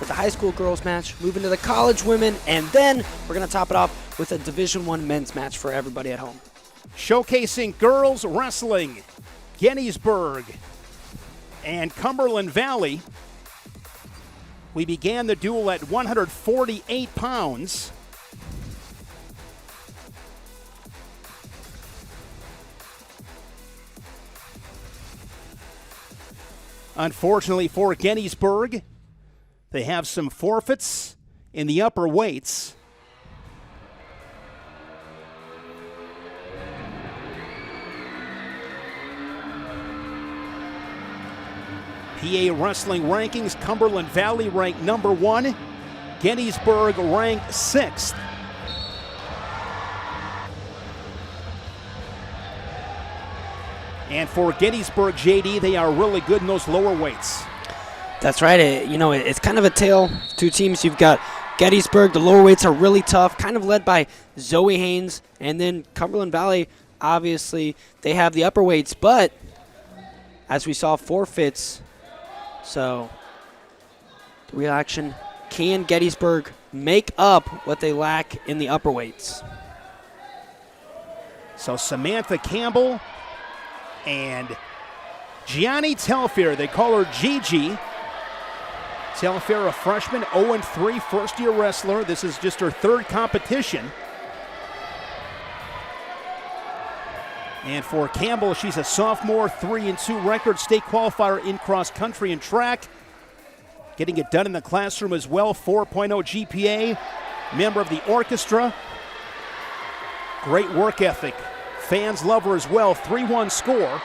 with the high school girls match, moving to the college women, and then we're going to top it off with a Division I men's match for everybody at home. Showcasing girls wrestling, Gettysburg and Cumberland Valley. We began the duel at 148 pounds. Unfortunately for Gettysburg, they have some forfeits in the upper weights. PA Wrestling rankings, Cumberland Valley ranked number 1, Gettysburg ranked 6th. And for Gettysburg, JD, they are really good in those lower weights. That's right. It's kind of a tale. Two teams. You've got Gettysburg. The lower weights are really tough, kind of led by Zoe Haynes. And then Cumberland Valley, obviously, they have the upper weights. But as we saw, forfeits. So the real action, can Gettysburg make up what they lack in the upper weights? So Samantha Campbell and Gianni Telfair, they call her Gigi. Telfair, a freshman, 0-3, first-year wrestler. This is just her third competition. And for Campbell, she's a sophomore, 3-2 record, state qualifier in cross-country and track. Getting it done in the classroom as well, 4.0 GPA, member of the orchestra. Great work ethic. Fans love her as well, 3-1 score.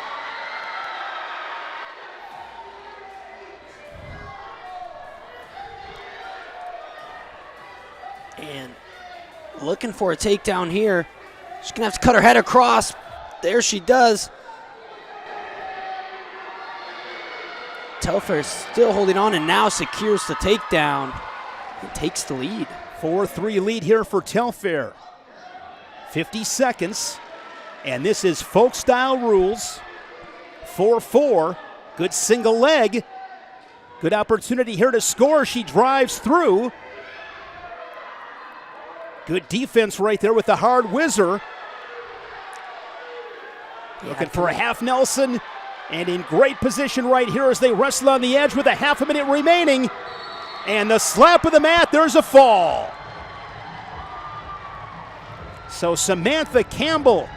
And looking for a takedown here. She's going to have to cut her head across. There she does. Telfair still holding on and now secures the takedown and takes the lead. 4-3 lead here for Telfair. 50 seconds. And this is folk style rules. 4-4. Good single leg. Good opportunity here to score. She drives through. Good defense right there with the hard whizzer. Looking for a half Nelson. And in great position right here as they wrestle on the edge with a half a minute remaining. And the slap of the mat, there's a fall. So Samantha Campbell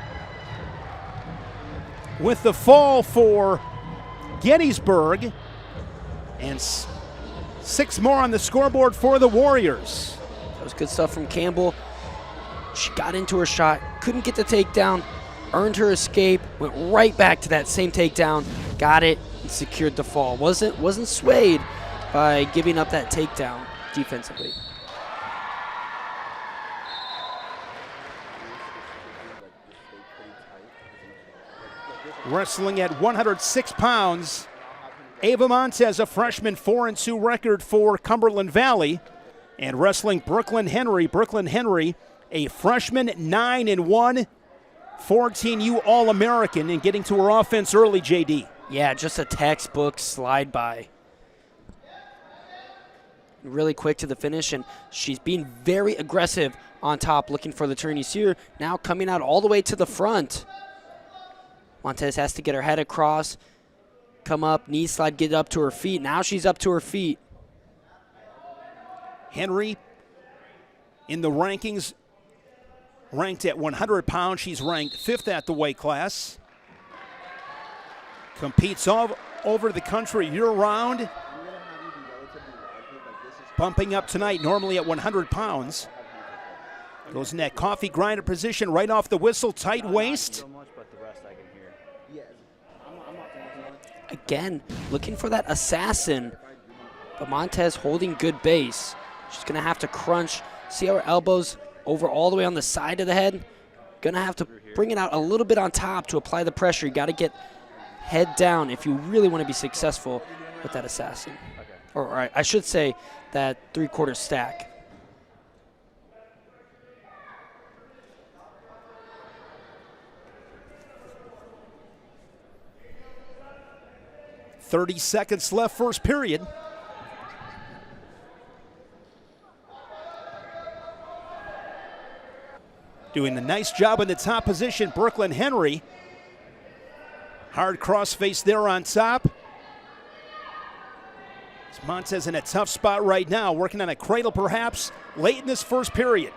with the fall for Gettysburg. And 6 more on the scoreboard for the Warriors. That was good stuff from Campbell. She got into her shot, couldn't get the takedown, earned her escape, went right back to that same takedown, got it, and secured the fall. Wasn't swayed by giving up that takedown defensively. Wrestling at 106 pounds, Ava Montes, a freshman, 4-2 record for Cumberland Valley. And wrestling Brooklyn Henry, a freshman, 9-1, 14U All-American, and getting to her offense early, JD. Yeah, just a textbook slide by. Really quick to the finish, and she's being very aggressive on top, looking for the turn. You see her now coming out all the way to the front. Montes has to get her head across, come up, knee slide, get up to her feet. Now she's up to her feet. Henry in the rankings, ranked at 100 pounds. She's ranked 5th at the weight class. Competes all over the country year-round. Bumping up tonight, normally at 100 pounds. Goes in that coffee grinder position right off the whistle, tight waist. Again, looking for that assassin, but Montes holding good base. She's going to have to crunch. See how her elbows over all the way on the side of the head? Going to have to bring it out a little bit on top to apply the pressure. You got to get head down if you really want to be successful with that assassin. Or I should say that three-quarter stack. .30 seconds left, first period. doing a nice job in the top position. Brooklyn Henry. Hard cross face there on top. Montes in a tough spot right now, working on a cradle perhaps late in this first period.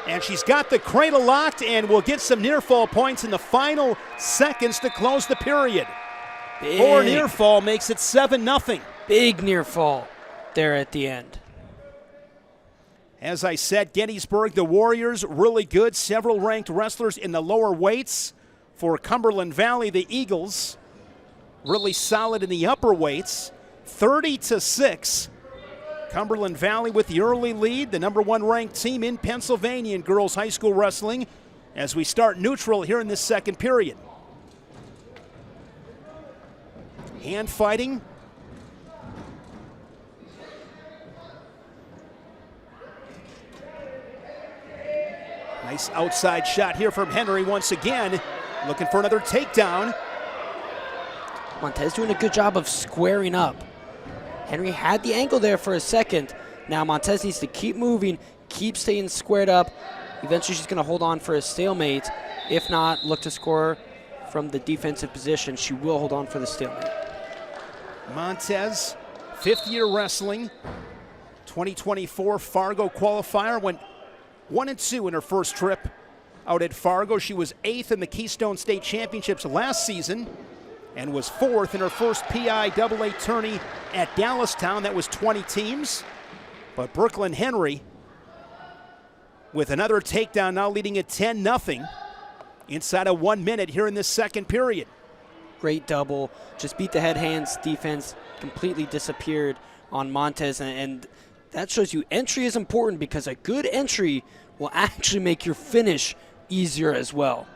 And she's got the cradle locked and will get some near fall points in the final seconds to close the period. Four near fall makes it 7-0. Big near fall there at the end. As I said, Gettysburg, the Warriors, really good. Several ranked wrestlers in the lower weights. For Cumberland Valley, the Eagles, really solid in the upper weights. 30-6. Cumberland Valley with the early lead, the number 1 ranked team in Pennsylvania in girls high school wrestling as we start neutral here in this second period. Hand fighting. Nice outside shot here from Henry once again. Looking for another takedown. Montes doing a good job of squaring up. Henry had the angle there for a second. Now Montes needs to keep moving, keep staying squared up. Eventually she's going to hold on for a stalemate. If not, look to score from the defensive position. She will hold on for the stalemate. Montes, fifth-year wrestling. 2024 Fargo qualifier, went 1-2 in her first trip out at Fargo. She was 8th in the Keystone State Championships last season and was 4th in her first PIAA tourney at Dallastown. That was 20 teams. But Brooklyn Henry with another takedown, now leading at 10-0 inside of 1 minute here in this second period. Great double. Just beat the head hands defense. Completely disappeared on Montes. And that shows you entry is important, because a good entry will actually make your finish easier as well.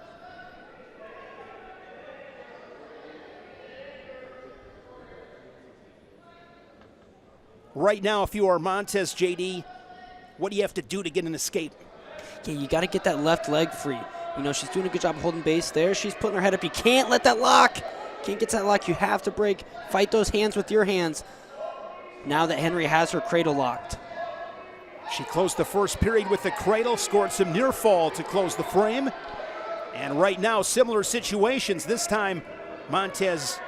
Right now, if you are Montes, JD, what do you have to do to get an escape? Yeah, you got to get that left leg free. You know, she's doing a good job holding base there. She's putting her head up. You can't let that lock. Can't get to that lock. You have to break. Fight those hands with your hands. Now that Henry has her cradle locked. She closed the first period with the cradle, scored some near fall to close the frame. And right now, similar situations. This time, Montes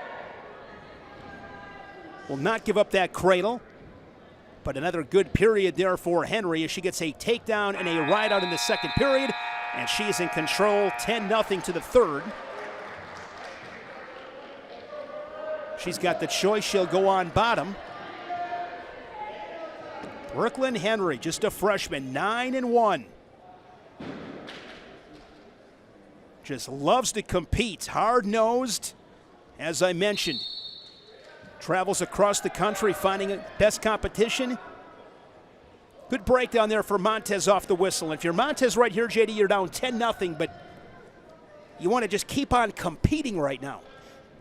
will not give up that cradle. But another good period there for Henry as she gets a takedown and a ride out in the second period. And she's in control, 10-0 to the third. She's got the choice. She'll go on bottom. Brooklyn Henry, just a freshman, 9-1. Just loves to compete, hard-nosed, as I mentioned. Travels across the country, finding best competition. Good breakdown there for Montes off the whistle. If you're Montes right here, JD, you're down 10-0, but you want to just keep on competing right now.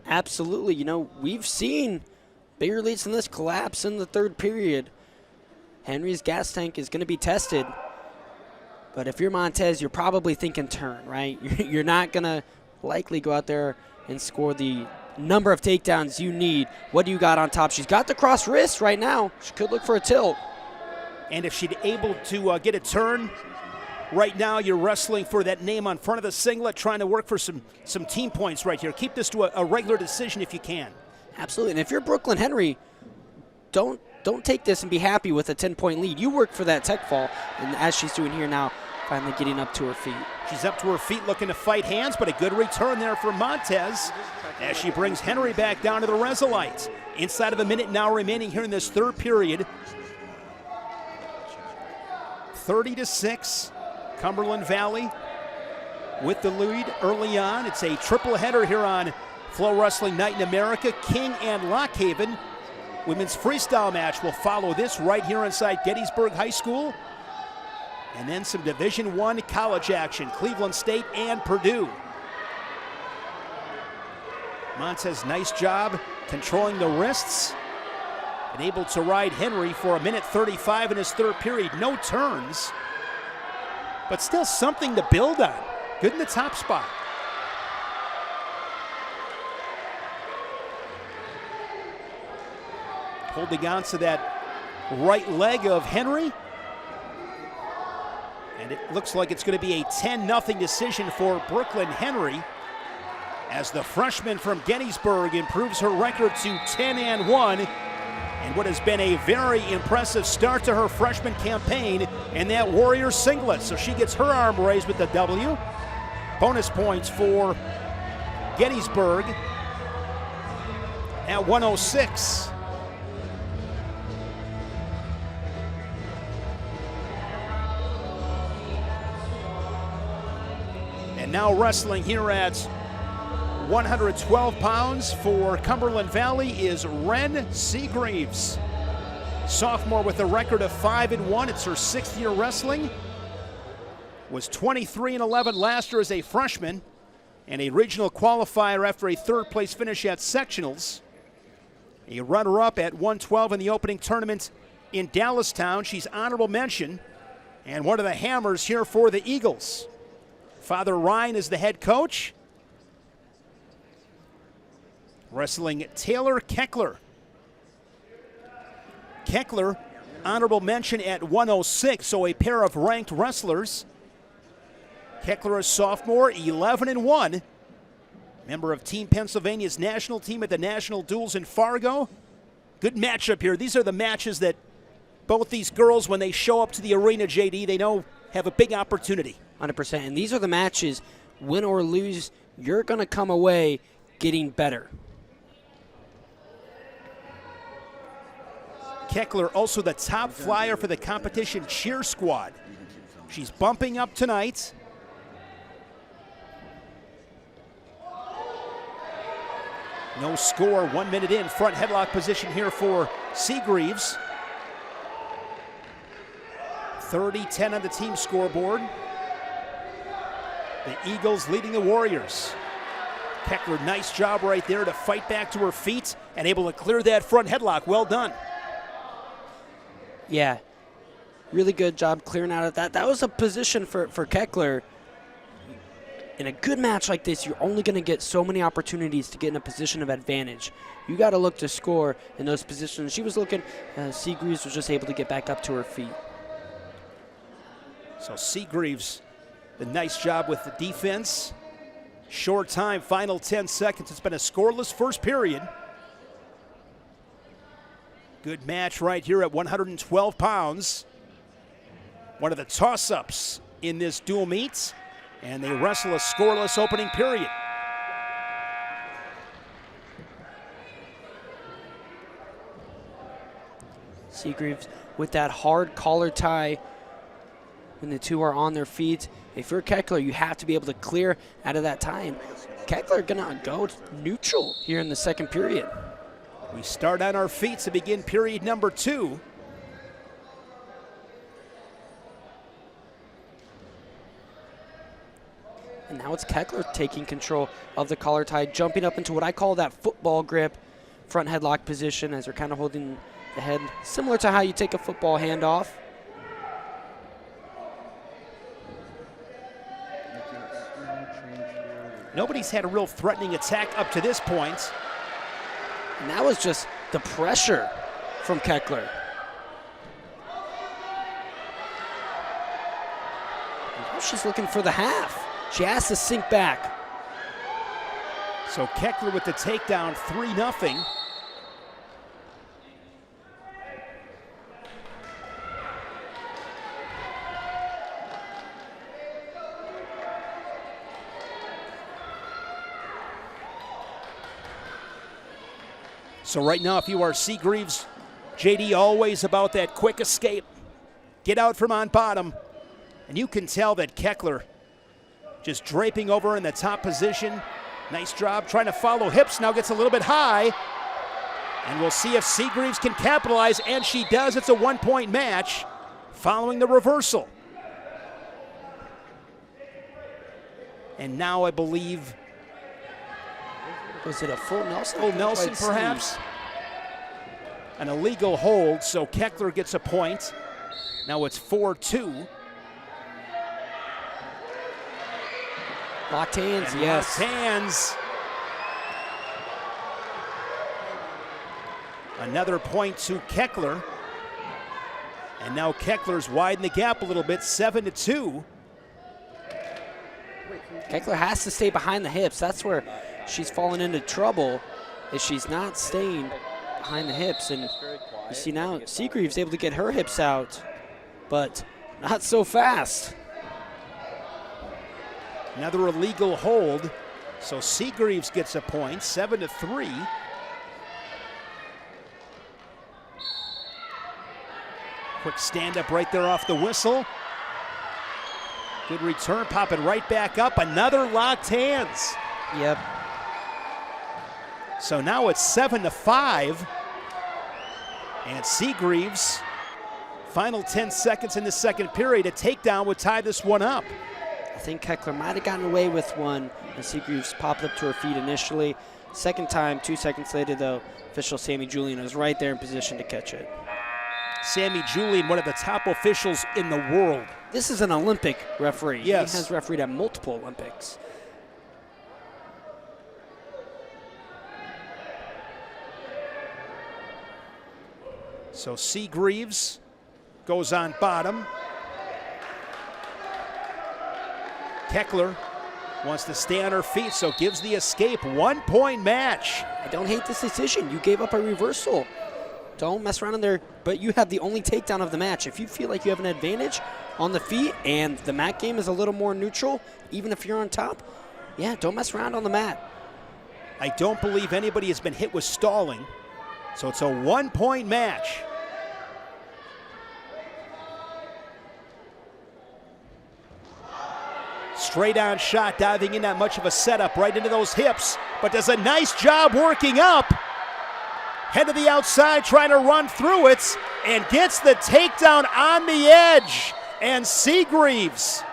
Absolutely. You know, we've seen bigger leads than this collapse in the third period. Henry's gas tank is going to be tested. But if you're Montes, you're probably thinking turn, right? You're not going to likely go out there and score the number of takedowns you need. What do you got on top? She's got the cross wrist right now. She could look for a tilt. And if she'd able to get a turn, right now you're wrestling for that name on front of the singlet, trying to work for some team points right here. Keep this to a regular decision if you can. Absolutely. And if you're Brooklyn Henry, don't take this and be happy with a 10-point lead. You work for that tech fall, and as she's doing here now, finally getting up to her feet. She's up to her feet looking to fight hands, but a good return there for Montes as she brings Henry back down to the Resolite. Inside of a minute now remaining here in this third period. 30-6, Cumberland Valley with the lead early on. It's a triple header here on FloWrestling Night in America. King and Lockhaven women's freestyle match will follow this right here inside Gettysburg High School. And then some Division I college action, Cleveland State and Purdue. Montes, nice job controlling the wrists. And able to ride Henry for a minute 35 in his third period. No turns, but still something to build on. Good in the top spot. Holding on to that right leg of Henry. And it looks like it's going to be a 10-0 decision for Brooklyn Henry as the freshman from Gettysburg improves her record to 10-1 and what has been a very impressive start to her freshman campaign in that Warriors singlet. So she gets her arm raised with the W. Bonus points for Gettysburg at 106. And now wrestling here at 112 pounds for Cumberland Valley is Ren Seagraves. Sophomore with a record of 5-1. It's her 6th year wrestling. Was 23-11 last year as a freshman and a regional qualifier after a 3rd place finish at sectionals. A runner-up at 112 in the opening tournament in Dallastown. She's honorable mention and one of the hammers here for the Eagles. Father Ryan is the head coach. Wrestling Taylor Keckler. Keckler, honorable mention at 106, so a pair of ranked wrestlers. Keckler, a sophomore, 11-1. Member of Team Pennsylvania's national team at the national duels in Fargo. Good matchup here. These are the matches that both these girls, when they show up to the arena, JD, they know have a big opportunity. 100%. And these are the matches, win or lose, you're going to come away getting better. Keckler, also the top flyer for the competition cheer squad. She's bumping up tonight. No score, 1 minute in. Front headlock position here for Seagraves. 30-10 on the team scoreboard. The Eagles leading the Warriors. Keckler, nice job right there to fight back to her feet and able to clear that front headlock. Well done. Yeah, really good job clearing out of that. That was a position for Keckler. In a good match like this, you're only going to get so many opportunities to get in a position of advantage. You got to look to score in those positions. She was looking, Seagraves was just able to get back up to her feet. So Seagraves, the nice job with the defense. Short time, final 10 seconds. It's been a scoreless first period. Good match right here at 112 pounds. One of the toss-ups in this dual meet. And they wrestle a scoreless opening period. Seagraves with that hard collar tie when the two are on their feet. If you're Keckler, you have to be able to clear out of that tie. And Keckler gonna go neutral here in the second period. We start on our feet to begin period number 2. And now it's Keckler taking control of the collar tie, jumping up into what I call that football grip, front headlock position as they're kind of holding the head, similar to how you take a football handoff. Nobody's had a real threatening attack up to this point. And that was just the pressure from Keckler. And now she's looking for the half. She has to sink back. So Keckler with the takedown, 3-0. So right now, if you are Seagraves, JD, always about that quick escape. Get out from on bottom. And you can tell that Keckler just draping over in the top position. Nice job trying to follow hips. Now gets a little bit high. And we'll see if Seagraves can capitalize, and she does. It's a 1-point match following the reversal. And now I believe, was it a full Nelson? Full Nelson, perhaps? An illegal hold, so Keckler gets a point. Now it's 4-2. Locked hands, and yes. Locked hands. Another point to Keckler. And now Keckler's widened the gap a little bit, 7-2. Keckler has to stay behind the hips. That's where she's fallen into trouble, is she's not staying behind the hips. And you see now Seagraves able to get her hips out, but not so fast. Another illegal hold. So Seagraves gets a point, 7-3. Quick stand-up right there off the whistle. Good return, pop it right back up. Another locked hands. Yep. So now it's 7-5. And Seagraves, final 10 seconds in the second period, a takedown would tie this one up. I think Keckler might have gotten away with one, and Seagraves popped up to her feet initially. Second time, 2 seconds later, though, official Sammy Julian was right there in position to catch it. Sammy Julian, one of the top officials in the world. This is an Olympic referee. Yes. He has refereed at multiple Olympics. So Seagraves goes on bottom. Keckler wants to stay on her feet, so gives the escape. 1-point match. I don't hate this decision. You gave up a reversal. Don't mess around in there, but you have the only takedown of the match. If you feel like you have an advantage on the feet and the mat game is a little more neutral, even if you're on top, yeah, don't mess around on the mat. I don't believe anybody has been hit with stalling, so it's a 1-point match. Straight on shot, diving in, not much of a setup, right into those hips, but does a nice job working up. Head to the outside, trying to run through it, and gets the takedown on the edge. And Seagraves.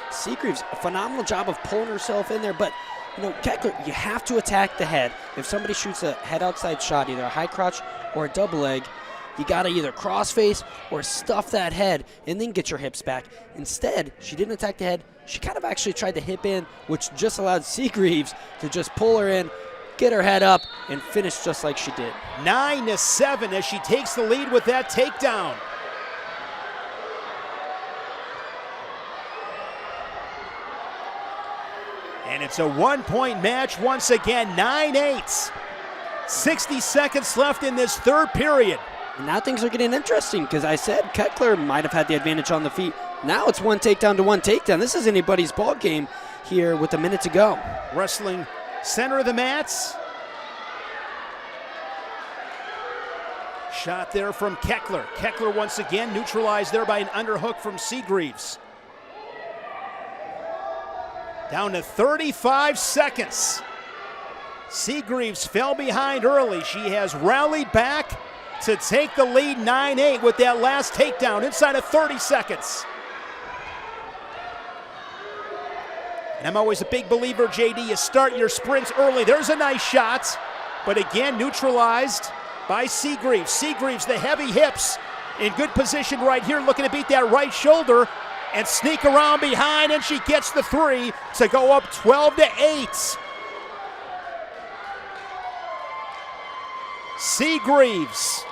Seagraves, a phenomenal job of pulling herself in there, but you know, Keckler, you have to attack the head. If somebody shoots a head outside shot, either a high crotch or a double leg, you gotta either crossface or stuff that head and then get your hips back. Instead, she didn't attack the head. She kind of actually tried to hip in, which just allowed Seagraves to just pull her in, get her head up, and finish just like she did. 9-7 as she takes the lead with that takedown. And it's a 1-point match once again, 9-8. 60 seconds left in this third period. And now things are getting interesting because I said Keckler might have had the advantage on the feet. Now it's one takedown to one takedown. This is anybody's ball game here with a minute to go. Wrestling center of the mats. Shot there from Keckler. Keckler once again neutralized there by an underhook from Seagraves. Down to 35 seconds. Seagraves fell behind early. She has rallied back to take the lead 9-8 with that last takedown inside of 30 seconds. And I'm always a big believer, JD, you start your sprints early. There's a nice shot, but again neutralized by Seagraves. Seagraves, the heavy hips, in good position right here, looking to beat that right shoulder and sneak around behind, and she gets the 3 to go up 12-8. Seagraves,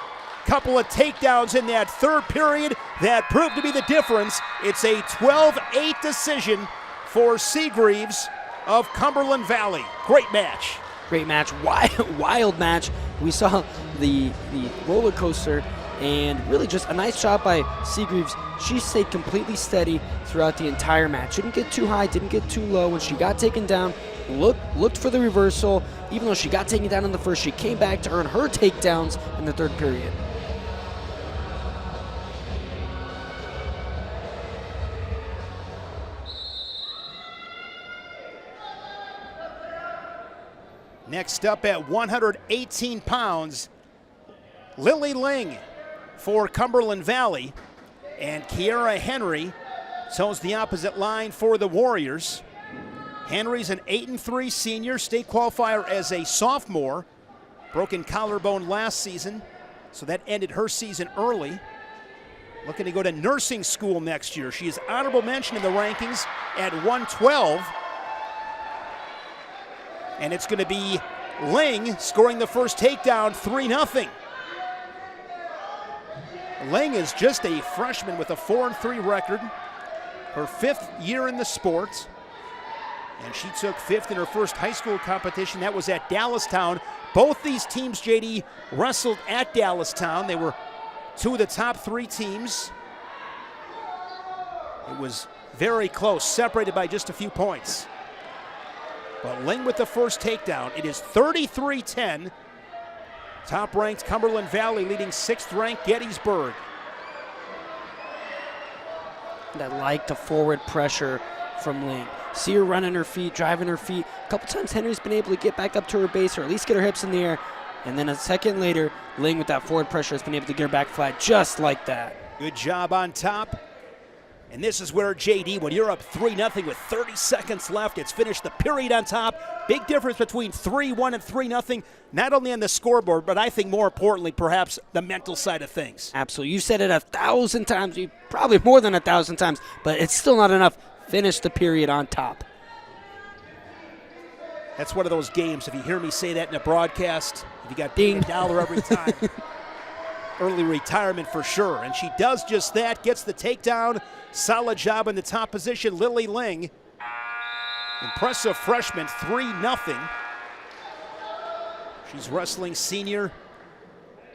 couple of takedowns in that third period that proved to be the difference. It's a 12-8 decision for Seagraves of Cumberland Valley. Great match. Great match, wild match. We saw the roller coaster and really just a nice job by Seagraves. She stayed completely steady throughout the entire match. Didn't get too high, didn't get too low. When she got taken down, looked for the reversal. Even though she got taken down in the first, she came back to earn her takedowns in the third period. Next up at 118 pounds, Lily Ling for Cumberland Valley, and Kiera Henry toes the opposite line for the Warriors. Henry's an 8-3 senior, state qualifier as a sophomore. Broken collarbone last season, so that ended her season early. Looking to go to nursing school next year. She is honorable mention in the rankings at 112. And it's going to be Ling scoring the first takedown, 3-0. Ling is just a freshman with a 4-3 record, her 5th year in the sport, and she took 5th in her first high school competition. That was at Dallastown. Both these teams, JD, wrestled at Dallastown. They were 2 of the top 3 teams. It was very close, separated by just a few points. But Ling with the first takedown. It is 33-10. Top-ranked Cumberland Valley leading 6th-ranked Gettysburg. And I like the forward pressure from Ling. See her running her feet, driving her feet. A couple times Henry's been able to get back up to her base or at least get her hips in the air. And then a second later, Ling with that forward pressure has been able to get her back flat just like that. Good job on top. And this is where, JD, when you're up 3-0 with 30 seconds left, it's finished the period on top. Big difference between 3-1 and 3-0, not only on the scoreboard, but I think more importantly, perhaps the mental side of things. Absolutely. You said it 1,000 times, probably more than 1,000 times, but it's still not enough. Finish the period on top. That's one of those games, if you hear me say that in a broadcast, if you got Ding. $1 every time, early retirement for sure. And she does just that, gets the takedown. Solid job in the top position, Lily Ling. Impressive freshman, 3-0. She's wrestling senior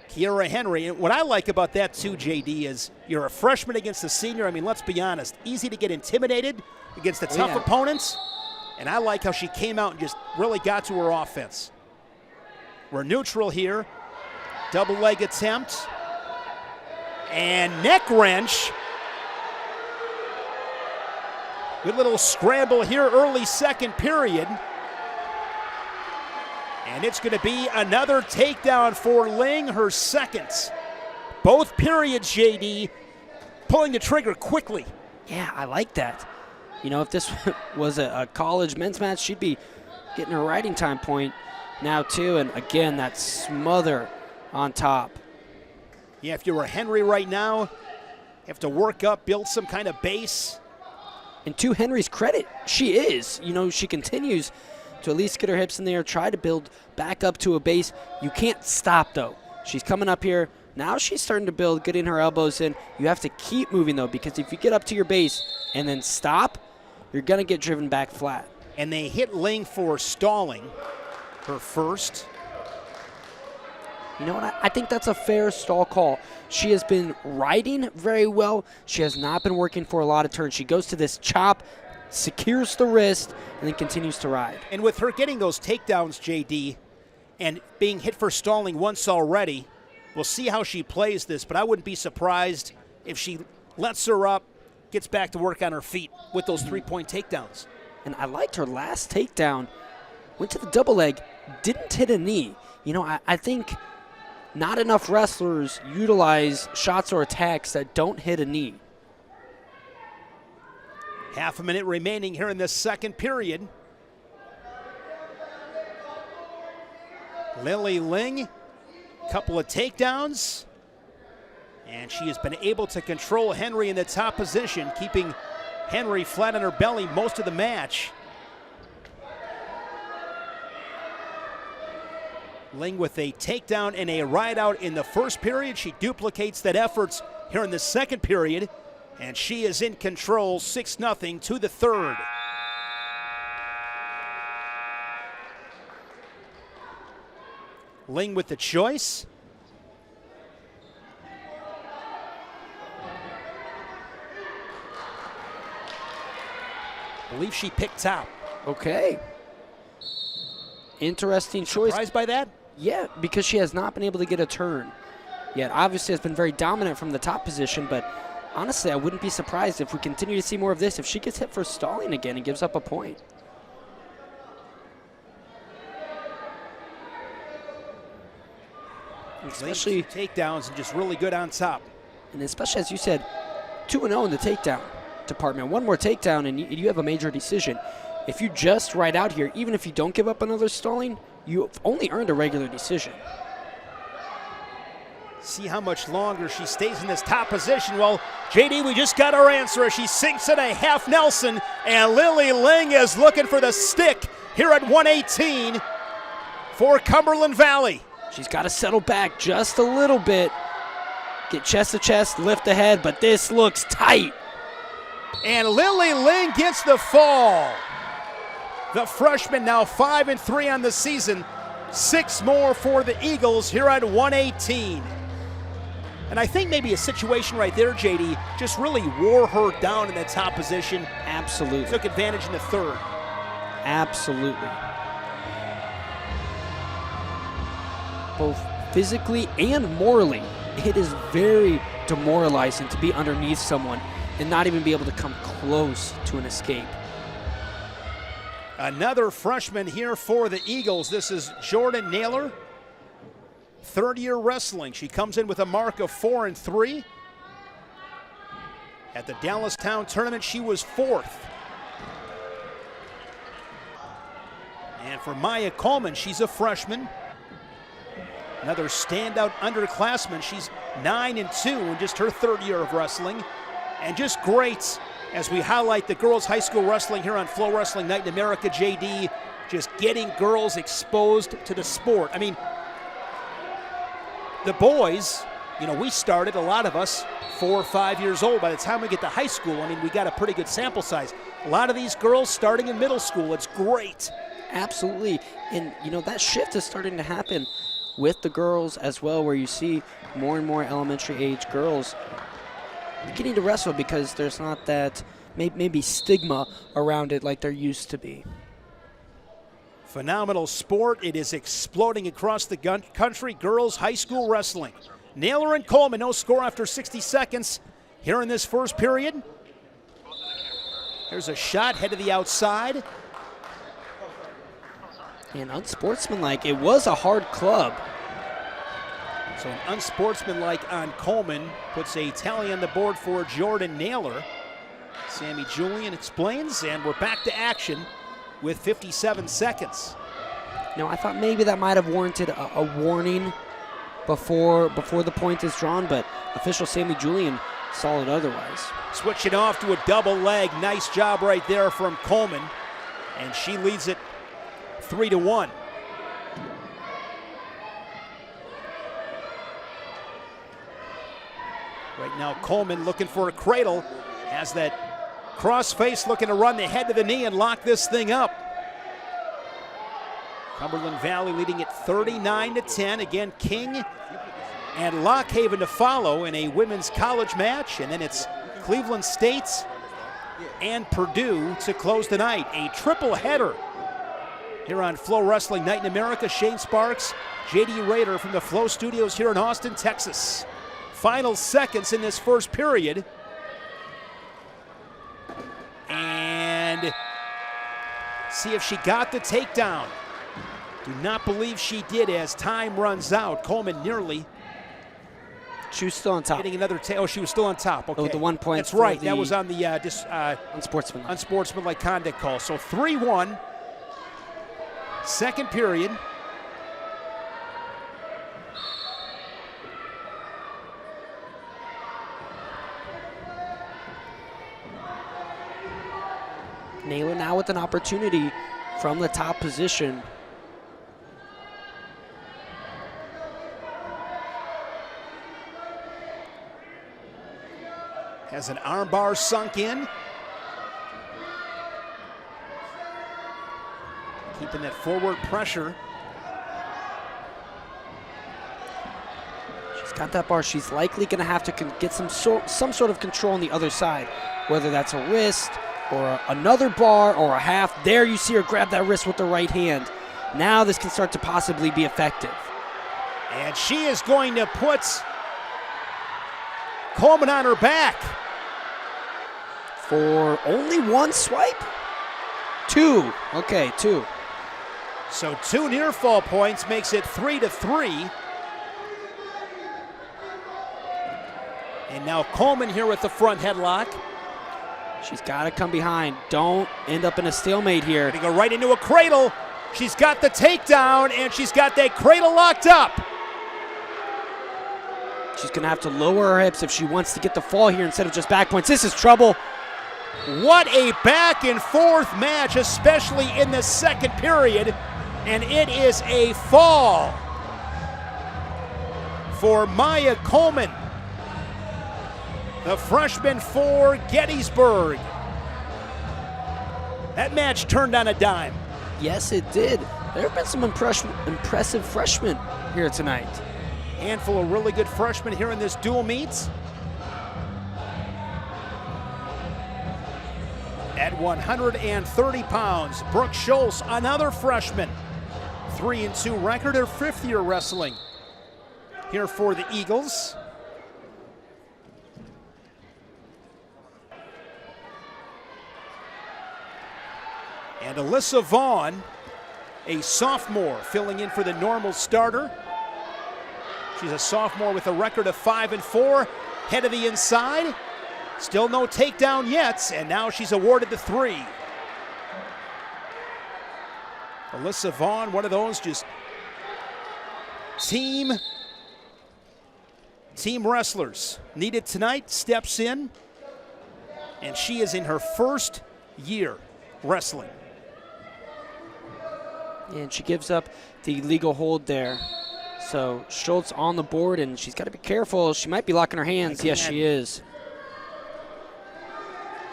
Kiera Henry. And what I like about that too, JD, is you're a freshman against a senior. I mean, let's be honest, easy to get intimidated against the tough opponents. And I like how she came out and just really got to her offense. We're neutral here. Double leg attempt. And neck wrench. Good little scramble here, early second period. And it's going to be another takedown for Ling, her second. Both periods, JD, pulling the trigger quickly. Yeah, I like that. You know, if this was a college men's match, she'd be getting her riding time point now too. And again, that smother on top. Yeah, if you were Henry right now, you have to work up, build some kind of base. And to Henry's credit, she is. You know, she continues to at least get her hips in the air, try to build back up to a base. You can't stop, though. She's coming up here. Now she's starting to build, getting her elbows in. You have to keep moving, though, because if you get up to your base and then stop, you're going to get driven back flat. And they hit Ling for stalling, her first. You know what? I think that's a fair stall call. She has been riding very well. She has not been working for a lot of turns. She goes to this chop, secures the wrist, and then continues to ride. And with her getting those takedowns, JD, and being hit for stalling once already, we'll see how she plays this, but I wouldn't be surprised if she lets her up, gets back to work on her feet with those three-point takedowns. And I liked her last takedown. Went to the double leg, didn't hit a knee. You know, I think not enough wrestlers utilize shots or attacks that don't hit a knee. Half a minute remaining here in this second period. Lily Ling, couple of takedowns. And she has been able to control Henry in the top position, keeping Henry flat on her belly most of the match. Ling with a takedown and a ride out in the first period. She duplicates that effort here in the second period, and she is in control, 6-0 to the third. Ling with the choice. I believe she picked top. Okay. Interesting choice. Surprised by that? Yeah, because she has not been able to get a turn yet. Obviously has been very dominant from the top position, but honestly, I wouldn't be surprised if we continue to see more of this. If she gets hit for stalling again and gives up a point. Especially takedowns and just really good on top. And especially, as you said, 2-0 in the takedown department. One more takedown and you have a major decision. If you just ride out here, even if you don't give up another stalling, you've only earned a regular decision. See how much longer she stays in this top position. Well, JD, we just got our answer as she sinks in a half Nelson, and Lily Ling is looking for the stick here at 118 for Cumberland Valley. She's got to settle back just a little bit. get chest to chest, lift the head, but this looks tight. And Lily Ling gets the fall. The freshman now 5-3 on the season. 6 more for the Eagles here at 118. And I think maybe a situation right there, JD, just really wore her down in that top position. Absolutely. Took advantage in the third. Absolutely. Both physically and morally, it is very demoralizing to be underneath someone and not even be able to come close to an escape. Another freshman here for the Eagles. This is Jordan Naylor, third-year wrestling. She comes in with a mark of 4-3. At the Dallastown tournament, she was 4th. And for Maya Coleman, she's a freshman. Another standout underclassman. She's 9-2 in just her 3rd year of wrestling. And just great as we highlight the girls' high school wrestling here on FloWrestling Night in America, JD, just getting girls exposed to the sport. I mean, the boys, you know, we started, a lot of us, 4 or 5 years old. By the time we get to high school, I mean, we got a pretty good sample size. A lot of these girls starting in middle school. It's great. Absolutely. And, you know, that shift is starting to happen with the girls as well, where you see more and more elementary age girls beginning to wrestle because there's not that maybe stigma around it like there used to be. Phenomenal sport. It is exploding across the country. Girls high school wrestling. Naylor and Coleman, no score after 60 seconds here in this first period. There's a shot, head to the outside. And unsportsmanlike, it was a hard club. So an unsportsmanlike on Coleman puts a tally on the board for Jordan Naylor. Sammy Julian explains, and we're back to action with 57 seconds. Now, I thought maybe that might have warranted a warning before the point is drawn, but official Sammy Julian saw it otherwise. Switching off to a double leg. Nice job right there from Coleman. And she leads it 3-1. Right now, Coleman looking for a cradle. Has that cross face, looking to run the head to the knee and lock this thing up. Cumberland Valley leading it 39-10. Again, King and Lockhaven to follow in a women's college match. And then it's Cleveland State and Purdue to close the night. A triple header here on FloWrestling Night in America. Shane Sparks, JD Rader from the Flow Studios here in Austin, Texas. Final seconds in this first period. And see if she got the takedown. Do not believe she did as time runs out. Coleman nearly. She was still on top. Getting another oh, she was still on top. Okay. Oh, the 1 point. That's right. That was on the unsportsmanlike conduct call. So 3-1. Second period. Naylor now with an opportunity from the top position. Has an armbar sunk in. Keeping that forward pressure. She's got that bar. She's likely going to have to get some sort of control on the other side, whether that's a wrist or another bar or a half. There you see her grab that wrist with the right hand. Now this can start to possibly be effective. And she is going to put Coleman on her back. For only one swipe? 2. Okay, 2. So 2 near fall points makes it 3-3. And now Coleman here with the front headlock. She's got to come behind. Don't end up in a stalemate here. Going to go right into a cradle. She's got the takedown, and she's got that cradle locked up. She's going to have to lower her hips if she wants to get the fall here instead of just back points. This is trouble. What a back and forth match, especially in the second period. And it is a fall for Maya Coleman. the freshman for Gettysburg. That match turned on a dime. Yes, it did. There have been some impressive freshmen here tonight. Handful of really good freshmen here in this dual meet. At 130 pounds, Brooke Schultz, another freshman. 3-2 record, her 5th year wrestling here for the Eagles. And Alyssa Vaughn, a sophomore, filling in for the normal starter. She's a sophomore with a record of 5-4, head of the inside. Still no takedown yet, and now she's awarded the 3. Alyssa Vaughn, one of those just team wrestlers. Needed tonight, steps in, and she is in her 1st year wrestling. And she gives up the legal hold there. So Schultz on the board, and she's got to be careful. She might be locking her hands. Again. Yes, she is.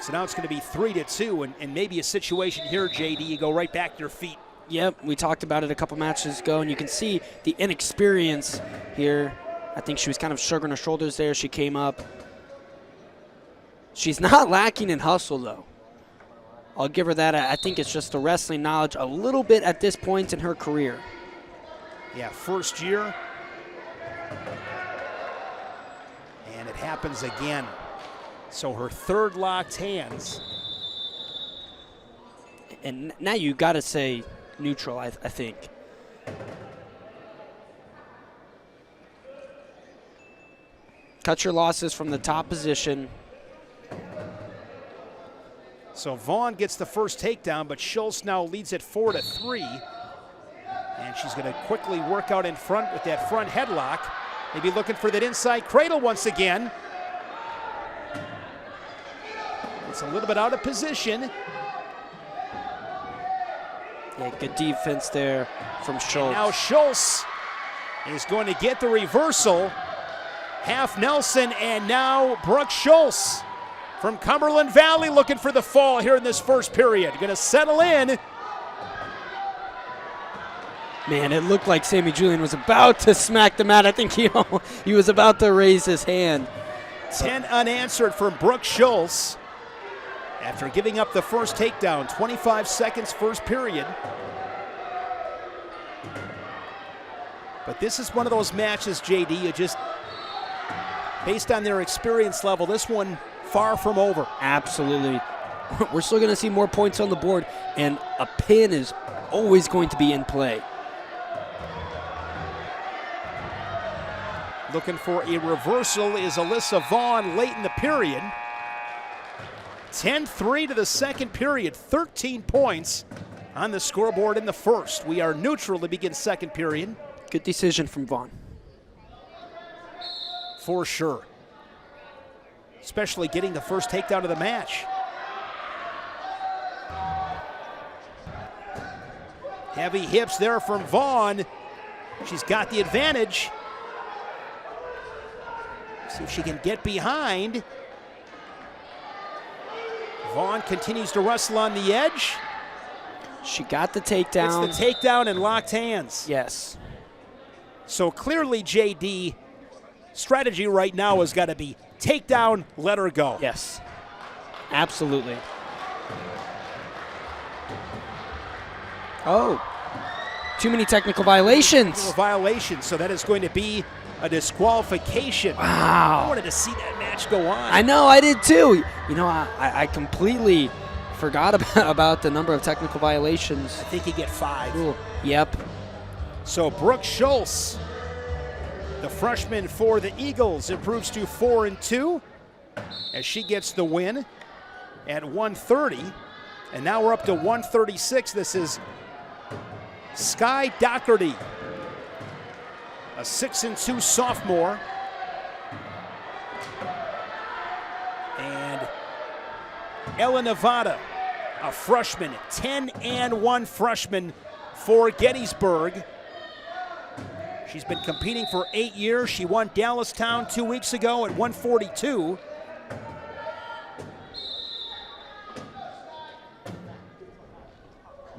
So now it's going to be 3-2, and maybe a situation here, JD, you go right back to your feet. Yep, we talked about it a couple matches ago, and you can see the inexperience here. I think she was kind of shrugging her shoulders there. She came up. She's not lacking in hustle, though. I'll give her that. I think it's just the wrestling knowledge a little bit at this point in her career. Yeah, 1st year. And it happens again. So her 3rd locked hands. And now you got to say neutral, I think. Cut your losses from the top position. So Vaughn gets the first takedown, but Schultz now leads it 4-3. And she's going to quickly work out in front with that front headlock. Maybe looking for that inside cradle once again. It's a little bit out of position. Yeah, good defense there from Schultz. Now Schultz is going to get the reversal. Half Nelson, and now Brooke Schultz from Cumberland Valley looking for the fall here in this 1st period. Going to settle in. Man, it looked like Sammy Julian was about to smack the mat. I think he was about to raise his hand. 10 unanswered from Brooke Schultz after giving up the first takedown. 25 seconds, 1st period. But this is one of those matches, JD, you just, based on their experience level, this one far from over. Absolutely. We're still going to see more points on the board, and a pin is always going to be in play. Looking for a reversal is Alyssa Vaughn late in the period. 10-3 to the 2nd period, 13 points on the scoreboard in the 1st. We are neutral to begin 2nd period. Good decision from Vaughn. For sure. Especially getting the first takedown of the match. Heavy hips there from Vaughn. She's got the advantage. See if she can get behind. Vaughn continues to wrestle on the edge. She got the takedown. It's the takedown and locked hands. Yes. So clearly, JD, strategy right now has got to be takedown, let her go. Yes. Absolutely. Oh. Too many technical violations. Violations, so that is going to be a disqualification. Wow. I wanted to see that match go on. I know, I did too. You know, I completely forgot about the number of technical violations. I think you get 5. Ooh. Yep. So Brooke Schultz, the freshman for the Eagles, improves to 4-2 as she gets the win at 130. And now we're up to 136. This is Sky Dockery, a 6-2 sophomore. And Ella Nevada, a freshman, 10-1 freshman for Gettysburg. She's been competing for 8 years. She won Dallastown 2 weeks ago at 142.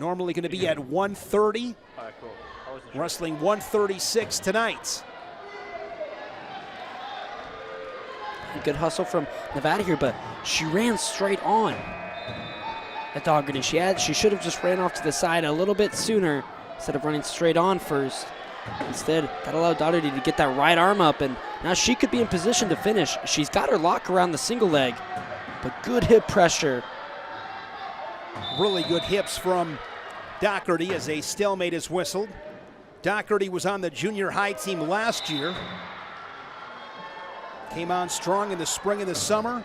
Normally going to be at 130. All right, cool. Wrestling 136 tonight. Good hustle from Nevada here, but she ran straight on at Dockery. She should have just ran off to the side a little bit sooner instead of running straight on first. Instead, got to allow Dockery to get that right arm up, and now she could be in position to finish. She's got her lock around the single leg, but good hip pressure. Really good hips from Dockery as a stalemate is whistled. Dockery was on the junior high team last year. Came on strong in the spring and the summer.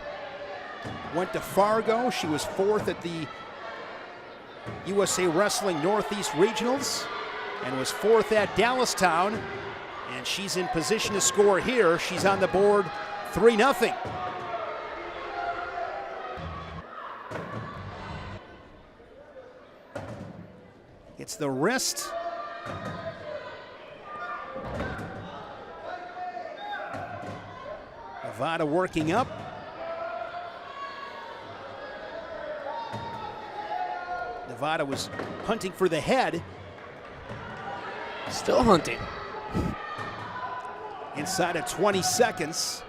Went to Fargo. She was 4th at the USA Wrestling Northeast Regionals and was 4th at Dallastown. And she's in position to score here. She's on the board 3-0. It's the wrist. Nevada working up. Nevada was hunting for the head. Still hunting. Inside of 20 seconds.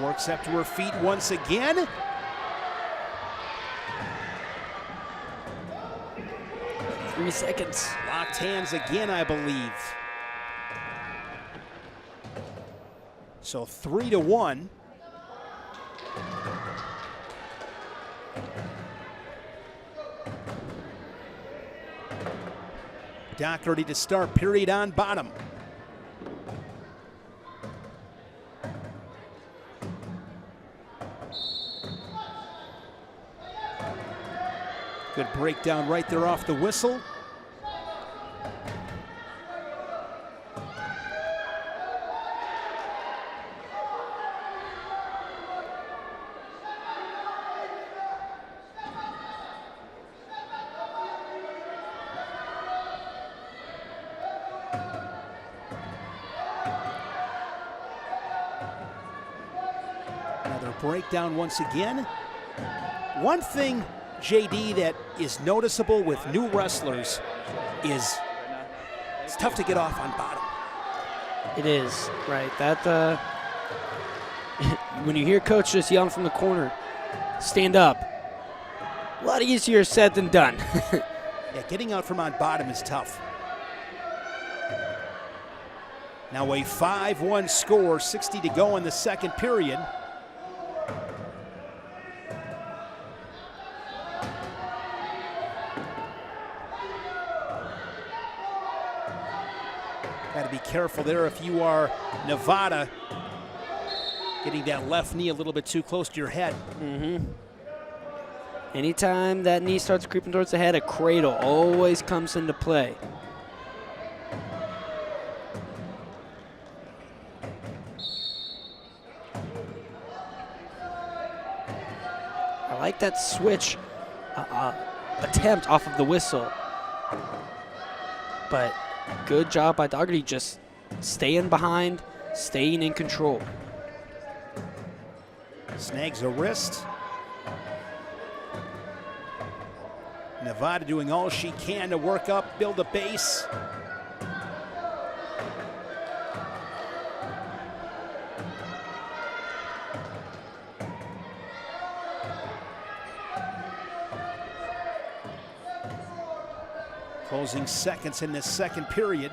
Works up to her feet once again. Three seconds. Locked hands again, I believe. So 3-1. Dockery to start period on bottom. Good breakdown right there off the whistle. Another breakdown once again. One thing, JD, that is noticeable with new wrestlers is it's tough to get off on bottom. It is, right. That when you hear coach just yelling from the corner, stand up. A lot easier said than done. Yeah, getting out from on bottom is tough. Now a 5-1 score, 60 to go in the second period. Got to be careful there if you are Nevada, getting that left knee a little bit too close to your head. Anytime that knee starts creeping towards the head, a cradle always comes into play. I like that switch attempt off of the whistle. But good job by Dockery, just staying behind, staying in control. Snags a wrist. Nevada doing all she can to work up, build a base. Closing seconds in this second period.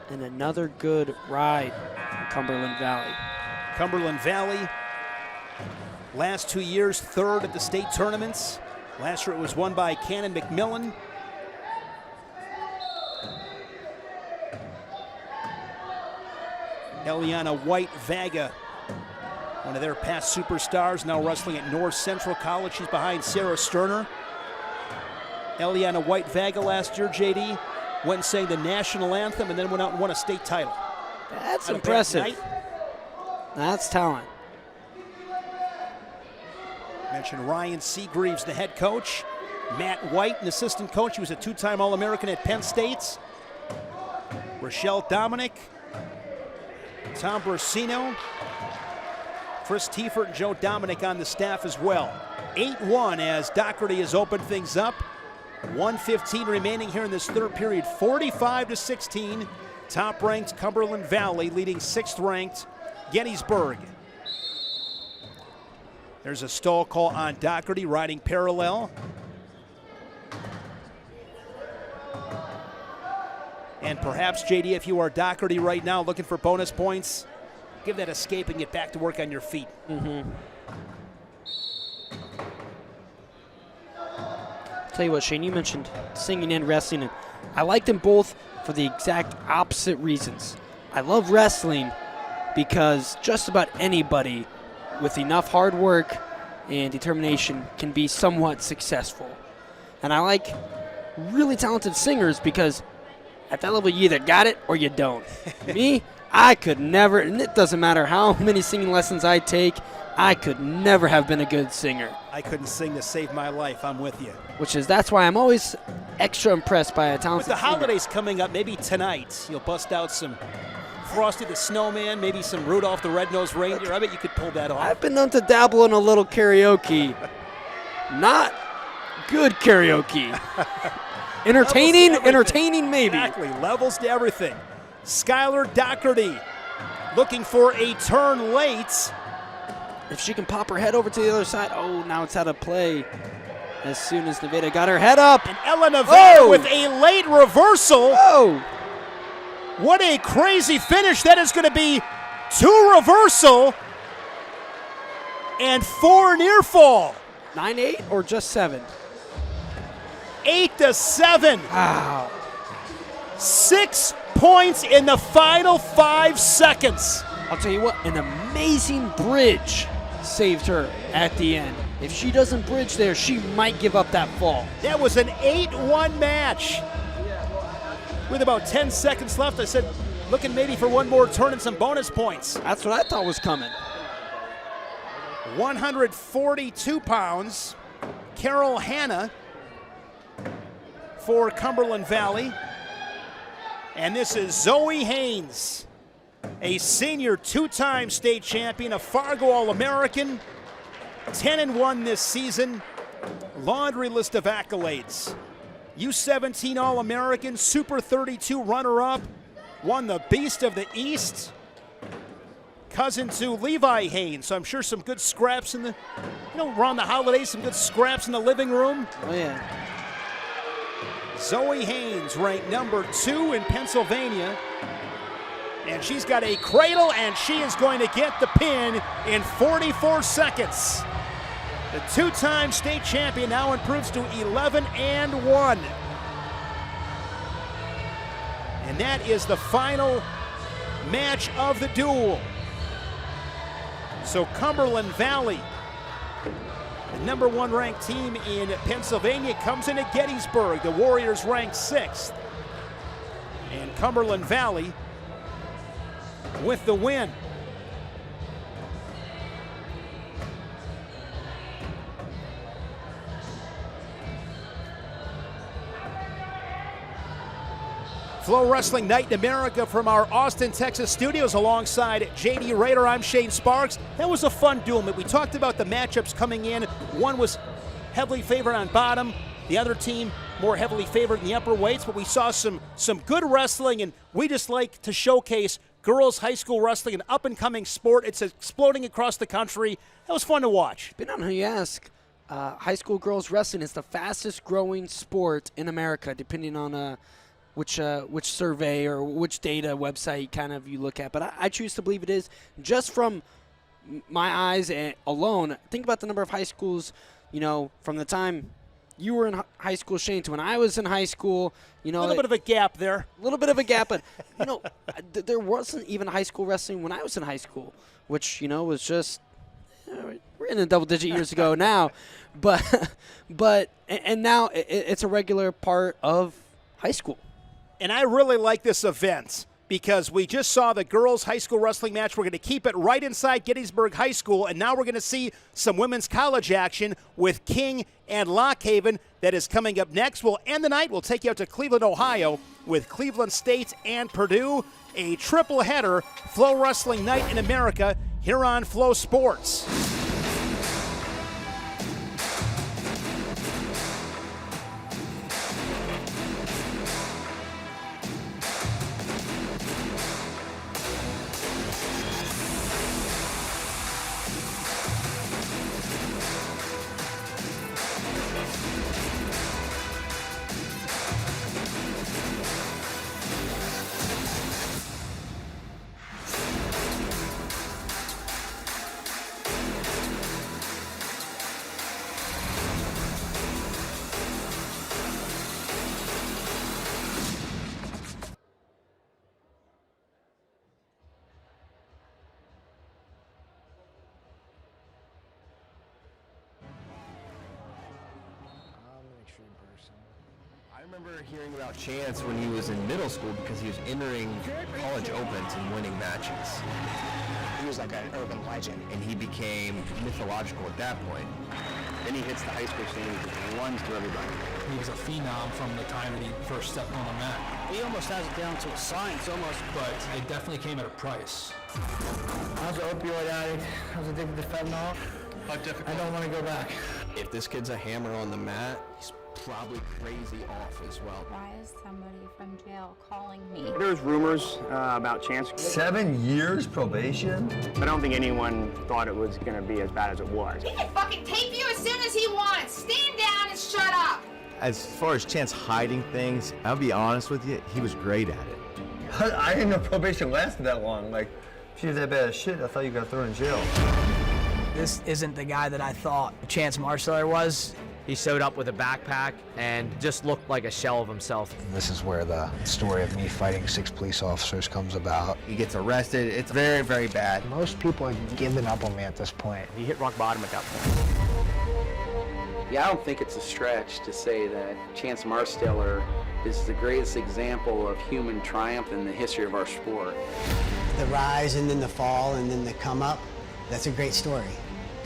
And another good ride in Cumberland Valley. Cumberland Valley, last 2 years, 3rd at the state tournaments. Last year it was won by Cannon McMillan. Eliana White-Vaga, one of their past superstars, now wrestling at North Central College. She's behind Sarah Sterner. Eliana White-Vaga last year, JD, went and sang the national anthem and then went out and won a state title. That's impressive. That's talent. Mentioned Ryan Seagraves, the head coach. Matt White, an assistant coach. He was a 2-time All-American at Penn State. Rochelle Dominic, Tom Brasino, Chris Tiefert, and Joe Dominic on the staff as well. 8-1 as Dockery has opened things up. 1:15 remaining here in this third period. 45-16. Top-ranked Cumberland Valley leading 6th-ranked Gettysburg. There's a stall call on Dockery, riding parallel. And perhaps, JD, if you are Dockery right now looking for bonus points, give that escape and get back to work on your feet. Tell you what, Shane, you mentioned singing and wrestling, and I like them both for the exact opposite reasons. I love wrestling because just about anybody with enough hard work and determination can be somewhat successful. And I like really talented singers because at that level you either got it or you don't. Me, I could never, and it doesn't matter how many singing lessons I take, I could never have been a good singer. I couldn't sing to save my life. I'm with you. That's why I'm always extra impressed by a talented With the singer. holidays coming up, maybe tonight you'll bust out some Frosty the Snowman, maybe some Rudolph the Red-Nosed Reindeer. I bet you could pull that off. I've been known to dabble in a little karaoke. Not good karaoke. Entertaining maybe. Exactly, levels to everything. Skylar Dockery looking for a turn late. If she can pop her head over to the other side, now it's out of play. As soon as Nevada got her head up. And Ella Nevada with a late reversal. What a crazy finish. That is going to be 2 reversal and 4 near fall. 9-8 or just 7? 8-7. Wow. 6 points in the final 5 seconds. I'll tell you what, an amazing bridge saved her at the end. If she doesn't bridge there, she might give up that fall. That was an 8-1 match. With about 10 seconds left, I said, looking maybe for one more turn and some bonus points. That's what I thought was coming. 142 pounds, Carol Hanna for Cumberland Valley. And this is Zoe Haynes, a senior 2-time state champion, a Fargo All-American, 10-1 this season, laundry list of accolades. U17 All-American, Super 32 runner-up, won the Beast of the East. Cousin to Levi Haynes, so I'm sure some good scraps in the, around the holidays, some good scraps in the living room. Oh, yeah. Zoe Haynes ranked number 2 in Pennsylvania. And she's got a cradle, and she is going to get the pin in 44 seconds. The 2-time state champion now improves to 11-1. And that is the final match of the duel. So Cumberland Valley, the number 1 ranked team in Pennsylvania, comes into Gettysburg. The Warriors ranked 6th. And Cumberland Valley with the win. FloWrestling Night in America from our Austin, Texas studios alongside JD Rader. I'm Shane Sparks. That was a fun duel. We talked about the matchups coming in. One was heavily favored on bottom. The other team more heavily favored in the upper weights, but we saw some good wrestling, and we just like to showcase girls high school wrestling, an up-and-coming sport. It's exploding across the country. That was fun to watch. Depending on who you ask, high school girls wrestling is the fastest growing sport in America, depending on which survey or which data website kind of you look at. But I choose to believe it is. Just from my eyes alone, think about the number of high schools, from the time you were in high school, Shane, to when I was in high school. A little bit of a gap there. A little bit of a gap, but, there wasn't even high school wrestling when I was in high school, which, was just, we're in the double-digit years ago now. But now it's a regular part of high school. And I really like this event because we just saw the girls' high school wrestling match. We're going to keep it right inside Gettysburg High School, and now we're going to see some women's college action with King and Lockhaven. That is coming up next. We'll end the night. We'll take you out to Cleveland, Ohio with Cleveland State and Purdue. a triple header Flow Wrestling Night in America here on Flow Sports. I remember hearing about Chance when he was in middle school because he was entering college opens and winning matches. He was like an urban legend. And he became mythological at that point. Then he hits the high school scene and just runs through everybody. He was a phenom from the time that he first stepped on the mat. He almost has it down to a science, almost. But it definitely came at a price. I was an opioid addict. I was addicted to fentanyl. I don't want to go back. If this kid's a hammer on the mat, he's probably crazy off as well. Why is somebody from jail calling me? There's rumors about Chance. 7 years probation? I don't think anyone thought it was going to be as bad as it was. He can fucking tape you as soon as he wants. Stand down and shut up. As far as Chance hiding things, I'll be honest with you, he was great at it. I didn't know probation lasted that long. Like, if you was that bad as shit, I thought you got thrown in jail. This isn't the guy that I thought Chance Marsteller was. He showed up with a backpack and just looked like a shell of himself. This is where the story of me fighting 6 police officers comes about. He gets arrested. It's very, very bad. Most people have given up on me at this point. He hit rock bottom at that point. Yeah, I don't think it's a stretch to say that Chance Marsteller is the greatest example of human triumph in the history of our sport. The rise and then the fall and then the come up, that's a great story.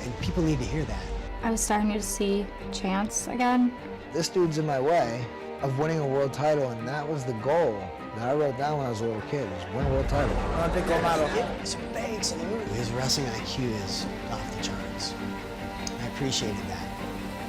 And people need to hear that. I was starting to see Chance again. This dude's in my way of winning a world title, and that was the goal that I wrote down when I was a little kid, was win a world title. I think I'm out of some banks in the movie. His wrestling IQ is off the charts. I appreciated that.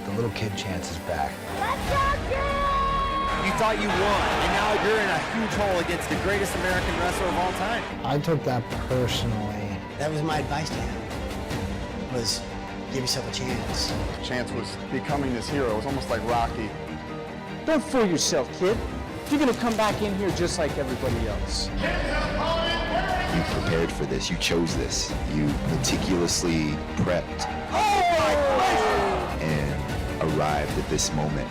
The little kid Chance is back. Let's go, kid! You thought you won, and now you're in a huge hole against the greatest American wrestler of all time. I took that personally. That was my advice to him, was give yourself a chance. Chance was becoming this hero. It was almost like Rocky. Don't fool yourself, kid. You're gonna come back in here just like everybody else. You prepared for this. You chose this. You meticulously prepped. And arrived at this moment.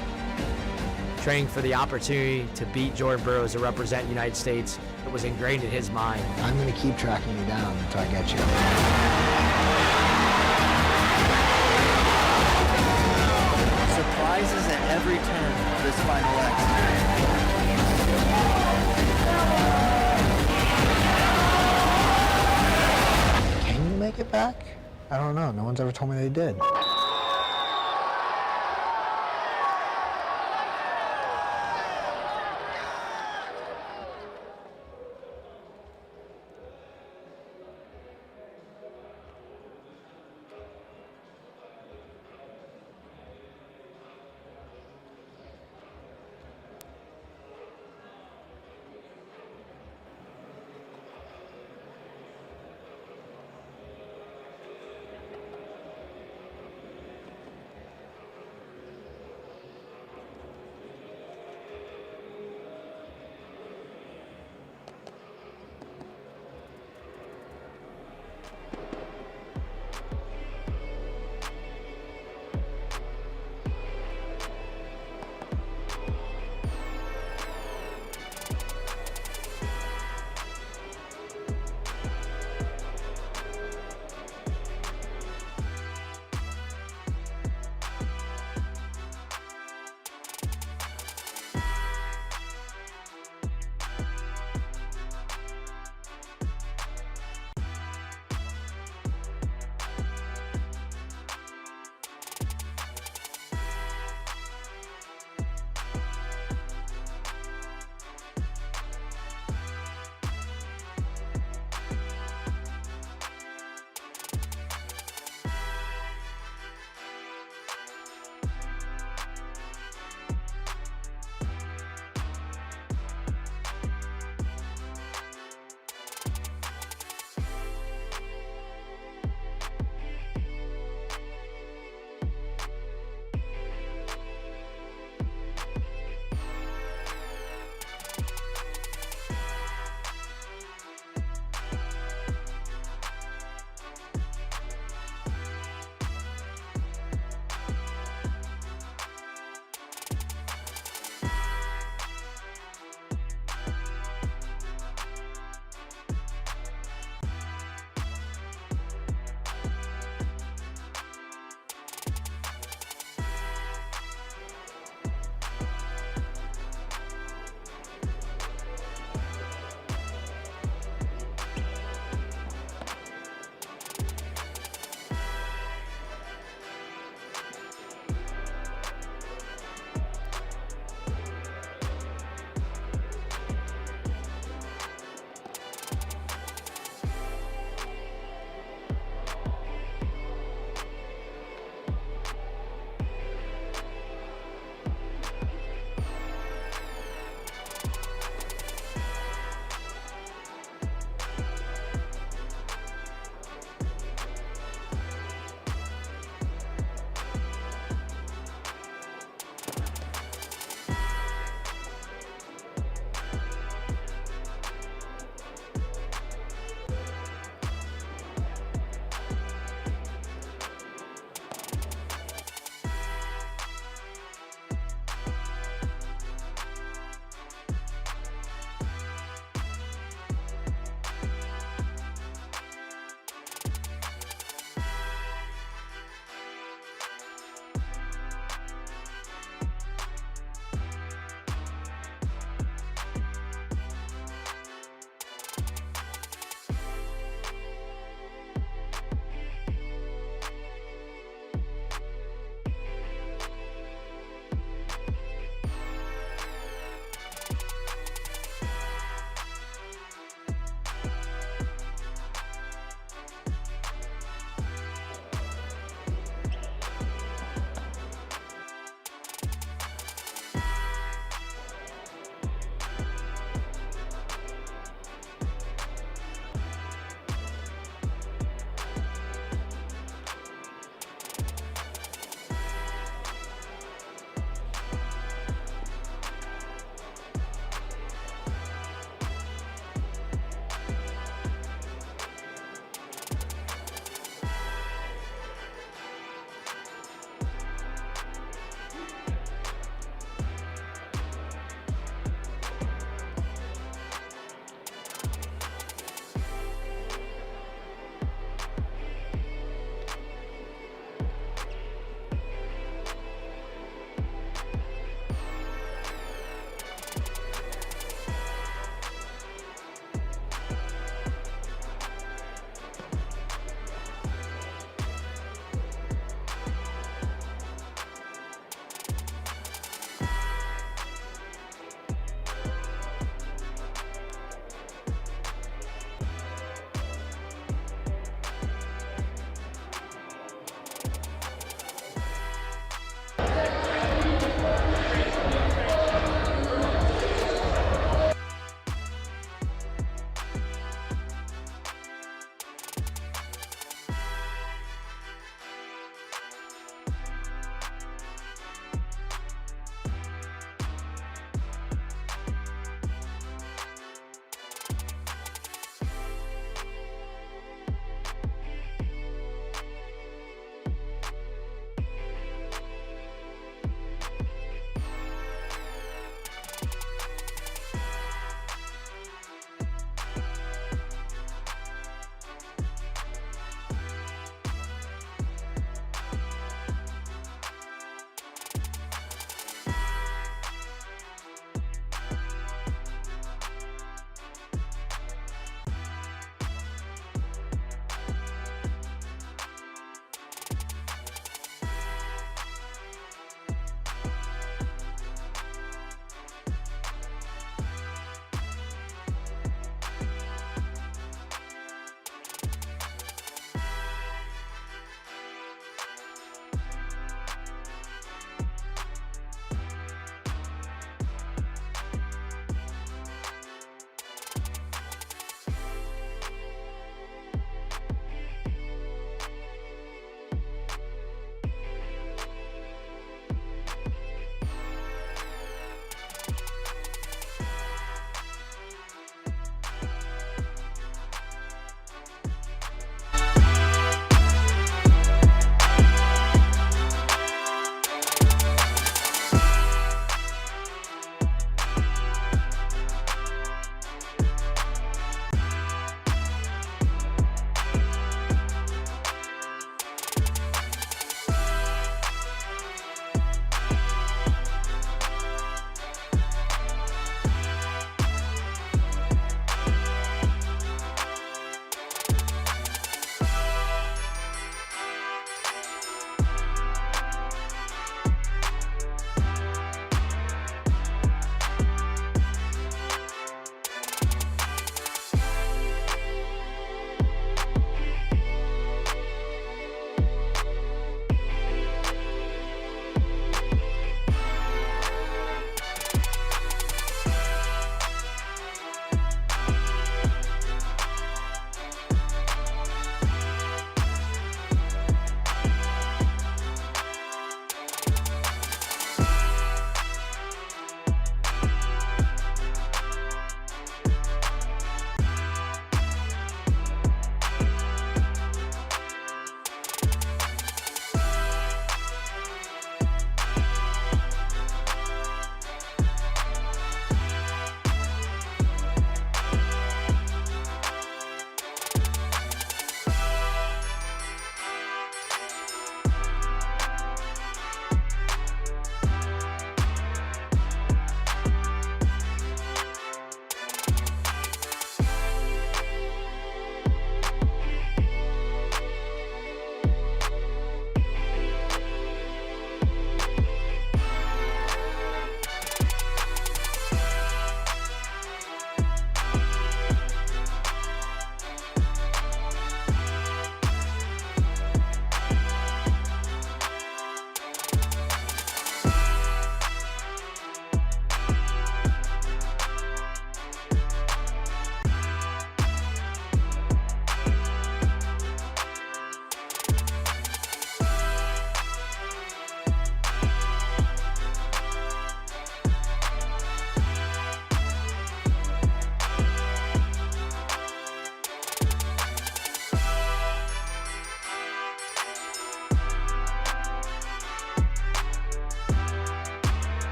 Training for the opportunity to beat Jordan Burroughs to represent the United States, it was ingrained in his mind. I'm gonna keep tracking you down until I get you. Surprises at every turn of this final act. Can you make it back? I don't know. No one's ever told me they did.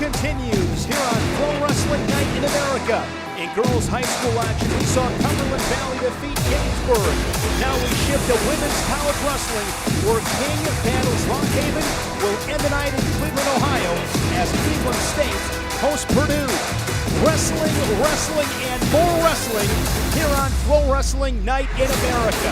continues here on FloWrestling Night in America. In girls high school action, we saw Cumberland Valley defeat Gettysburg. Now we shift to women's college wrestling, where King battles Lock Haven will end the night in Cleveland, Ohio, as Cleveland State hosts Purdue. Wrestling, and more wrestling here on FloWrestling Night in America.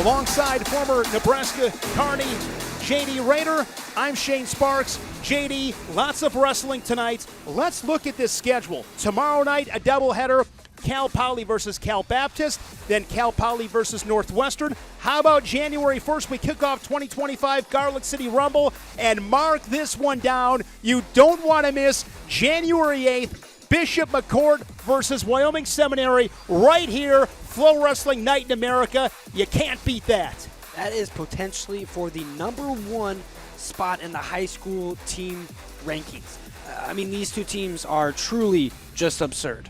Alongside former Nebraska Carney JD Rader, I'm Shane Sparks. JD, lots of wrestling tonight. Let's look at this schedule. Tomorrow night, a doubleheader. Cal Poly versus Cal Baptist, then Cal Poly versus Northwestern. How about January 1st? We kick off 2025 Garlic City Rumble, and mark this one down. You don't want to miss January 8th, Bishop McCord versus Wyoming Seminary, right here, FloWrestling Night in America. You can't beat that. That is potentially for the #1 spot in the high school team rankings. I mean, these two teams are truly just absurd.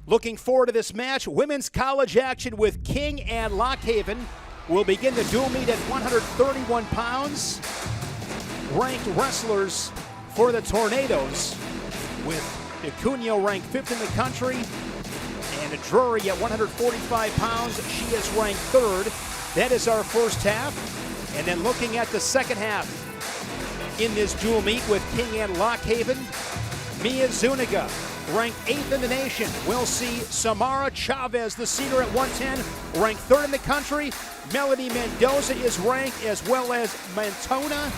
Looking forward to this match. Women's college action with King and Lock Haven will begin the dual meet at 131 pounds. Ranked wrestlers for the Tornadoes, with DeCunio ranked 5th in the country, and Drury at 145 pounds. She is ranked 3rd. That is our first half. And then looking at the second half in this dual meet with King and Lock Haven, Mia Zuniga, ranked 8th in the nation. We'll see Samara Chavez, the senior at 110, ranked 3rd in the country. Melody Mendoza is ranked, as well as Montana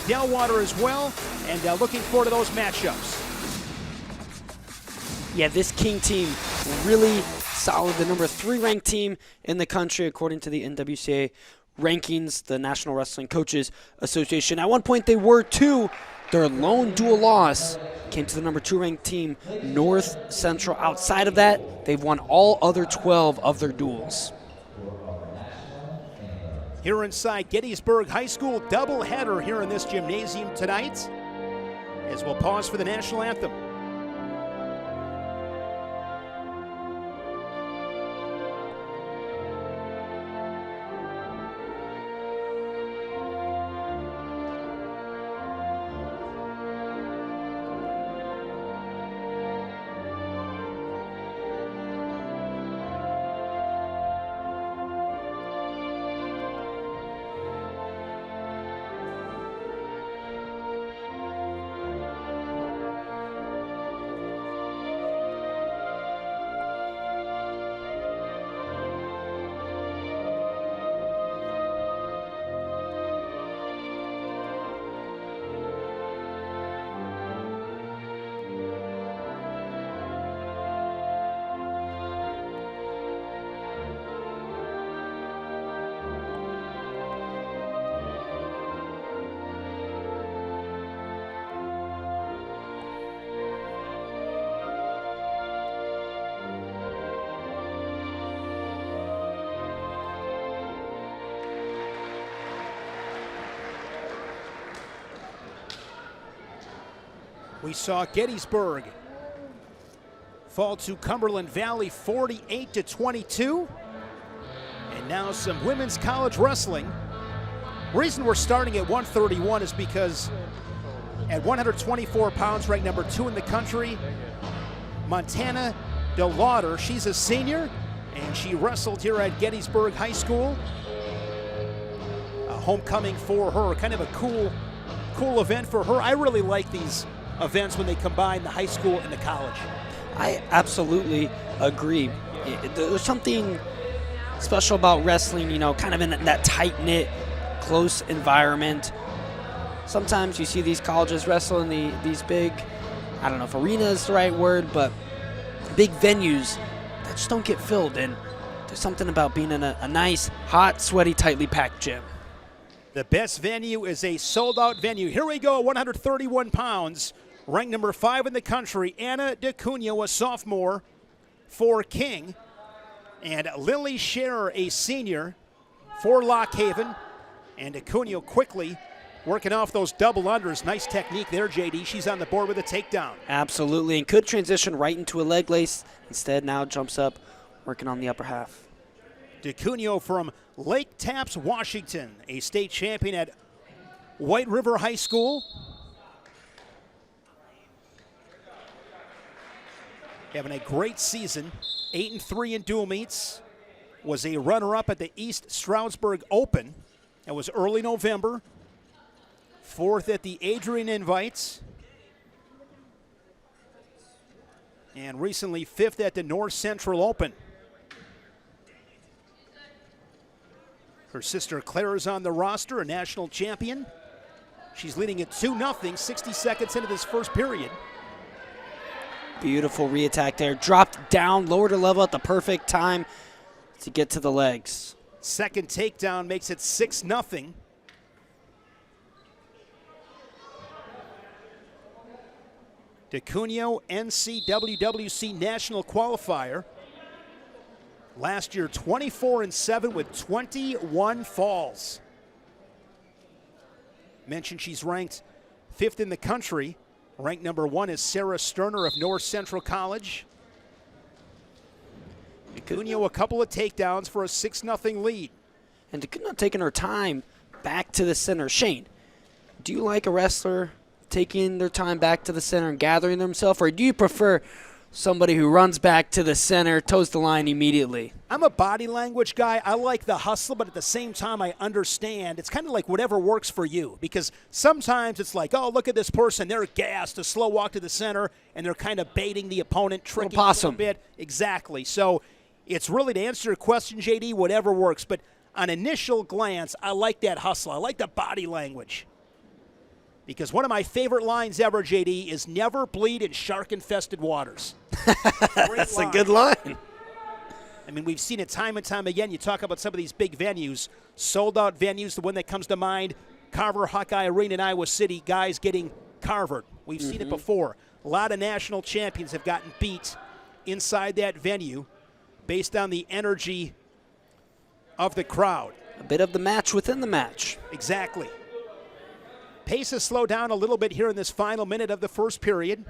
Delwater as well. And looking forward to those matchups. Yeah, this King team really solid. The #3 ranked team in the country, according to the NWCA rankings, the National Wrestling Coaches Association. At one point, they were 2. Their lone dual loss came to the #2 ranked team, North Central. Outside of that, they've won all other 12 of their duels. Here inside Gettysburg High School, doubleheader here in this gymnasium tonight, as we'll pause for the national anthem. We saw Gettysburg fall to Cumberland Valley 48-22. And now some women's college wrestling. Reason we're starting at 131 is because at 124 pounds, ranked #2 in the country, Montana Delwater, she's a senior, and she wrestled here at Gettysburg High School. A homecoming for her, kind of a cool event for her. I really like these events when they combine the high school and the college. I absolutely agree. There's something special about wrestling, you know, kind of in that tight-knit, close environment. Sometimes you see these colleges wrestle in these big, I don't know if arena is the right word, but big venues that just don't get filled. And there's something about being in a nice, hot, sweaty, tightly packed gym. The best venue is a sold-out venue. Here we go, 131 pounds. Ranked #5 in the country, Anna DeCunio, a sophomore for King. And Lily Scherer, a senior for Lock Haven. And DeCunio quickly working off those double unders. Nice technique there, JD. She's on the board with a takedown. Absolutely, and could transition right into a leg lace. Instead, now jumps up, working on the upper half. DeCunio from Lake Tapps, Washington, a state champion at White River High School. having a great season, 8-3 in dual meets, was a runner-up at the East Stroudsburg Open. That was early November. 4th at the Adrian Invites. And recently 5th at the North Central Open. Her sister Claire is on the roster, a national champion. She's leading at 2-0, 60 seconds into this first period. Beautiful re-attack there. Dropped down, lowered her level at the perfect time to get to the legs. Second takedown makes it 6-0. DeCunio NCWWC National Qualifier. Last year, 24-7 with 21 falls. Mentioned she's ranked 5th in the country. Ranked number 1 is Sarah Sterner of North Central College. DeCunio a couple of takedowns for a 6-0 lead. And DeCunio taking her time back to the center. Shane, do you like a wrestler taking their time back to the center and gathering themselves, or do you prefer somebody who runs back to the center, toes the line immediately? I'm a body language guy. I like the hustle, but at the same time, I understand. It's kind of like whatever works for you, because sometimes it's like, oh, look at this person. They're gassed, a slow walk to the center, and they're kind of baiting the opponent, tricking a little bit. Exactly. So it's really, to answer your question, JD, whatever works. But on initial glance, I like that hustle. I like the body language. Because one of my favorite lines ever, JD, is never bleed in shark-infested waters. That's a good line. I mean, we've seen it time and time again. You talk about some of these big venues, sold-out venues. The one that comes to mind, Carver Hawkeye Arena in Iowa City, guys getting carvered. We've seen it before. A lot of national champions have gotten beat inside that venue based on the energy of the crowd. A bit of the match within the match. Exactly. Pace has slowed down a little bit here in this final minute of the first period.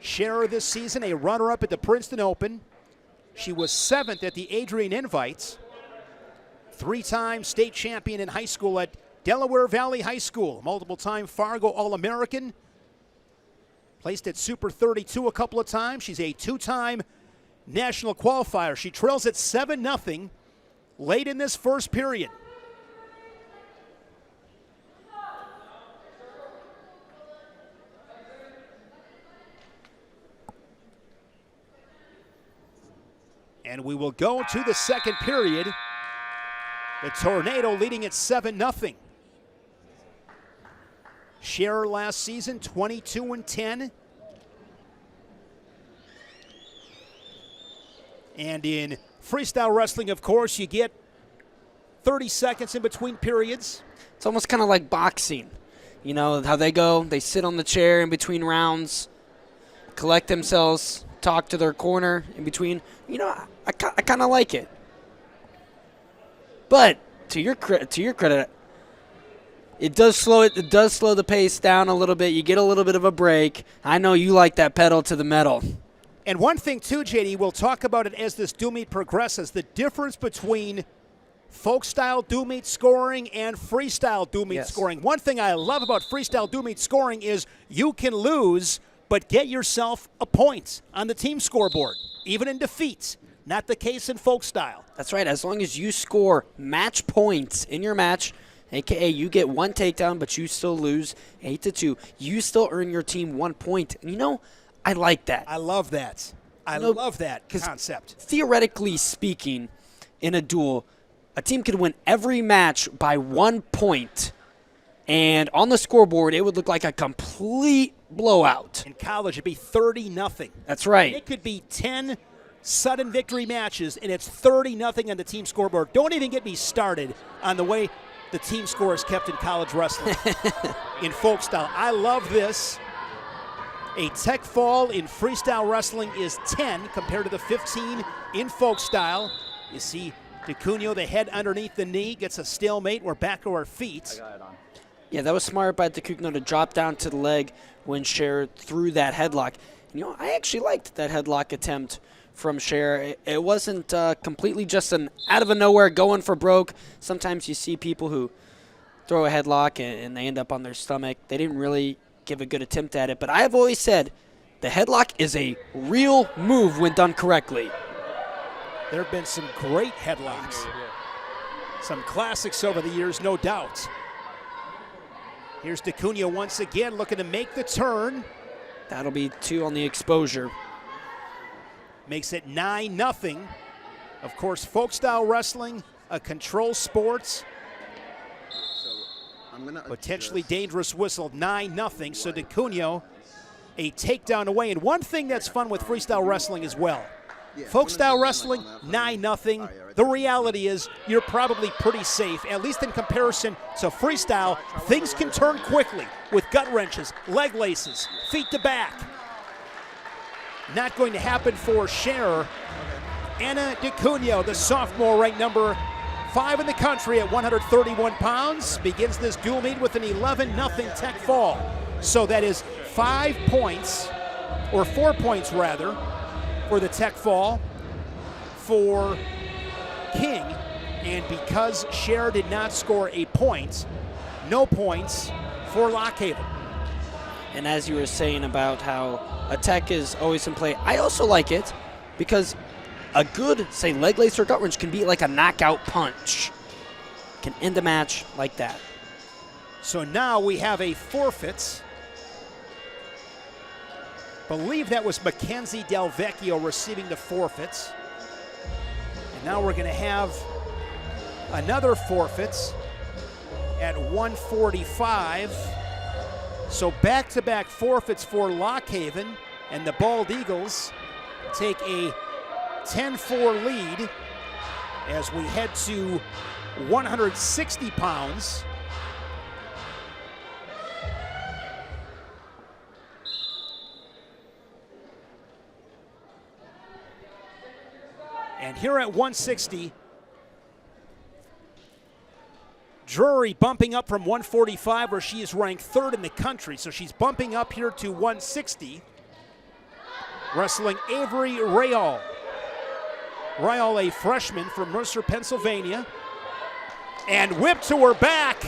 Scherer this season, a runner-up at the Princeton Open. She was 7th at the Adrian Invites. 3-time state champion in high school at Delaware Valley High School. Multiple-time Fargo All-American. Placed at Super 32 a couple of times. She's a 2-time national qualifier. She trails at 7-0 late in this first period. And we will go to the second period. The Tornado leading at 7-0. Scherer last season, 22-10. And in freestyle wrestling, of course, you get 30 seconds in between periods. It's almost kind of like boxing. You know, how they go, they sit on the chair in between rounds, collect themselves, talk to their corner in between. You know, I kind of like it. But to your credit, it does slow the pace down a little bit. You get a little bit of a break. I know you like that pedal to the metal. And one thing too, JD, we'll talk about it as this dual meet progresses, the difference between folk style dual meet scoring and freestyle dual meet scoring. One thing I love about freestyle dual meet scoring is you can lose but get yourself a point on the team scoreboard, even in defeats. Not the case in folk style. That's right. As long as you score match points in your match, a.k.a. you get 1 takedown, but you still lose 8-2, you still earn your team 1 point. And you know, I like that. I love that. I love that concept. Theoretically speaking, in a duel, a team could win every match by 1 point. And on the scoreboard, it would look like a complete blowout. In college, it'd be 30-0. That's right. It could be 10 sudden victory matches, and it's 30-0 on the team scoreboard. Don't even get me started on the way the team score is kept in college wrestling in folk style. I love this. A tech fall in freestyle wrestling is 10 compared to the 15 in folk style. You see DeCunio, the head underneath the knee, gets a stalemate. We're back to our feet. I got it on. Yeah, that was smart by DeCunio to drop down to the leg when Scherer threw that headlock. You know, I actually liked that headlock attempt from Scherer. It wasn't completely just an out of nowhere going for broke. Sometimes you see people who throw a headlock and they end up on their stomach. They didn't really give a good attempt at it. But I have always said the headlock is a real move when done correctly. There have been some great headlocks. Some classics over the years, no doubt. Here's D'Acunha once again looking to make the turn. That'll be 2 on the exposure. Makes it 9-0. Of course, folk style wrestling, a control sport. Potentially dangerous whistle, 9-0. So D'Acunha, a takedown away. And one thing that's fun with freestyle wrestling as well. Folk style wrestling, 9-0. The reality is you're probably pretty safe, at least in comparison to freestyle. Things can turn quickly with gut wrenches, leg laces, feet to back. Not going to happen for Scherer. Anna D'Acunha, the sophomore, ranked number 5 in the country at 131 pounds, begins this dual meet with an 11-0 tech fall. So that is 5 points, or 4 points rather, for the tech fall for King. And because Scherer did not score a point, no points for Lockhaven. And as you were saying about how a tech is always in play, I also like it because a good, say, leg lace or gut wrench can be like a knockout punch. Can end a match like that. So now we have a forfeit. Believe that was Mackenzie Del Vecchio receiving the forfeits. And now we're going to have another forfeit at 145. So back-to-back forfeits for Lockhaven, and the Bald Eagles take a 10-4 lead as we head to 160 pounds. And here at 160, Drury bumping up from 145, where she is ranked 3rd in the country. So she's bumping up here to 160. Wrestling Avery Rayall. Rayall, a freshman from Mercer, Pennsylvania. And whipped to her back.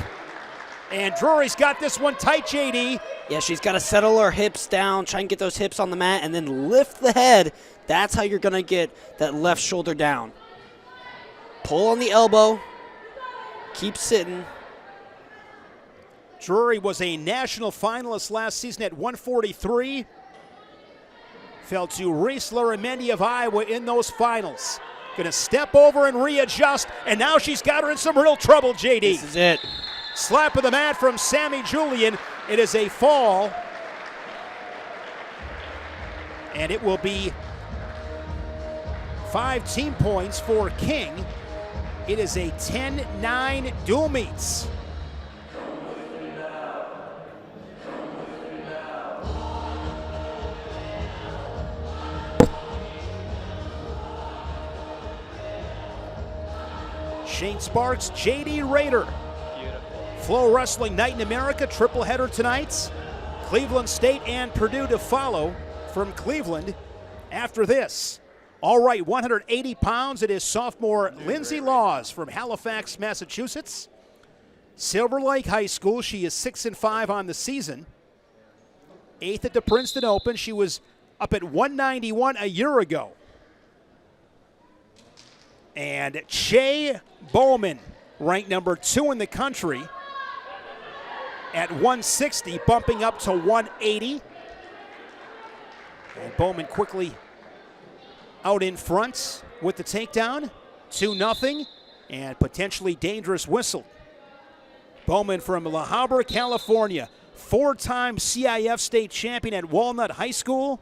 And Drury's got this one tight, JD. Yeah, she's got to settle her hips down, try and get those hips on the mat, and then lift the head. That's how you're going to get that left shoulder down. Pull on the elbow. Keep sitting. Drury was a national finalist last season at 143. Fell to Reese Laramendi of Iowa in those finals. Going to step over and readjust, and now she's got her in some real trouble, JD. This is it. Slap of the mat from Sammy Julian. It is a fall. And it will be 5 team points for King. It is a 10-9 dual meets. Shane Sparks, JD Rader. FloWrestling Night in America, triple header tonight. Cleveland State and Purdue to follow from Cleveland after this. All right, 180 pounds. It is sophomore Lindsay Laws from Halifax, Massachusetts. Silver Lake High School. She is 6-5 on the season. 8th at the Princeton Open. She was up at 191 a year ago. And Che Bowman, ranked number 2 in the country at 160, bumping up to 180. And Bowman quickly out in front with the takedown. 2-0, and potentially dangerous whistle. Bowman from La Habra, California. 4-time CIF state champion at Walnut High School.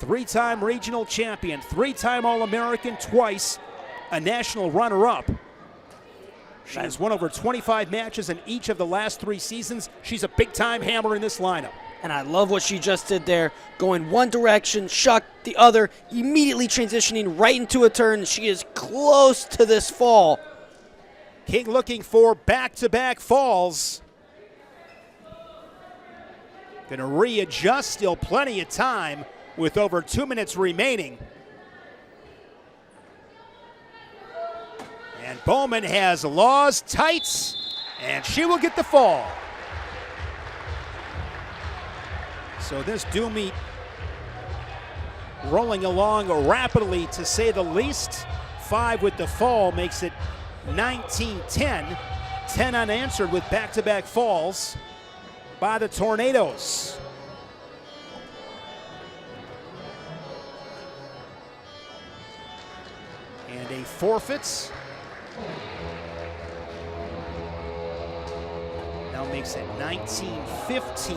3-time regional champion, 3-time All-American, twice a national runner-up. She has won over 25 matches in each of the last 3 seasons. She's a big-time hammer in this lineup. And I love what she just did there. Going one direction, shuck the other, immediately transitioning right into a turn. She is close to this fall. King looking for back-to-back falls. Going to readjust, still plenty of time with over 2 minutes remaining. And Bowman has Laws tights, and she will get the fall. So this dual meet rolling along rapidly, to say the least. 5 with the fall makes it 19-10. 10 unanswered with back-to-back falls by the Tornadoes. And a forfeit. Now makes it 19-15.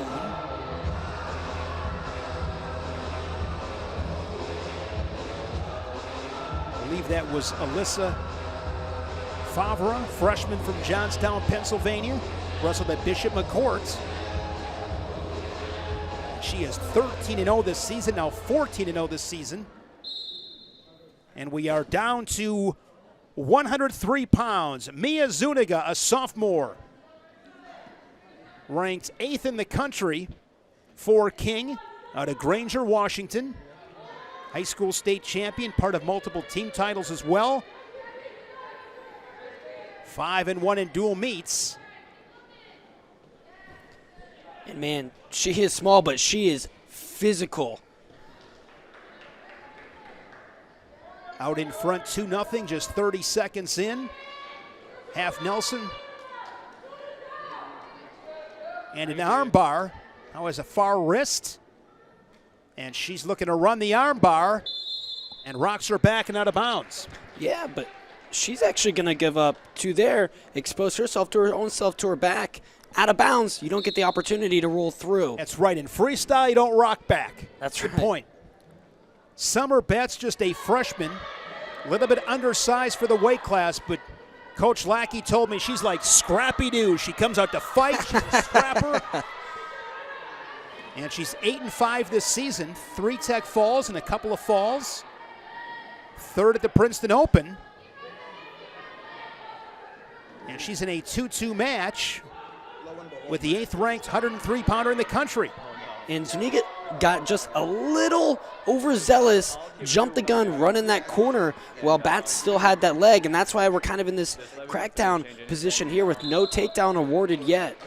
I believe that was Alyssa Favre, freshman from Johnstown, Pennsylvania, wrestled at Bishop McCourt. She is 13-0 this season, now 14-0 this season. And we are down to 103 pounds. Mia Zuniga, a sophomore, ranked 8th in the country for King out of Granger, Washington. High school state champion, part of multiple team titles as well. 5-1 in dual meets. And man, she is small, but she is physical. Out in front 2-0, just 30 seconds in. Half Nelson. And an arm bar. Now has a far wrist. And she's looking to run the arm bar and rocks her back and out of bounds. Yeah, but she's actually going to give up to there, expose herself to her own self, to her back. Out of bounds, you don't get the opportunity to roll through. That's right. In freestyle, you don't rock back. That's Good right. point. Summer Betts, just a freshman. A little bit undersized for the weight class, but Coach Lackey told me she's like Scrappy-Doo. She comes out to fight. She's a scrapper. And she's 8-5 this season. 3 tech falls and a couple of falls. 3rd at the Princeton Open. And she's in a 2-2 match with the 8th-ranked 103-pounder in the country. And Zuniga got just a little overzealous, jumped the gun, running that corner while Bats still had that leg, and that's why we're kind of in this crackdown position here with no takedown awarded yet.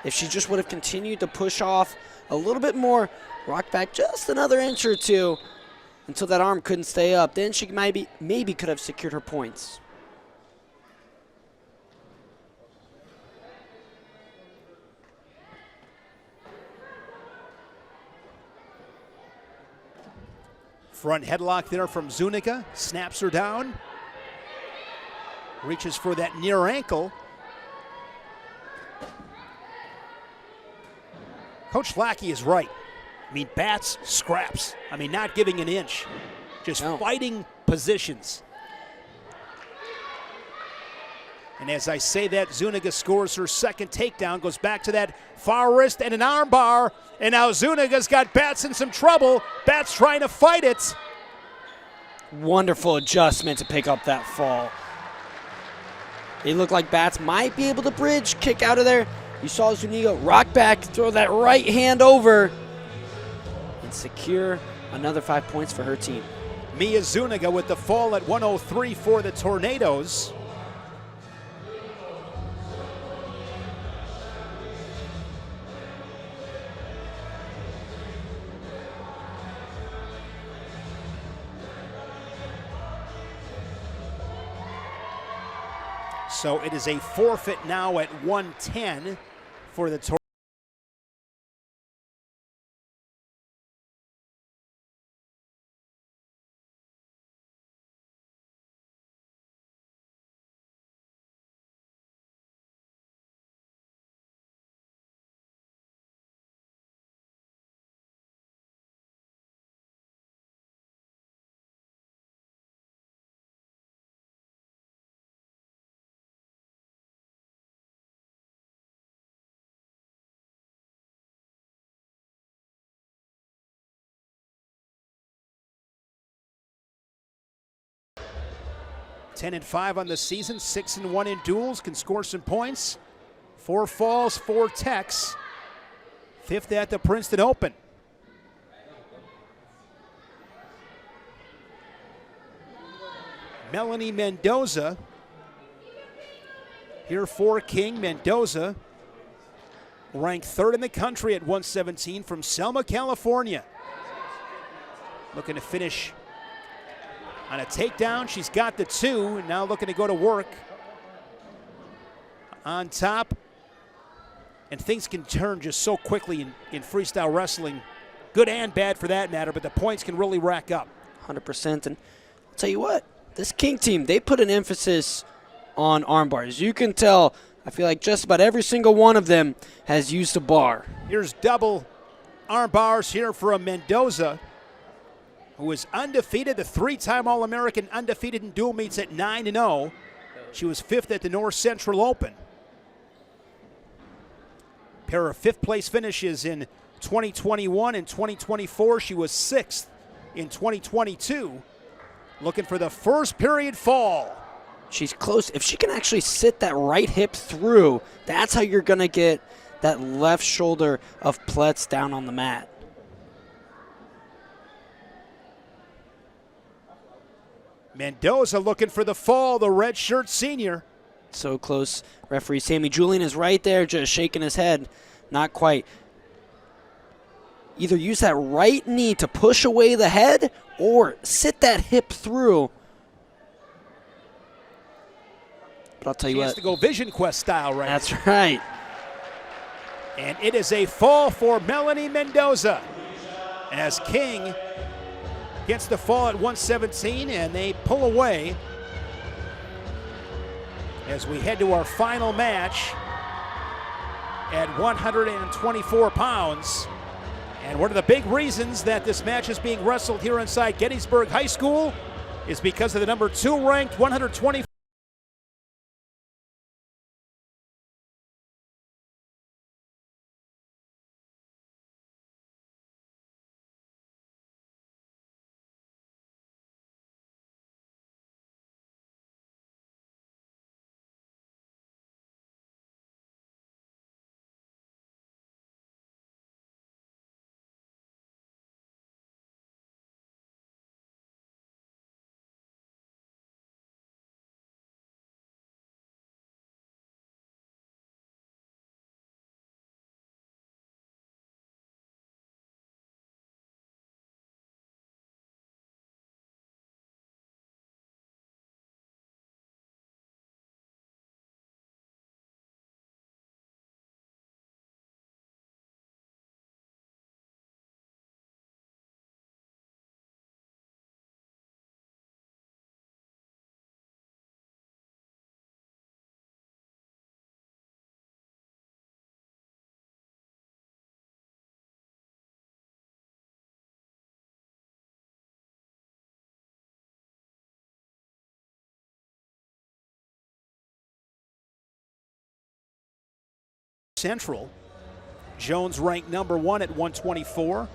If she just would have continued to push off a little bit more, rock back just another inch or two until that arm couldn't stay up, then she maybe could have secured her points. Front headlock there from Zuniga, snaps her down. Reaches for that near ankle. Coach Lackey is right. I mean, Bats scraps. I mean, not giving an inch. Just fighting positions. And as I say that, Zuniga scores her second takedown, goes back to that far wrist and an arm bar. And now Zuniga's got Bats in some trouble. Bats trying to fight it. Wonderful adjustment to pick up that fall. It looked like Bats might be able to bridge, kick out of there. You saw Zuniga rock back, throw that right hand over, and secure another 5 points for her team. Mia Zuniga with the fall at 103 for the Tornadoes. So it is a forfeit now at 110 for the Tornadoes. Ten and 5 on the season, 6-1 in duels, can score some points. 4 falls, 4 techs. 5th at the Princeton Open. Melanie Mendoza here for King. Mendoza ranked 3rd in the country at 117 from Selma, California. Looking to finish on a takedown. She's got the 2, and now looking to go to work on top. And things can turn just so quickly in freestyle wrestling, good and bad for that matter, but the points can really rack up. 100%. And I'll tell you what, this King team, they put an emphasis on arm bars. You can tell, I feel like just about every single one of them has used a bar. Here's double arm bars here for a Mendoza, who is undefeated, the 3-time All-American, undefeated in dual meets at 9-0. She was 5th at the North Central Open. Pair of 5th place finishes in 2021 and 2024. She was 6th in 2022. Looking for the first period fall. She's close. If she can actually sit that right hip through, that's how you're going to get that left shoulder of Pletz down on the mat. Mendoza looking for the fall, the red shirt senior. So close. Referee Sammy Julian is right there just shaking his head. Not quite. Either use that right knee to push away the head or sit that hip through. But I'll tell you what. She has to go Vision Quest style right That's now. right. And it is a fall for Melanie Mendoza as King gets the fall at 117, and they pull away as we head to our final match at 124 pounds. And one of the big reasons that this match is being wrestled here inside Gettysburg High School is because of the number 2 ranked 124. Central. Jones ranked number 1 at 124,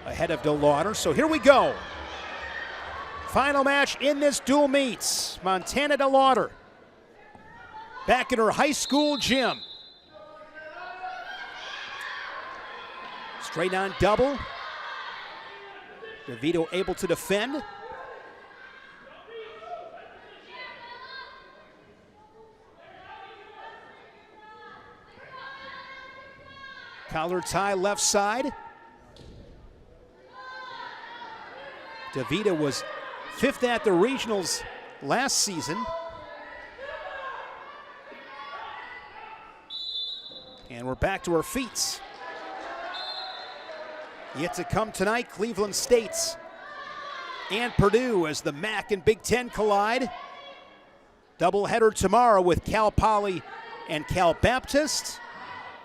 ahead of DeLauder. So here we go. Final match in this dual meets. Montana DeLauder back in her high school gym. Straight on double. DeVito able to defend. Collar tie left side. DeVita was 5th at the regionals last season. And we're back to our feet. Yet to come tonight, Cleveland State and Purdue as the MAC and Big Ten collide. Doubleheader tomorrow with Cal Poly and Cal Baptist.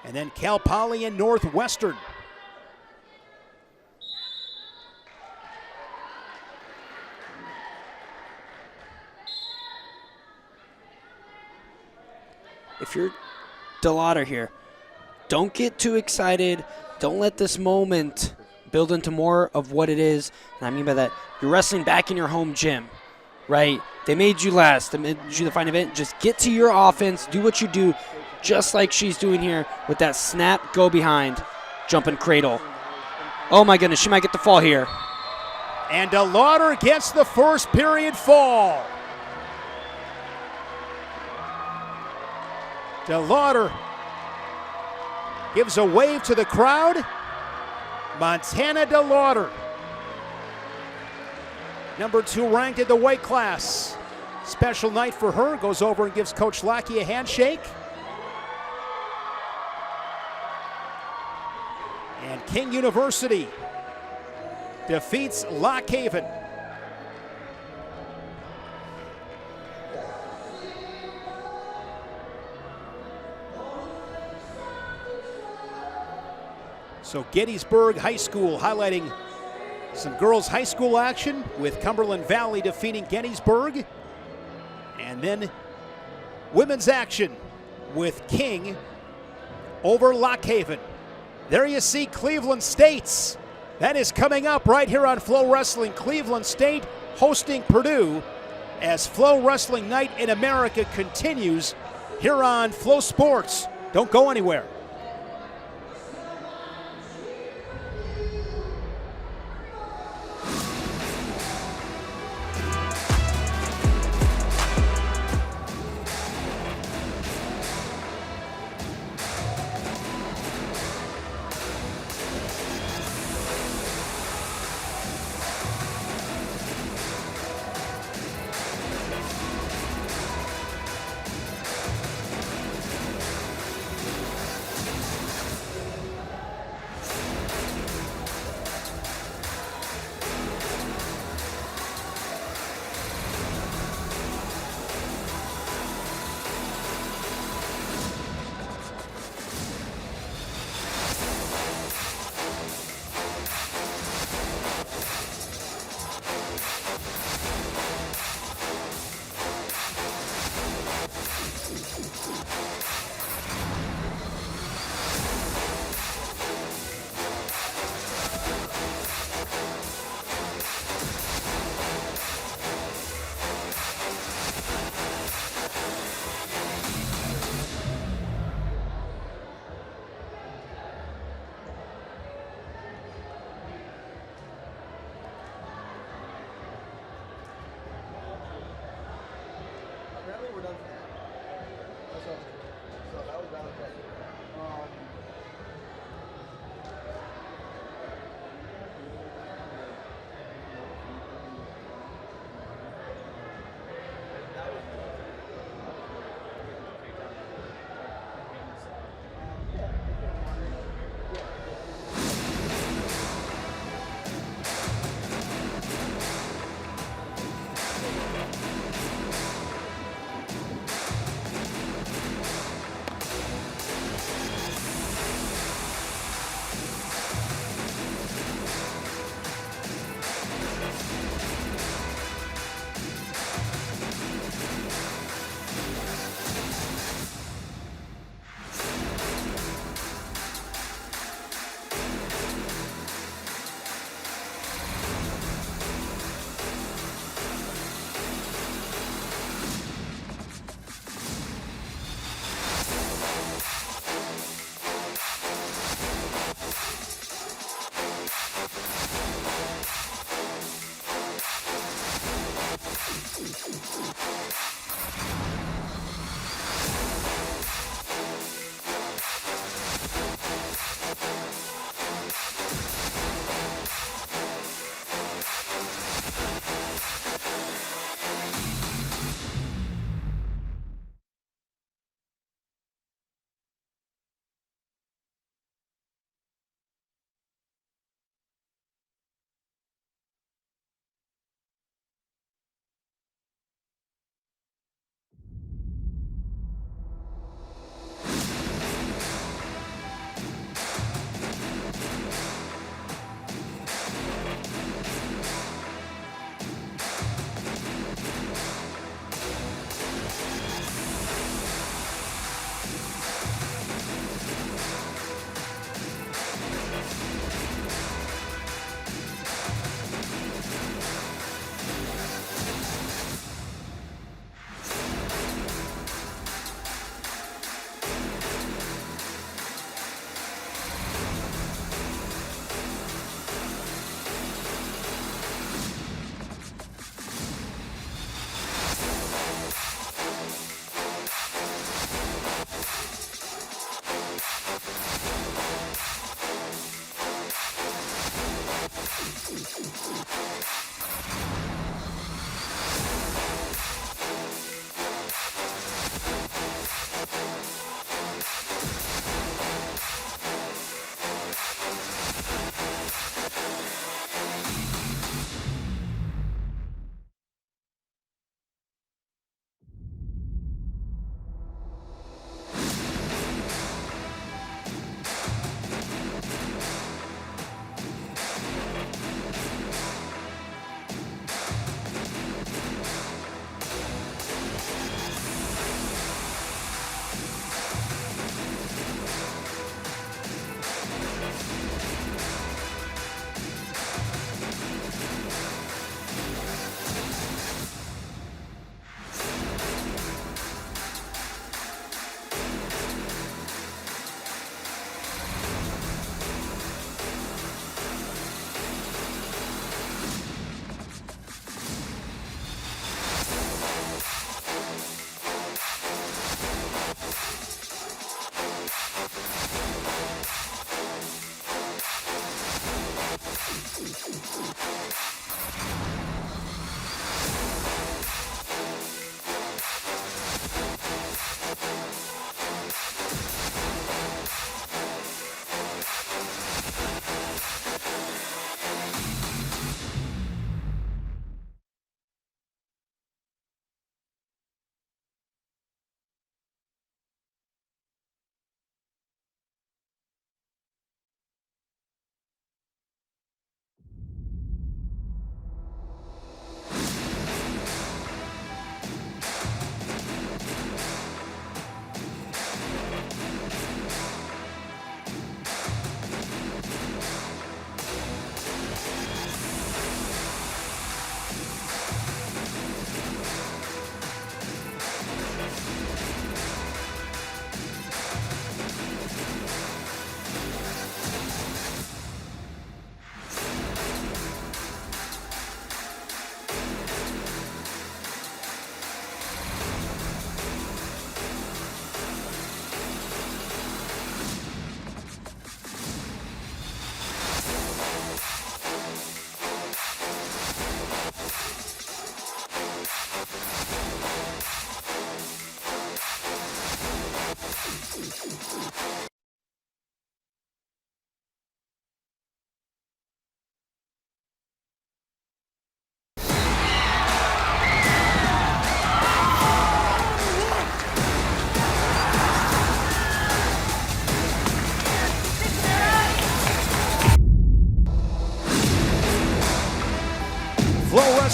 And then Cal Poly and Northwestern. If you're DeLauder here, don't get too excited. Don't let this moment build into more of what it is. And I mean by that, you're wrestling back in your home gym, right? They made you last. They made you the final event. Just get to your offense. Do what you do. Just like she's doing here with that snap, go behind, jumping cradle. Oh my goodness, she might get the fall here. And DeLauder gets the first period fall. DeLauder gives a wave to the crowd. Montana DeLauder, number 2 ranked in the weight class. Special night for her. Goes over and gives Coach Lackey a handshake. And King University defeats Lock Haven. So Gettysburg High School highlighting some girls' high school action with Cumberland Valley defeating Gettysburg. And then women's action with King over Lock Haven. There you see Cleveland State's. That is coming up right here on FloWrestling. Cleveland State hosting Purdue as FloWrestling Night in America continues here on Flow Sports. Don't go anywhere.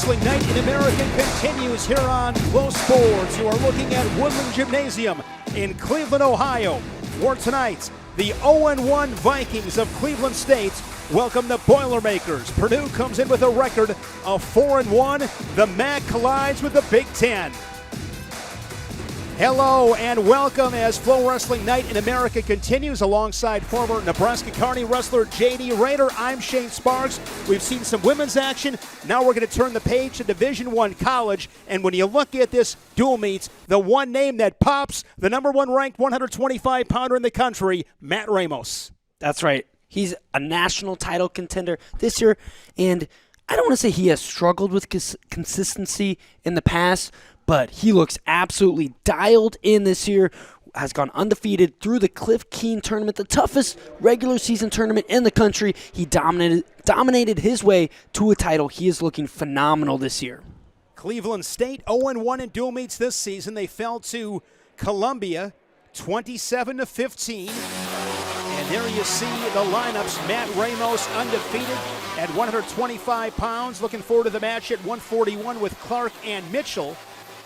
Wrestling Night in America continues here on Flow Sports. You are looking at Woodland Gymnasium in Cleveland, Ohio. For tonight, the 0-1 Vikings of Cleveland State welcome the Boilermakers. Purdue comes in with a record of 4-1. The MAC collides with the Big Ten. Hello and welcome as Flow Wrestling Night in America continues alongside former Nebraska Kearney wrestler J.D. Rader. I'm Shane Sparks. We've seen some women's action. Now we're going to turn the page to Division I college. And when you look at this dual meet, the one name that pops, the number one ranked 125-pounder in the country, Matt Ramos. That's right. He's a national title contender this year. And I don't want to say he has struggled with consistency in the past, but he looks absolutely dialed in this year, has gone undefeated through the Cliff Keen tournament, the toughest regular season tournament in the country. He dominated his way to a title. He is looking phenomenal this year. Cleveland State 0-1 in dual meets this season. They fell to Columbia 27-15. And there you see the lineups. Matt Ramos undefeated at 125 pounds. Looking forward to the match at 141 with Clark and Mitchell.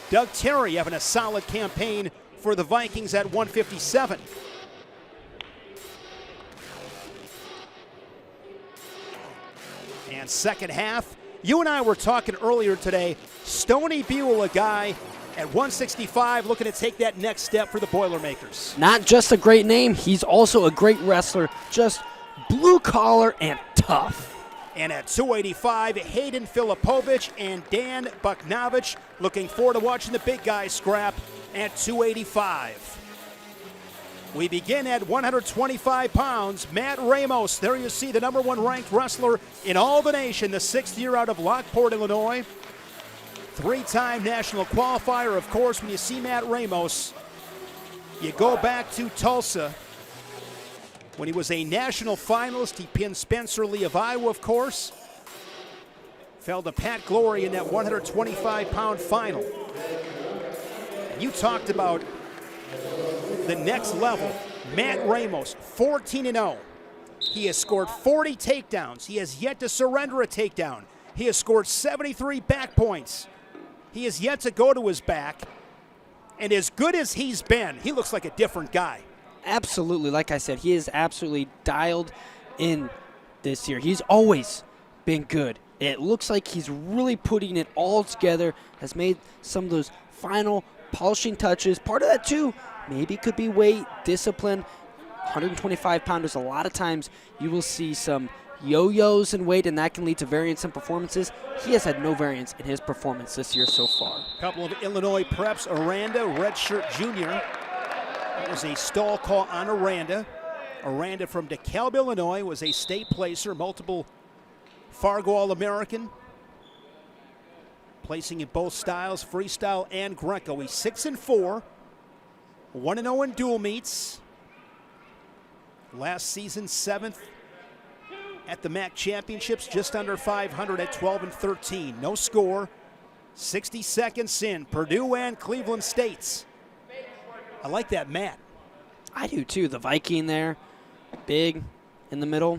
Doug Terry having a solid campaign for the Vikings at 157. And second half, you and I were talking earlier today, Stoney Buell, a guy at 165 looking to take that next step for the Boilermakers. Not just a great name, he's also a great wrestler, just blue collar and tough. And at 285, Hayden Filipovich and Dan Buknovich. Looking forward to watching the big guys scrap at 285. We begin at 125 pounds. Matt Ramos, there you see the number one ranked wrestler in all the nation, the 6th year out of Lockport, Illinois. 3-time national qualifier. Of course, when you see Matt Ramos, you go back to Tulsa. When he was a national finalist, he pinned Spencer Lee of Iowa, of course. Fell to Pat Glory in that 125-pound final. And you talked about the next level. Matt Ramos, 14-0. He has scored 40 takedowns. He has yet to surrender a takedown. He has scored 73 back points. He has yet to go to his back. And as good as he's been, he looks like a different guy. Absolutely. Like I said, he is absolutely dialed in this year. He's always been good. It looks like he's really putting it all together, has made some of those final polishing touches. Part of that, too, maybe could be weight, discipline. 125-pounders, a lot of times you will see some yo-yos in weight, and that can lead to variance in performances. He has had no variance in his performance this year so far. A couple of Illinois preps, Aranda, redshirt junior. That was a stall call on Aranda. Aranda from DeKalb, Illinois, was a state placer, multiple Fargo All-American. Placing in both styles, freestyle and Greco. He's 6-4, 1-0 in dual meets. Last season, 7th at the MAC Championships, just under 500 at 12-13. No score, 60 seconds in. Purdue and Cleveland States. I like that mat. I do too. The Viking there, big in the middle.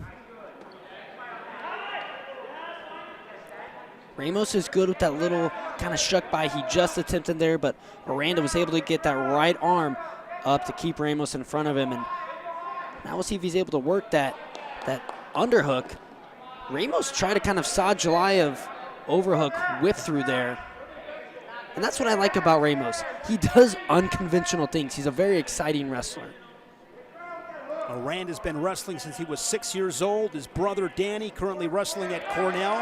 Ramos is good with that little kind of shuck by he just attempted there, but Aranda was able to get that right arm up to keep Ramos in front of him. And now we'll see if he's able to work that underhook. Ramos tried to kind of saw July of overhook whip through there. And that's what I like about Ramos. He does unconventional things. He's a very exciting wrestler. Aranda's been wrestling since he was 6 years old. His brother Danny currently wrestling at Cornell.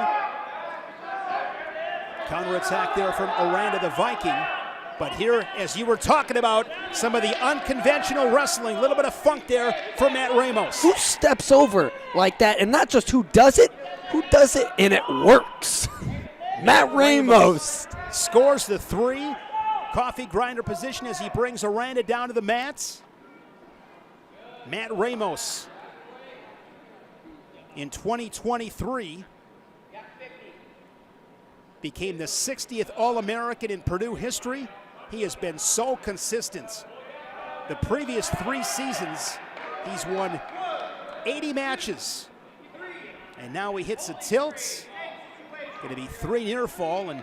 Counterattack there from Aranda the Viking. But here, as you were talking about, some of the unconventional wrestling, a little bit of funk there for Matt Ramos. Who steps over like that? And not just who does it and it works. Matt Ramos scores the 3. Coffee grinder position as he brings Aranda down to the mats. Matt Ramos in 2023 became the 60th All-American in Purdue history. He has been so consistent. The previous 3 seasons, he's won 80 matches. And now he hits a tilt. Going to be 3 near fall, and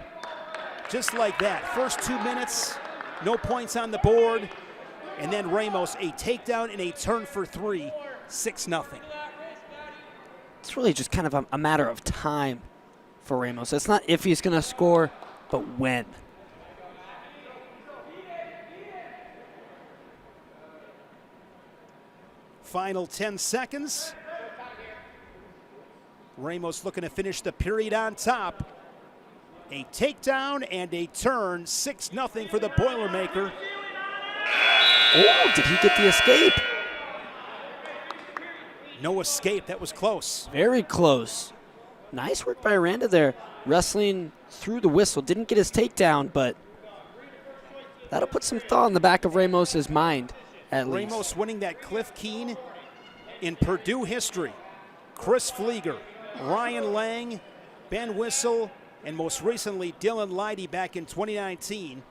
just like that, first 2 minutes, no points on the board, and then Ramos a takedown and a turn for 3, 6-0. It's really just kind of a matter of time for Ramos. It's not if he's going to score, but when. Final 10 seconds. Ramos looking to finish the period on top. A takedown and a turn, 6-0 for the Boilermaker. Oh, did he get the escape? No escape, that was close. Very close. Nice work by Aranda there, wrestling through the whistle. Didn't get his takedown, but that'll put some thought in the back of Ramos's mind, at least. Ramos winning that Cliff Keen in Purdue history. Chris Flieger, Ryan Lang, Ben Whistle, and most recently Dylan Leidy back in 2019.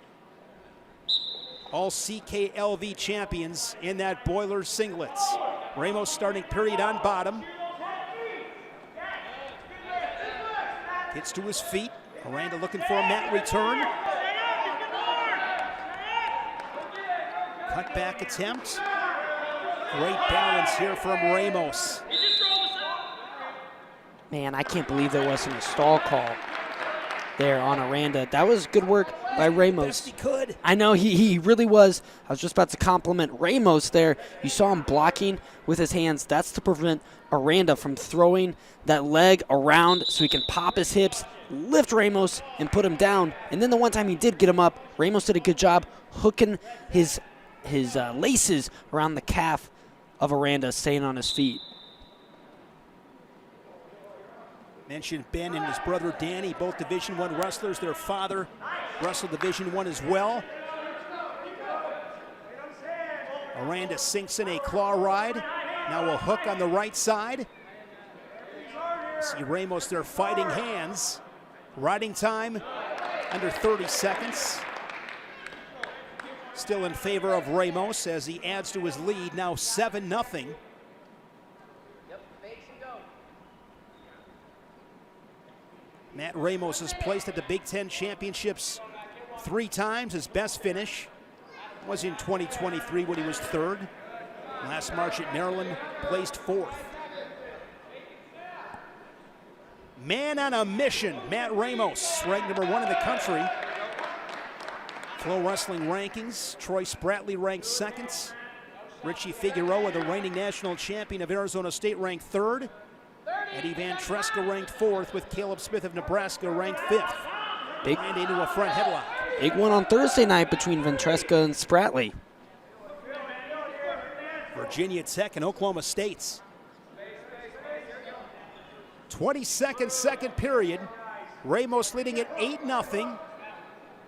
All CKLV champions in that Boilers singlets. Ramos starting period on bottom. Gets to his feet. Aranda looking for a mat return. Cutback attempt. Great balance here from Ramos. Man, I can't believe there wasn't a stall call there on Aranda. That was good work by Ramos. Best he could. I know he really was. I was just about to compliment Ramos there. You saw him blocking with his hands. That's to prevent Aranda from throwing that leg around so he can pop his hips, lift Ramos, and put him down. And then the one time he did get him up, Ramos did a good job hooking his laces around the calf of Aranda, staying on his feet. Mentioned Ben and his brother Danny, both Division I wrestlers. Their father wrestled Division I as well. Aranda sinks in a claw ride. Now a hook on the right side. See Ramos there fighting hands. Riding time under 30 seconds. Still in favor of Ramos as he adds to his lead, now 7-0. Matt Ramos has placed at the Big Ten Championships 3 times. His best finish was in 2023 when he was 3rd. Last March at Maryland, placed 4th. Man on a mission, Matt Ramos, ranked number 1 in the country. FloWrestling rankings, Troy Spratley ranked 2nd. Richie Figueroa, the reigning national champion of Arizona State, ranked 3rd. Eddie Van Treska ranked 4th, with Caleb Smith of Nebraska ranked 5th. Big, and into a front headlock. Big one on Thursday night between Ventresca and Spratley. Virginia Tech and Oklahoma State. 22nd second period. Ramos leading at 8-0.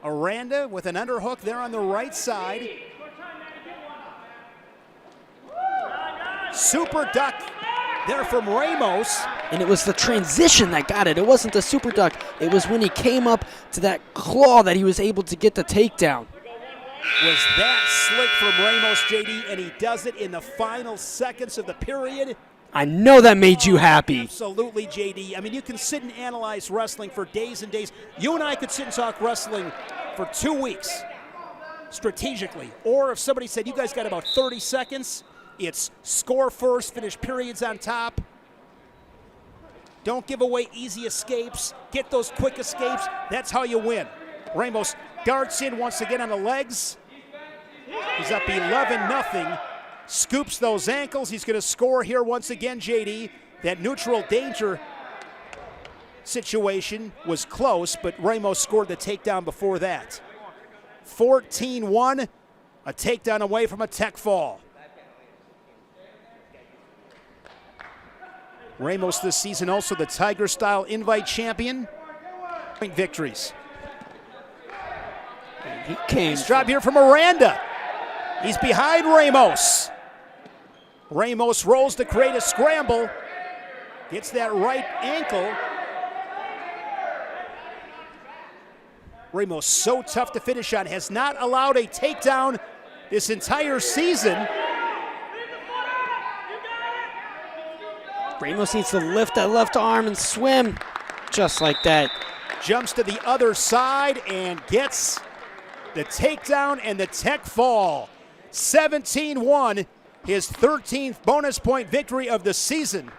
Aranda with an underhook there on the right side. Super duck there from Ramos. And it was the transition that got it. It wasn't the super duck. It was when he came up to that claw that he was able to get the takedown. Was that slick from Ramos, JD, and he does it in the final seconds of the period. I know that made you happy. Absolutely, JD. I mean, you can sit and analyze wrestling for days and days. You and I could sit and talk wrestling for 2 weeks strategically. Or if somebody said, you guys got about 30 seconds, it's score first, finish periods on top. Don't give away easy escapes. Get those quick escapes. That's how you win. Ramos darts in once again on the legs. He's up 11-0. Scoops those ankles. He's going to score here once again, JD. That neutral danger situation was close, but Ramos scored the takedown before that. 14-1, a takedown away from a tech fall. Ramos this season also the Tiger-style invite champion. Victories. He came. Nice job here from Aranda. He's behind Ramos. Ramos rolls to create a scramble. Gets that right ankle. Ramos so tough to finish on. Has not allowed a takedown this entire season. Ramos needs to lift that left arm and swim. just like that. Jumps to the other side and gets the takedown and the tech fall. 17-1, his 13th bonus point victory of the season.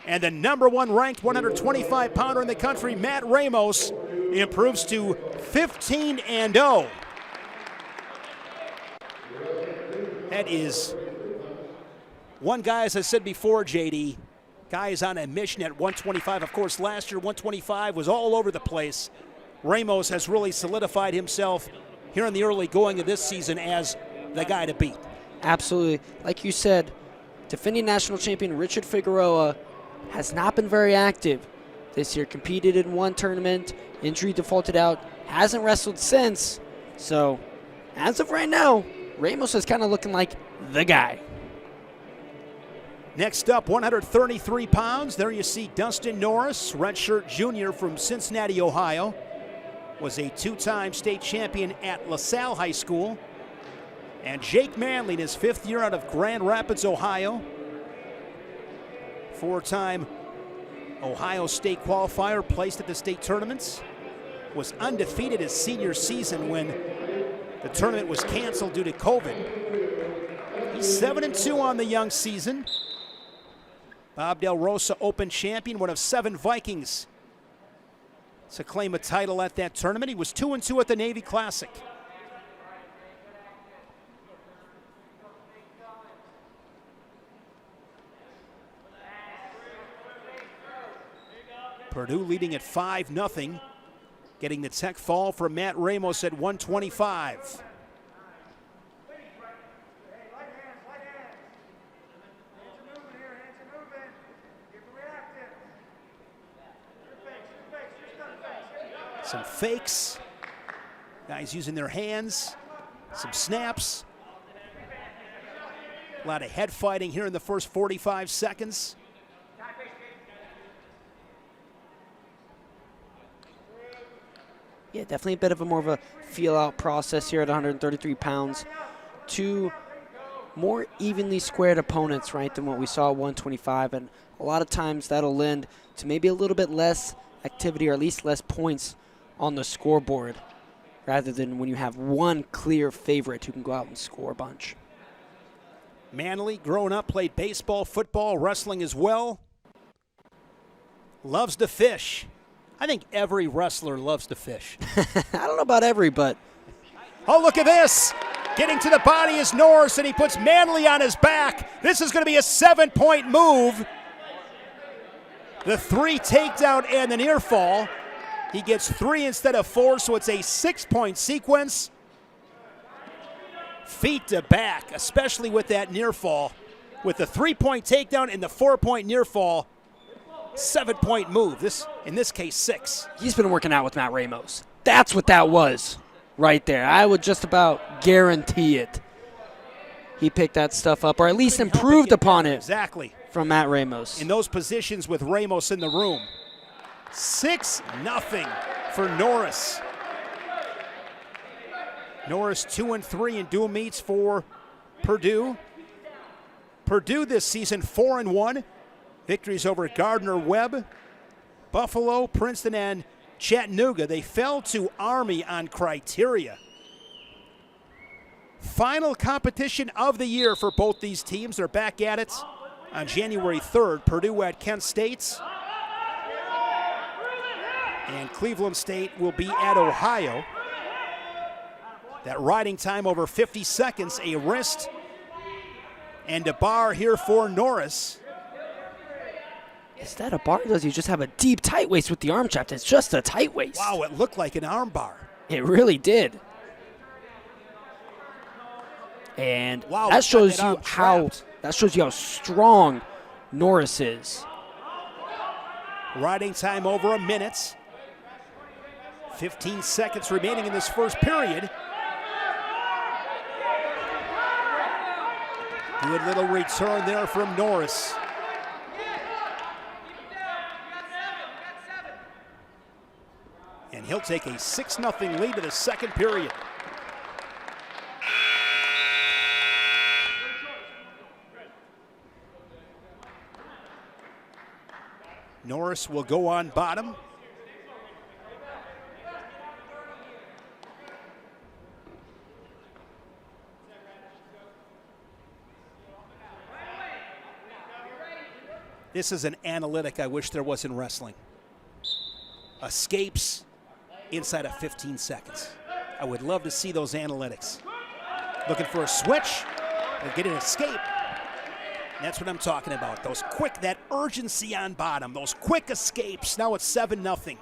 And the number one ranked 125-pounder in the country, Matt Ramos, improves to 15-0. That is one guy, as I said before, JD, guy is on a mission at 125. Of course, last year 125 was all over the place. Ramos has really solidified himself here in the early going of this season as the guy to beat. Absolutely. Like you said, defending national champion Richard Figueroa has not been very active this year. Competed in one tournament, injury defaulted out, hasn't wrestled since. So, as of right now, Ramos is kind of looking like the guy. Next up, 133 pounds. There you see Dustin Norris, redshirt junior from Cincinnati, Ohio. Was a two-time state champion at LaSalle High School. And Jake Manley in his 5th year out of Grand Rapids, Ohio. 4-time Ohio State qualifier, placed at the state tournaments. Was undefeated his senior season when the tournament was canceled due to COVID. He's 7-2 on the young season. Bob Del Rosa Open champion, one of 7 Vikings to claim a title at that tournament. He was 2-2 at the Navy Classic. Purdue leading at 5-0, getting the tech fall from Matt Ramos at 125. Some fakes, guys using their hands, some snaps. A lot of head fighting here in the first 45 seconds. Yeah, definitely a bit of a more of a feel-out process here at 133 pounds. 2 more evenly squared opponents, right, than what we saw at 125. And a lot of times that'll lend to maybe a little bit less activity or at least less points on the scoreboard rather than when you have one clear favorite who can go out and score a bunch. Manley, growing up, played baseball, football, wrestling as well. Loves to fish. I think every wrestler loves to fish. I don't know about every, but. Oh, look at this. Getting to the body is Norris, and he puts Manley on his back. This is going to be a 7-point move. The 3 takedown and the near fall. He gets 3 instead of 4, so it's a 6-point sequence. Feet to back, especially with that near fall. With the 3-point takedown and the 4-point near fall, 7-point move. This, in this case, 6. He's been working out with Matt Ramos. That's what that was right there. I would just about guarantee it. He picked that stuff up, or at least improved upon it. Exactly. From Matt Ramos. In those positions with Ramos in the room. 6-0 for Norris. Norris 2-3 in dual meets for Purdue. Purdue this season 4-1. Victories over Gardner-Webb, Buffalo, Princeton, and Chattanooga. They fell to Army on criteria. Final competition of the year for both these teams. They're back at it on January 3rd. Purdue at Kent State. And Cleveland State will be at Ohio. That riding time over 50 seconds, a wrist and a bar here for Norris. Is that a bar? Or does he just have a deep tight waist with the arm trapped? It's just a tight waist. Wow, it looked like an arm bar. It really did. And wow, that shows you how strong Norris is. Riding time over a minute. 15 seconds remaining in this first period. Good little return there from Norris. And he'll take a 6-0 lead to the second period. Norris will go on bottom. This is an analytic I wish there was in wrestling. Escapes inside of 15 seconds. I would love to see those analytics. Looking for a switch or get an escape. And that's what I'm talking about. Those quick, that urgency on bottom, those quick escapes. Now it's 7-0.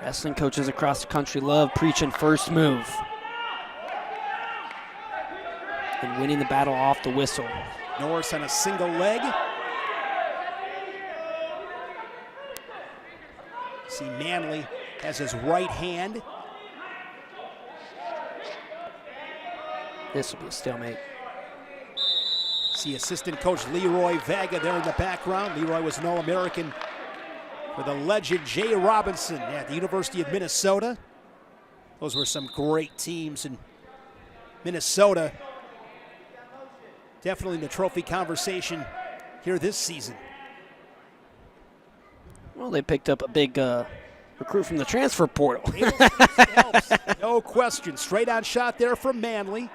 Wrestling coaches across the country love preaching first move and winning the battle off the whistle. Norris on a single leg. See, Manley has his right hand. This will be a stalemate. See assistant coach Leroy Vega there in the background. Leroy was an All-American for the legend Jay Robinson at the University of Minnesota. Those were some great teams in Minnesota. Definitely in the trophy conversation here this season. Well, they picked up a big recruit from the transfer portal. Helps. No question. Straight on shot there from Manley.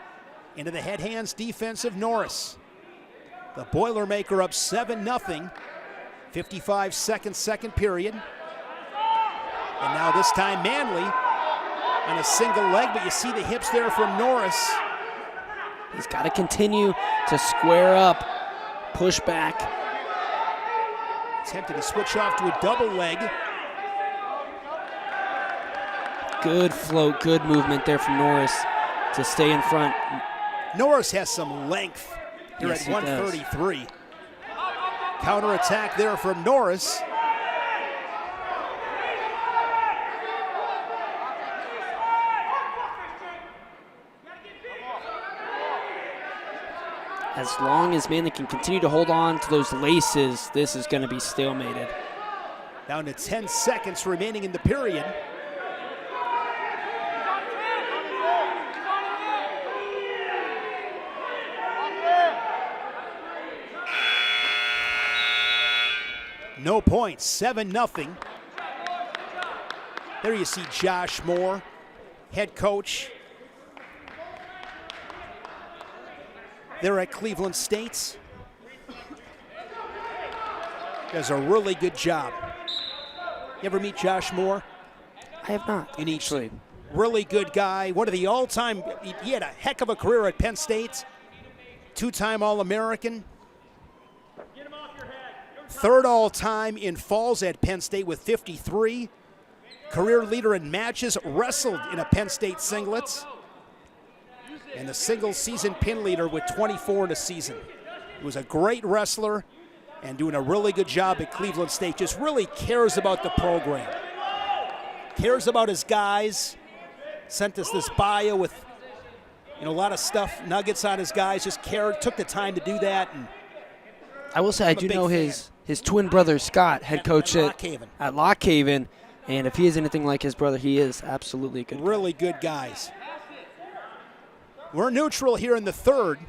Into the head hands defense of Norris. The Boilermaker up 7-0. 55 seconds, second period. And now this time Manley on a single leg, but you see the hips there from Norris. He's got to continue to square up, push back. Attempted to switch off to a double leg. Good float, good movement there from Norris to stay in front. Norris has some length here at 133. Counterattack there from Norris. As long as Manley can continue to hold on to those laces, this is going to be stalemated. Down to 10 seconds remaining in the period. No points, 7-0. There you see Josh Moore, head coach. They're at Cleveland State. Does a really good job. You ever meet Josh Moore? I have not. You need to. Really good guy. One of the all-time, he had a heck of a career at Penn State. Two-time All-American. Third all-time in falls at Penn State with 53. Career leader in matches, wrestled in a Penn State singlet. And the single-season pin leader with 24 in a season. He was a great wrestler and doing a really good job at Cleveland State. Just really cares about the program. Cares about his guys. Sent us this bio with a lot of stuff, nuggets on his guys. Just cared, took the time to do that. And I will say I do know his twin brother, Scott, head coach at Lock Haven. And if he is anything like his brother, he is absolutely a good guy. Really good guys. We're neutral here in the third.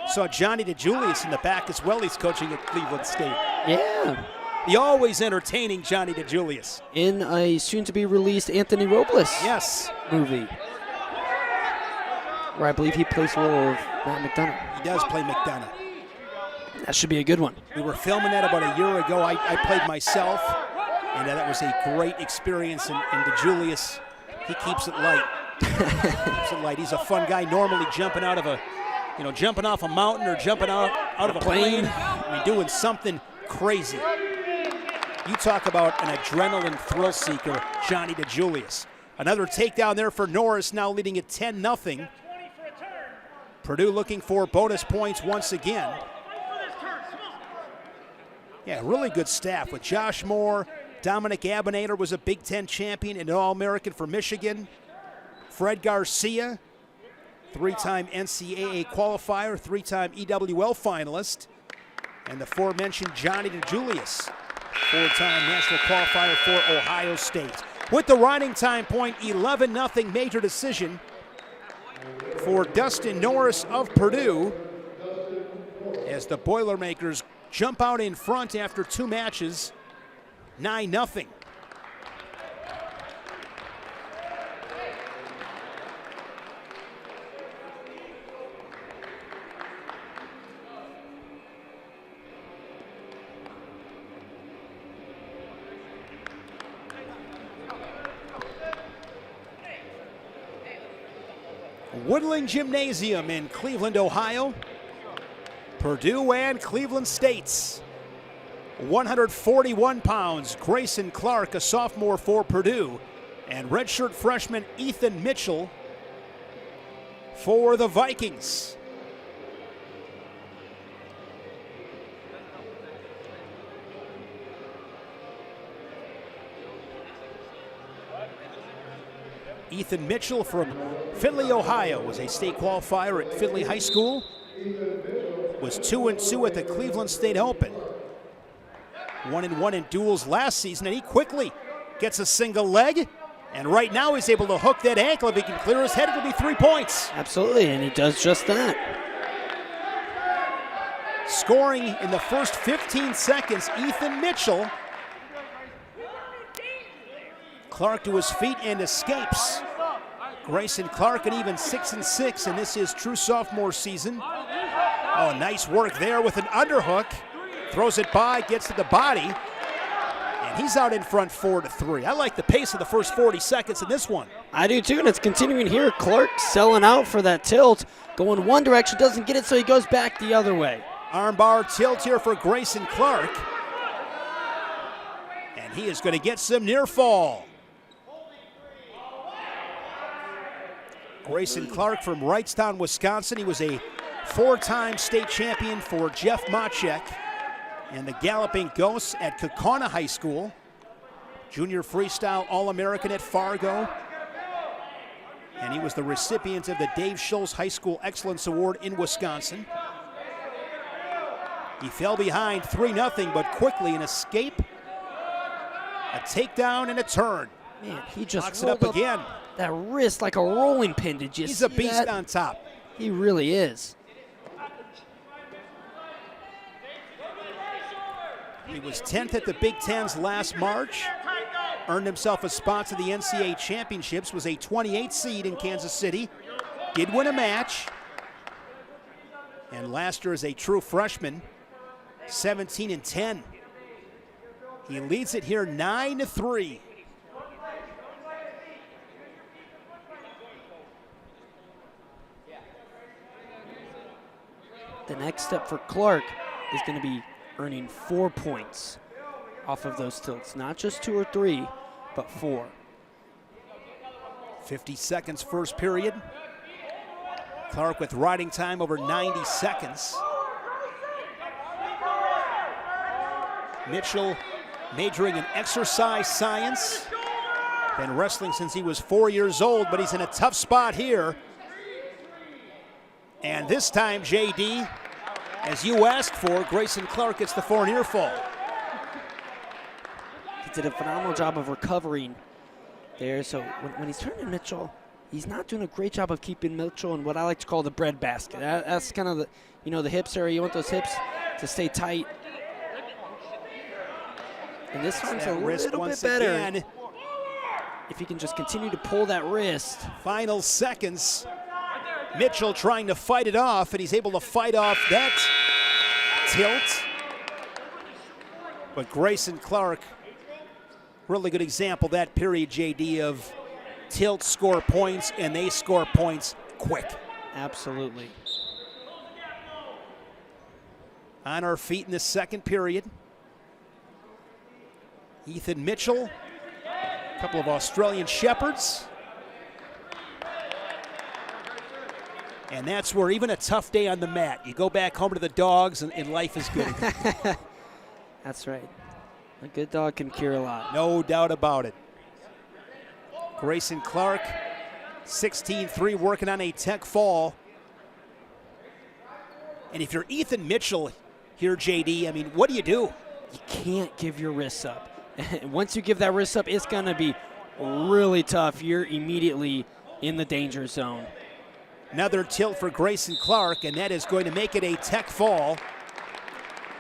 Saw Johnny DeJulius in the back as well. He's coaching at Cleveland State. Yeah. The always entertaining Johnny DeJulius. In a soon-to-be-released Anthony Robles movie, where I believe he plays the role of Matt McDonough. He does play McDonough. That should be a good one. We were filming that about a year ago. I played myself, and that was a great experience. And DeJulius, he keeps it light. Keeps it light. He's a fun guy. Normally jumping out of jumping off a mountain or jumping out of a plane. I mean, doing something crazy. You talk about an adrenaline thrill seeker, Johnny DeJulius. Another takedown there for Norris, now leading at 10-0. Purdue looking for bonus points once again. Yeah, really good staff with Josh Moore. Dominic Abinator was a Big Ten champion and an All-American for Michigan. Fred Garcia, three-time NCAA qualifier, three-time EWL finalist. And the aforementioned Johnny DeJulius, four-time national qualifier for Ohio State. With the riding time point, 11-0 major decision for Dustin Norris of Purdue as the Boilermakers jump out in front after two matches, 9-0. Woodland Gymnasium in Cleveland, Ohio. Purdue and Cleveland States. 141 pounds, Grayson Clark, a sophomore for Purdue, and redshirt freshman Ethan Mitchell for the Vikings. Ethan Mitchell from Findlay, Ohio, was a state qualifier at Findlay High School. Was 2-2 at the Cleveland State Open. 1-1 in duels last season, and he quickly gets a single leg. And right now he's able to hook that ankle. If he can clear his head, it'll be 3 points. Absolutely, and he does just that. Scoring in the first 15 seconds, Ethan Mitchell. Clark to his feet and escapes. Grayson Clark, an even 6-6, and this is true sophomore season. Oh, nice work there with an underhook. Throws it by, gets to the body, and he's out in front 4-3. I like the pace of the first 40 seconds in this one. I do too, and it's continuing here. Clark selling out for that tilt. Going one direction, doesn't get it, so he goes back the other way. Armbar tilt here for Grayson Clark. And he is going to get some near fall. Grayson Clark from Wrightstown, Wisconsin. He was a 4-time state champion for Jeff Machek and the Galloping Ghosts at Kaukauna High School. Junior Freestyle All-American at Fargo. And he was the recipient of the Dave Schultz High School Excellence Award in Wisconsin. He fell behind 3-0, but quickly an escape, a takedown, and a turn. Man, he just knocks it up again. That wrist like a rolling pin. Did you see that? He's a beast on top. He really is. He was 10th at the Big Ten's last March. Earned himself a spot to the NCAA Championships. Was a 28th seed in Kansas City. Did win a match. And last year as a true freshman, 17-10. He leads it here 9-3. The next step for Clark is going to be earning 4 points off of those tilts. Not just 2 or 3, but 4. 50 seconds first period. Clark with riding time over 90 seconds. Mitchell majoring in exercise science. Been wrestling since he was 4 years old, but he's in a tough spot here. And this time, JD, as you asked for, Grayson Clark gets the 4 near fall. He did a phenomenal job of recovering there. So when he's turning Mitchell, he's not doing a great job of keeping Mitchell in what I like to call the bread basket. That's kind of the hips area. You want those hips to stay tight. And this one's a little bit better. Again. If he can just continue to pull that wrist. Final seconds. Mitchell trying to fight it off, and he's able to fight off that tilt. But Grayson Clark, really good example that period, JD, of tilt, score points, and they score points quick. Absolutely. On our feet in the second period. Ethan Mitchell, a couple of Australian Shepherds. And that's where even a tough day on the mat, you go back home to the dogs and life is good. That's right. A good dog can cure a lot. No doubt about it. Grayson Clark, 16-3, working on a tech fall. And if you're Ethan Mitchell here, JD, I mean, what do? You can't give your wrists up. Once you give that wrist up, it's going to be really tough. You're immediately in the danger zone. Another tilt for Grayson Clark, and that is going to make it a tech fall.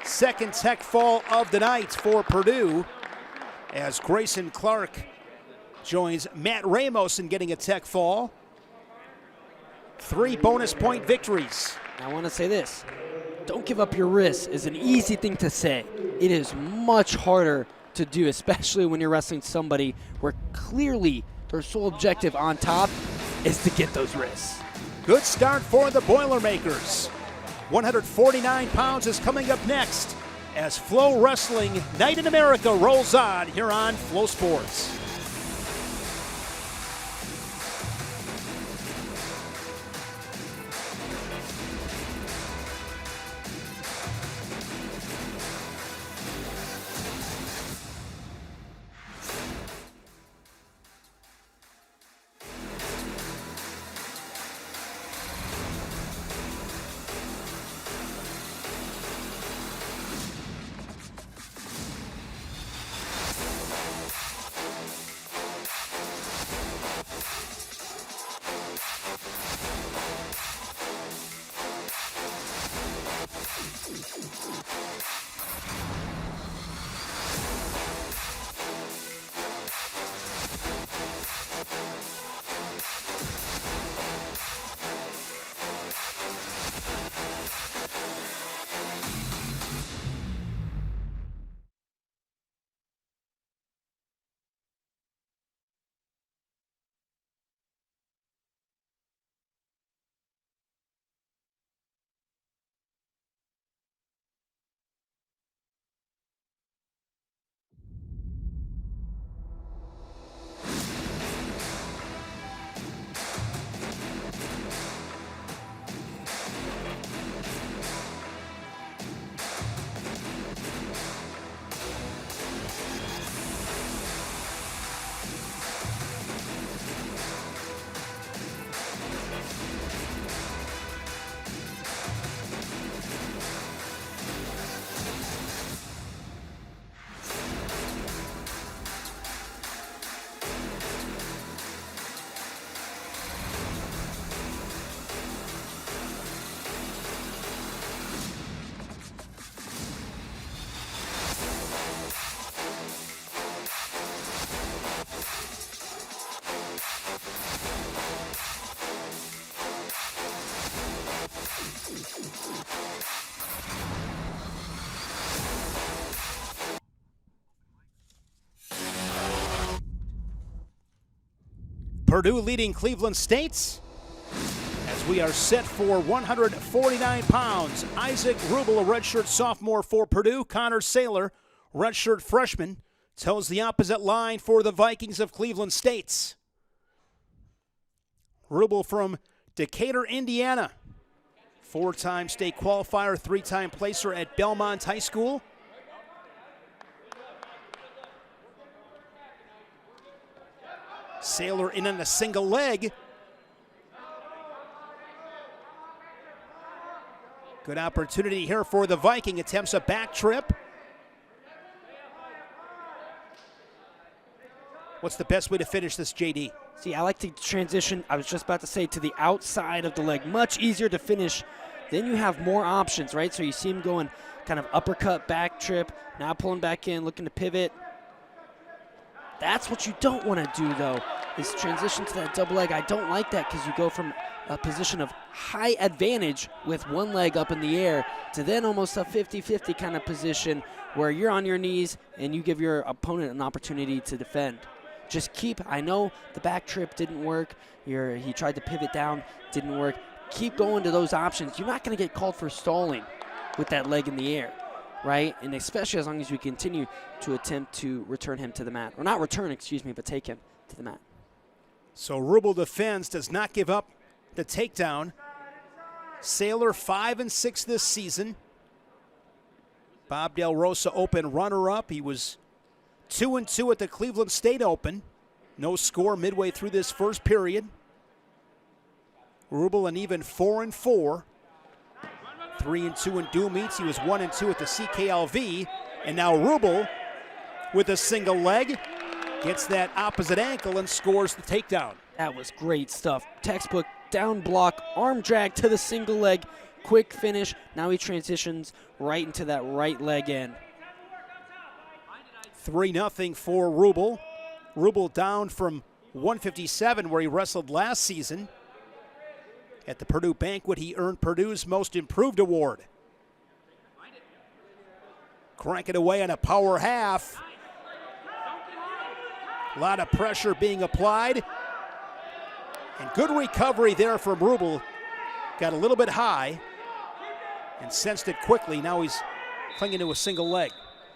Second tech fall of the night for Purdue, as Grayson Clark joins Matt Ramos in getting a tech fall. 3 bonus point victories. I want to say this. Don't give up your wrists is an easy thing to say. It is much harder to do, especially when you're wrestling somebody where clearly their sole objective on top is to get those wrists. Good start for the Boilermakers. 149 pounds is coming up next as FloWrestling Night in America rolls on here on Flow Sports. Purdue leading Cleveland State as we are set for 149 pounds. Isaac Rubel, a redshirt sophomore for Purdue. Connor Saylor, redshirt freshman, toes the opposite line for the Vikings of Cleveland State. Rubel from Decatur, Indiana. 4-time state qualifier, 3-time placer at Belmont High School. Saylor in on a single leg. Good opportunity here for the Viking. Attempts a back trip. What's the best way to finish this, JD? See, I like to transition, I was just about to say, to the outside of the leg. Much easier to finish. Then you have more options, right? So you see him going kind of uppercut, back trip, now pulling back in, looking to pivot. That's what you don't want to do, though, is transition to that double leg. I don't like that because you go from a position of high advantage with one leg up in the air to then almost a 50-50 kind of position where you're on your knees and you give your opponent an opportunity to defend. Just keep, I know the back trip didn't work. He tried to pivot down, didn't work. Keep going to those options. You're not going to get called for stalling with that leg in the air, right? And especially as long as you continue to attempt to return him to the mat. Or not return, excuse me, but take him to the mat. So Rubel defends, does not give up the takedown. Saylor 5-6 this season. Bob Del Rosa Open runner-up. He was 2-2 at the Cleveland State Open. No score midway through this first period. Rubel an even 4-4. 3-2 in dual meets. He was 1-2 at the CKLV. And now Rubel with a single leg gets that opposite ankle and scores the takedown. That was great stuff. Textbook down block, arm drag to the single leg, quick finish. Now he transitions right into that right leg in. 3-0 for Rubel. Rubel down from 157 where he wrestled last season. At the Purdue banquet, he earned Purdue's Most Improved Award. Crank it away on a power half. A lot of pressure being applied. And good recovery there from Rubel. got a little bit high and sensed it quickly. Now he's clinging to a single leg.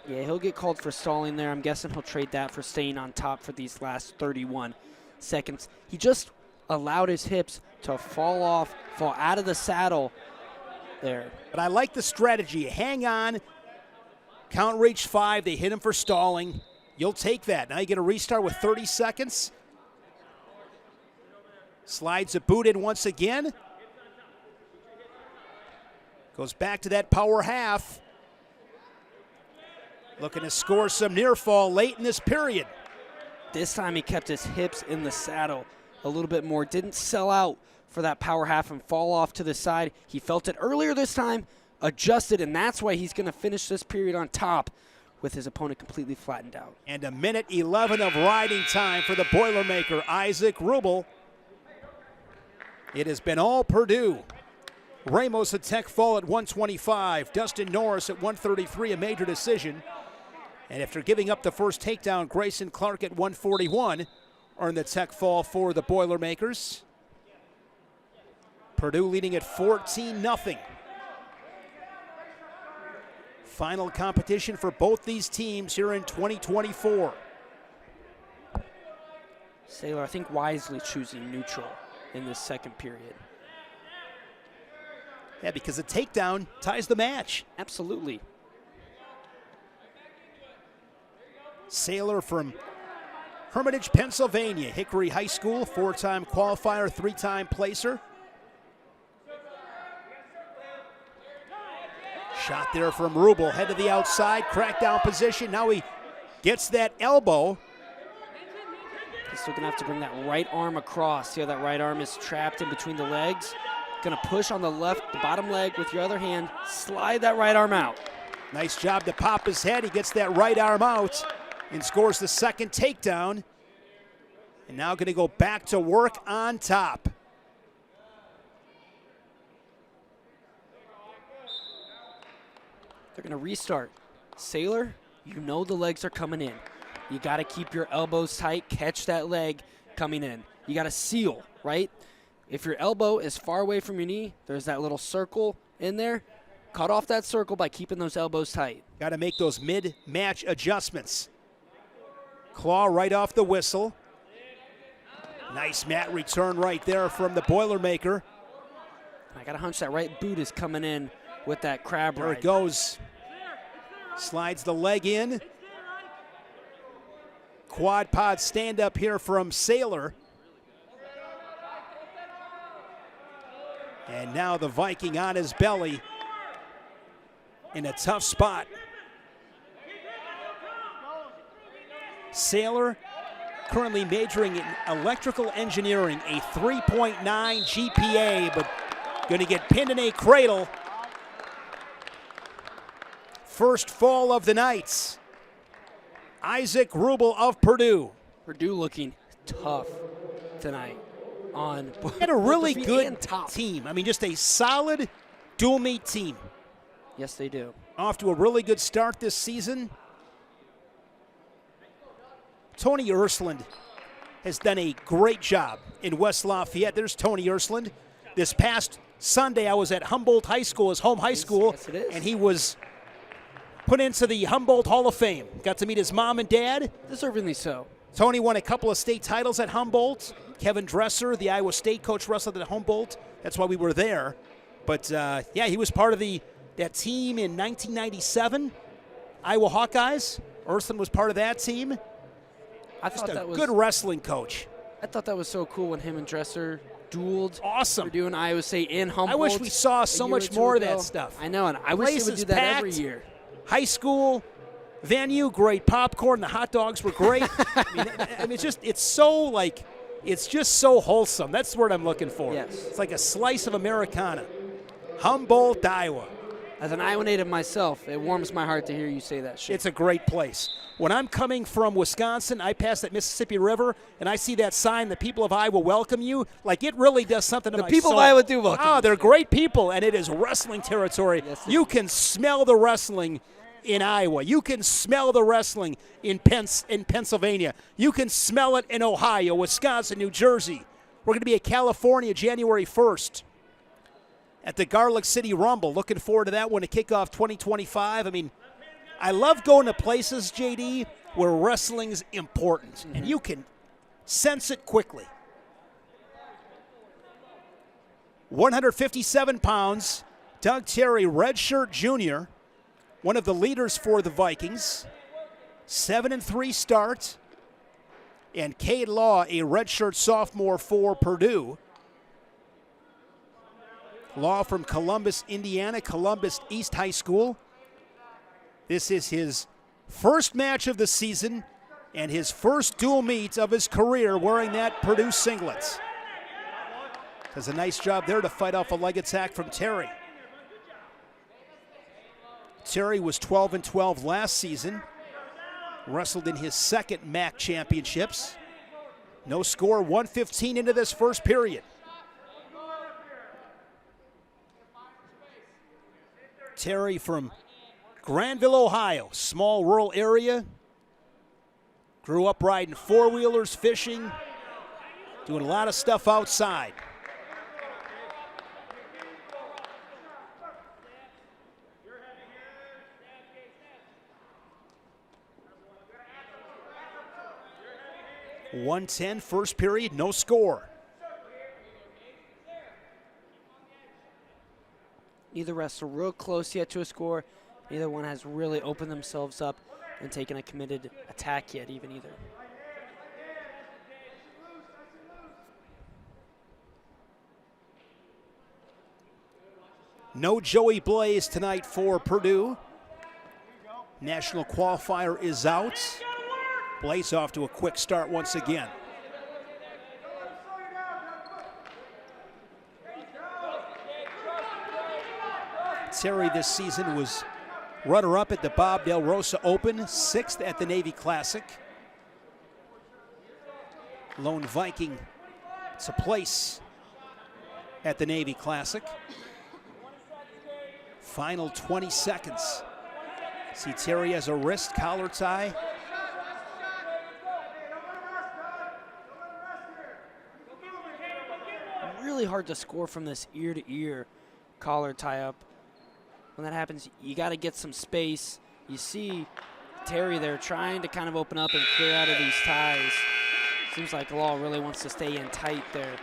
Yeah, he'll get called for stalling there. I'm guessing he'll trade that for staying on top for these last 31 seconds. He just allowed his hips to fall out of the saddle there. But I like the strategy. Hang on, count reach 5. They hit him for stalling. You'll take that. Now you get a restart with 30 seconds. Slides a boot in once again. Goes back to that power half. Looking to score some near fall late in this period. This time he kept his hips in the saddle a little bit more. Didn't sell out for that power half and fall off to the side. He felt it earlier this time, adjusted, and that's why he's going to finish this period on top with his opponent completely flattened out. And a minute 11 of riding time for the Boilermaker, Isaac Rubel. It has been all Purdue. Ramos at tech fall at 125. Dustin Norris at 133, a major decision. And after giving up the first takedown, Grayson Clark at 141 earned the tech fall for the Boilermakers. Purdue leading at 14-0. Final competition for both these teams here in 2024. Saylor, I think, wisely choosing neutral in this second period. Yeah, because a takedown ties the match. Absolutely. Saylor from Hermitage, Pennsylvania. Hickory High School, 4-time qualifier, 3-time placer. Shot there from Rubel, head to the outside, crackdown position. Now he gets that elbow. He's still going to have to bring that right arm across. See how that right arm is trapped in between the legs? Going to push on the bottom leg with your other hand. Slide that right arm out. Nice job to pop his head. He gets that right arm out and scores the second takedown. And now going to go back to work on top. They're going to restart. Saylor, you know the legs are coming in. You got to keep your elbows tight, catch that leg coming in. You got to seal, right? If your elbow is far away from your knee, there's that little circle in there. Cut off that circle by keeping those elbows tight. Got to make those mid-match adjustments. Claw right off the whistle. Nice mat return right there from the Boilermaker. I got a hunch that right boot is coming in with that crab ride. There it goes. Slides the leg in. Quad pod stand up here from Saylor. And now the Viking on his belly in a tough spot. Saylor currently majoring in electrical engineering, a 3.9 GPA, but going to get pinned in a cradle. First fall of the night. Isaac Rubel of Purdue. Purdue looking tough tonight. Had a really good team. I mean, just a solid dual meet team. Yes, they do. Off to a really good start this season. Tony Ursland has done a great job in West Lafayette. There's Tony Ursland. This past Sunday, I was at Humboldt High School, his home high school, yes, it is. And he was put into the Humboldt Hall of Fame. Got to meet his mom and dad. Deservingly so. Tony won a couple of state titles at Humboldt. Kevin Dresser, the Iowa State coach, wrestled at Humboldt. That's why we were there. But, yeah, he was part of that team in 1997, Iowa Hawkeyes. Ursland was part of that team. I thought that was good wrestling coach. I thought that was so cool when him and Dresser dueled. Awesome. We're doing Iowa State in Humboldt. I wish we saw so much more of that stuff. I know, and I wish they would do that every year. High school venue, great popcorn. The hot dogs were great. I mean, it's just so wholesome. That's the word I'm looking for. Yes. It's like a slice of Americana. Humboldt, Iowa. As an Iowa native myself, it warms my heart to hear you say that shit. It's a great place. When I'm coming from Wisconsin, I pass that Mississippi River, and I see that sign, the people of Iowa welcome you. Like, it really does something to my soul. The people of Iowa do welcome you. They're great people, and it is wrestling territory. Yes, you can smell the wrestling in Iowa. You can smell the wrestling in Pennsylvania. You can smell it in Ohio, Wisconsin, New Jersey. We're going to be at California January 1st. at the Garlic City Rumble. Looking forward to that one to kick off 2025. I mean, I love going to places, JD, where wrestling's important, and you can sense it quickly. 157 pounds, Doug Terry, redshirt junior, one of the leaders for the Vikings. 7-3 start. And Cade Law, a redshirt sophomore for Purdue. Law from Columbus, Indiana, Columbus East High School. This is his first match of the season and his first dual meet of his career wearing that Purdue singlet. Does a nice job there to fight off a leg attack from Terry. Terry was 12-12 last season. Wrestled in his second MAC championships. No score, 1:15 into this first period. Terry from Granville, Ohio, small rural area. Grew up riding four-wheelers, fishing, doing a lot of stuff outside. .110 first period, no score. Neither wrestler real close yet to a score. Neither one has really opened themselves up and taken a committed attack yet even either. No Joey Blaze tonight for Purdue. National qualifier is out. Blaze off to a quick start once again. Terry this season was runner-up at the Bob Del Rosa Open, 6th at the Navy Classic. Lone Viking to place at the Navy Classic. Final 20 seconds. See Terry has a wrist collar tie. Really hard to score from this ear-to-ear collar tie-up. When that happens, you got to get some space. You see Terry there trying to kind of open up and clear out of these ties. Seems like Law really wants to stay in tight there.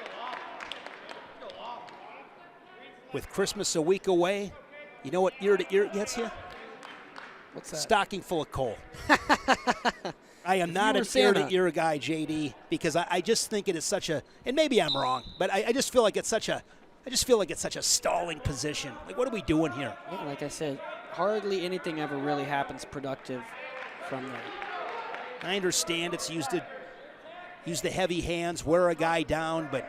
With Christmas a week away, you know what ear-to-ear gets you? What's that? Stocking full of coal. I am not an ear-to-ear guy, JD, because I just think it is such a, and maybe I'm wrong, but I just feel like it's such a, stalling position. Like, what are we doing here? Yeah, like I said, hardly anything ever really happens productive from there. I understand it's used to use the heavy hands, wear a guy down, but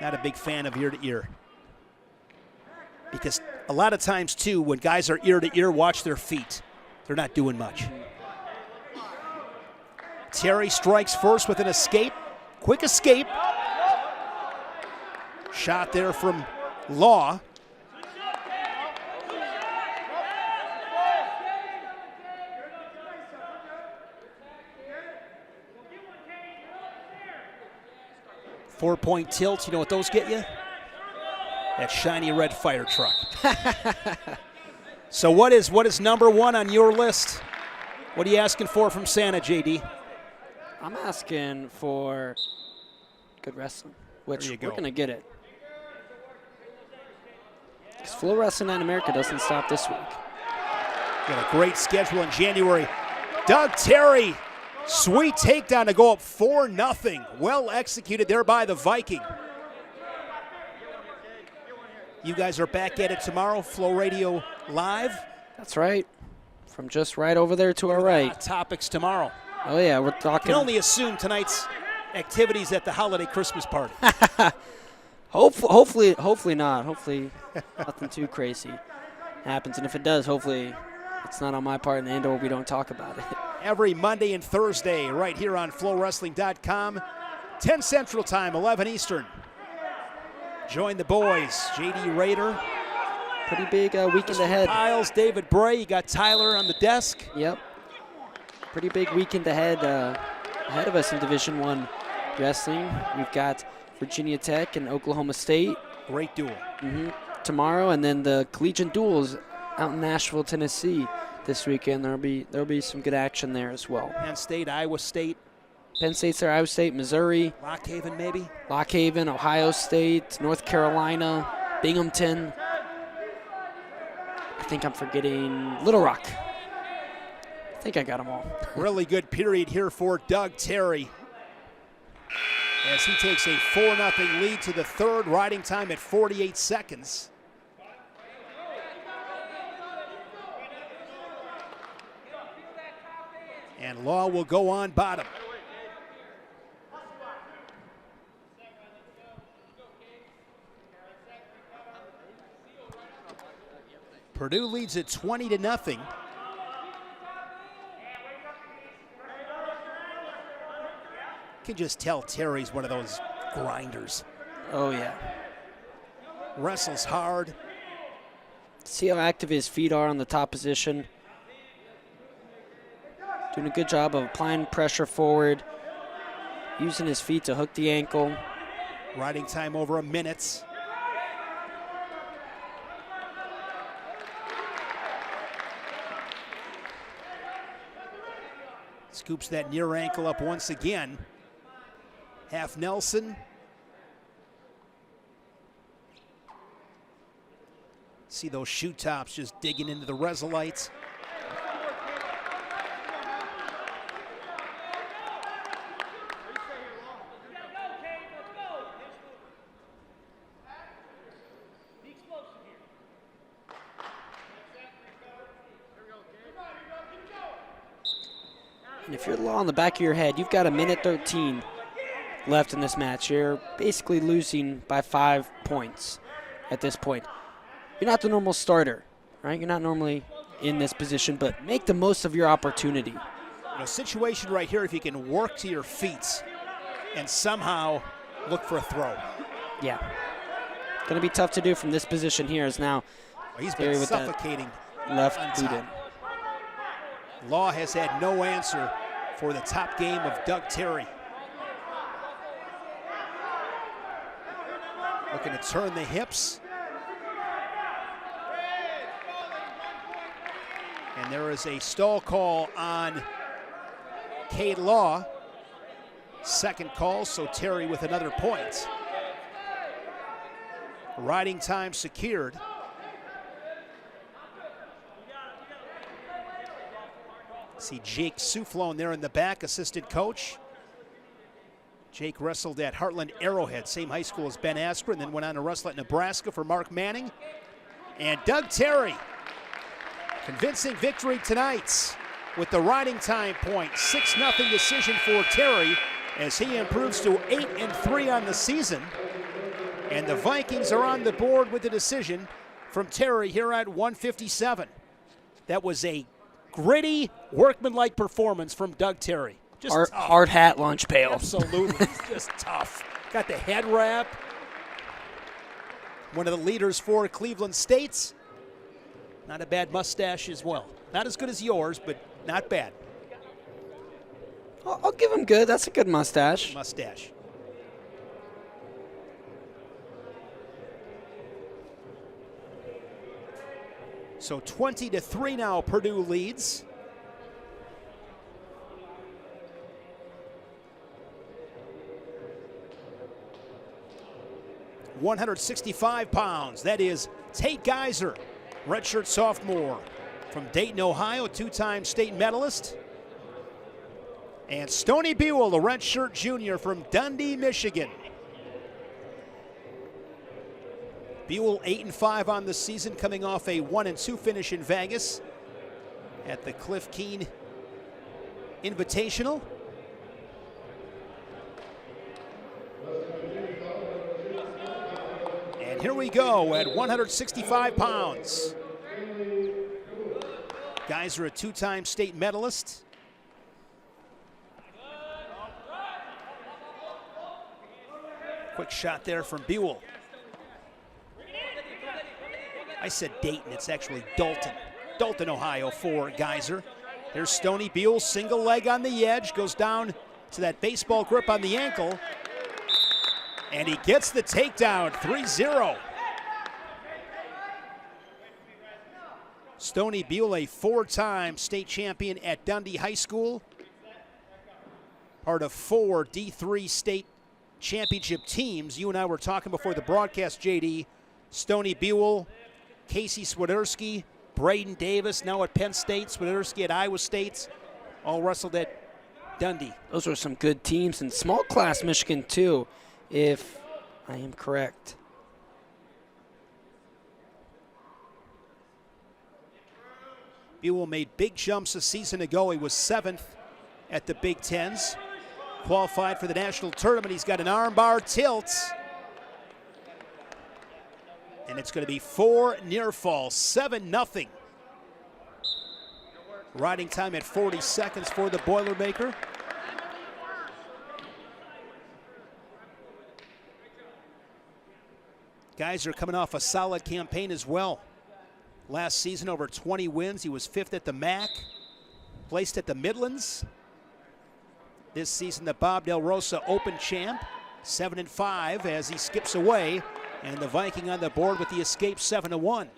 not a big fan of ear-to-ear. Because a lot of times, too, when guys are ear-to-ear, watch their feet. They're not doing much. Terry strikes first with an escape. Quick escape. Shot there from Law. Four-point tilt. You know what those get you? That shiny red fire truck. So what is number one on your list? What are you asking for from Santa, JD? I'm asking for good wrestling, which we're going to get it. Because FloWrestling in America doesn't stop this week. Got a great schedule in January. Doug Terry, sweet takedown to go up 4-0. Well executed there by the Viking. You guys are back at it tomorrow, Flow Radio Live. That's right. From just right over there to our right. Hot topics tomorrow. Oh, yeah, we're talking. I can only assume tonight's activities at the holiday Christmas party. Hopefully not. Hopefully nothing too crazy happens. And if it does, hopefully it's not on my part in the end or we don't talk about it. Every Monday and Thursday right here on FloWrestling.com, 10 Central Time, 11 Eastern. Join the boys, JD Rader. Pretty big weekend ahead. Piles, David Bray, you got Tyler on the desk. Yep. Pretty big weekend ahead of us in Division I wrestling. We've got Virginia Tech and Oklahoma State. Great duel. Tomorrow, and then the collegiate duels out in Nashville, Tennessee this weekend. There'll be some good action there as well. Penn State, Iowa State. Penn State's there, Iowa State, Missouri. Lock Haven, maybe? Lock Haven, Ohio State, North Carolina, Binghamton. I think I'm forgetting Little Rock. I think I got them all. Really good period here for Doug Terry, as he takes a 4-0 lead to the third, riding time at 48 seconds. And Law will go on bottom. Purdue leads it 20-0. Can just tell Terry's one of those grinders. Oh, yeah. Wrestles hard. See how active his feet are on the top position. Doing a good job of applying pressure forward, using his feet to hook the ankle. Riding time over a minute. Scoops that near ankle up once again. Half Nelson. See those shoe tops just digging into the Resolites. And if you're Law on the back of your head, you've got a minute 13 left in this match. You're basically losing by 5 points at this point. You're not the normal starter, right? You're not normally in this position, but make the most of your opportunity. A situation right here, if you can work to your feet and somehow look for a throw. Yeah. Going to be tough to do from this position here as now. He's been suffocating left on boot in. Law has had no answer for the top game of Doug Terry. Looking to turn the hips. And there is a stall call on Cade Law. Second call, so Terry with another point. Riding time secured. See Jake Soufflon there in the back, assistant coach. Jake wrestled at Heartland Arrowhead, same high school as Ben Askren, then went on to wrestle at Nebraska for Mark Manning. And Doug Terry, convincing victory tonight with the riding time point. 6-0 decision for Terry as he improves to 8-3 on the season. And the Vikings are on the board with the decision from Terry here at 157. That was a gritty, workmanlike performance from Doug Terry. Just hard hat, lunch pail. Absolutely, just tough. Got the head wrap. One of the leaders for Cleveland State. Not a bad mustache as well. Not as good as yours, but not bad. I'll give him good. That's a good mustache. Mustache. So 20-3 now, Purdue leads. £165. That is Tate Geiser, redshirt sophomore from Dayton, Ohio, two-time state medalist. And Stoney Buell, the redshirt junior from Dundee, Michigan. Buell 8-5 on the season, coming off a 1-2 finish in Vegas at the Cliff Keen Invitational. And here we go at 165 pounds. Guys are a two-time state medalist. Quick shot there from Buell. I said Dayton, it's actually Dalton. Dalton, Ohio for Geiser. Here's Stoney Buell, single leg on the edge, goes down to that baseball grip on the ankle. And he gets the takedown, 3-0. Stoney Buell, a 4-time state champion at Dundee High School. Part of 4 D3 state championship teams. You and I were talking before the broadcast, JD. Stoney Buell, Casey Swiderski, Braden Davis, now at Penn State, Swiderski at Iowa State, all wrestled at Dundee. Those were some good teams. And small class Michigan, too, if I am correct. Buell made big jumps a season ago. He was 7th at the Big Tens. Qualified for the national tournament. He's got an armbar tilt. And it's going to be 4 near falls, 7-0. Riding time at 40 seconds for the Boilermaker. Guys are coming off a solid campaign as well. Last season, over 20 wins. He was 5th at the MAC, placed at the Midlands. This season, the Bob Del Rosa Open champ, 7-5 as he skips away. And the Viking on the board with the escape, 7-1.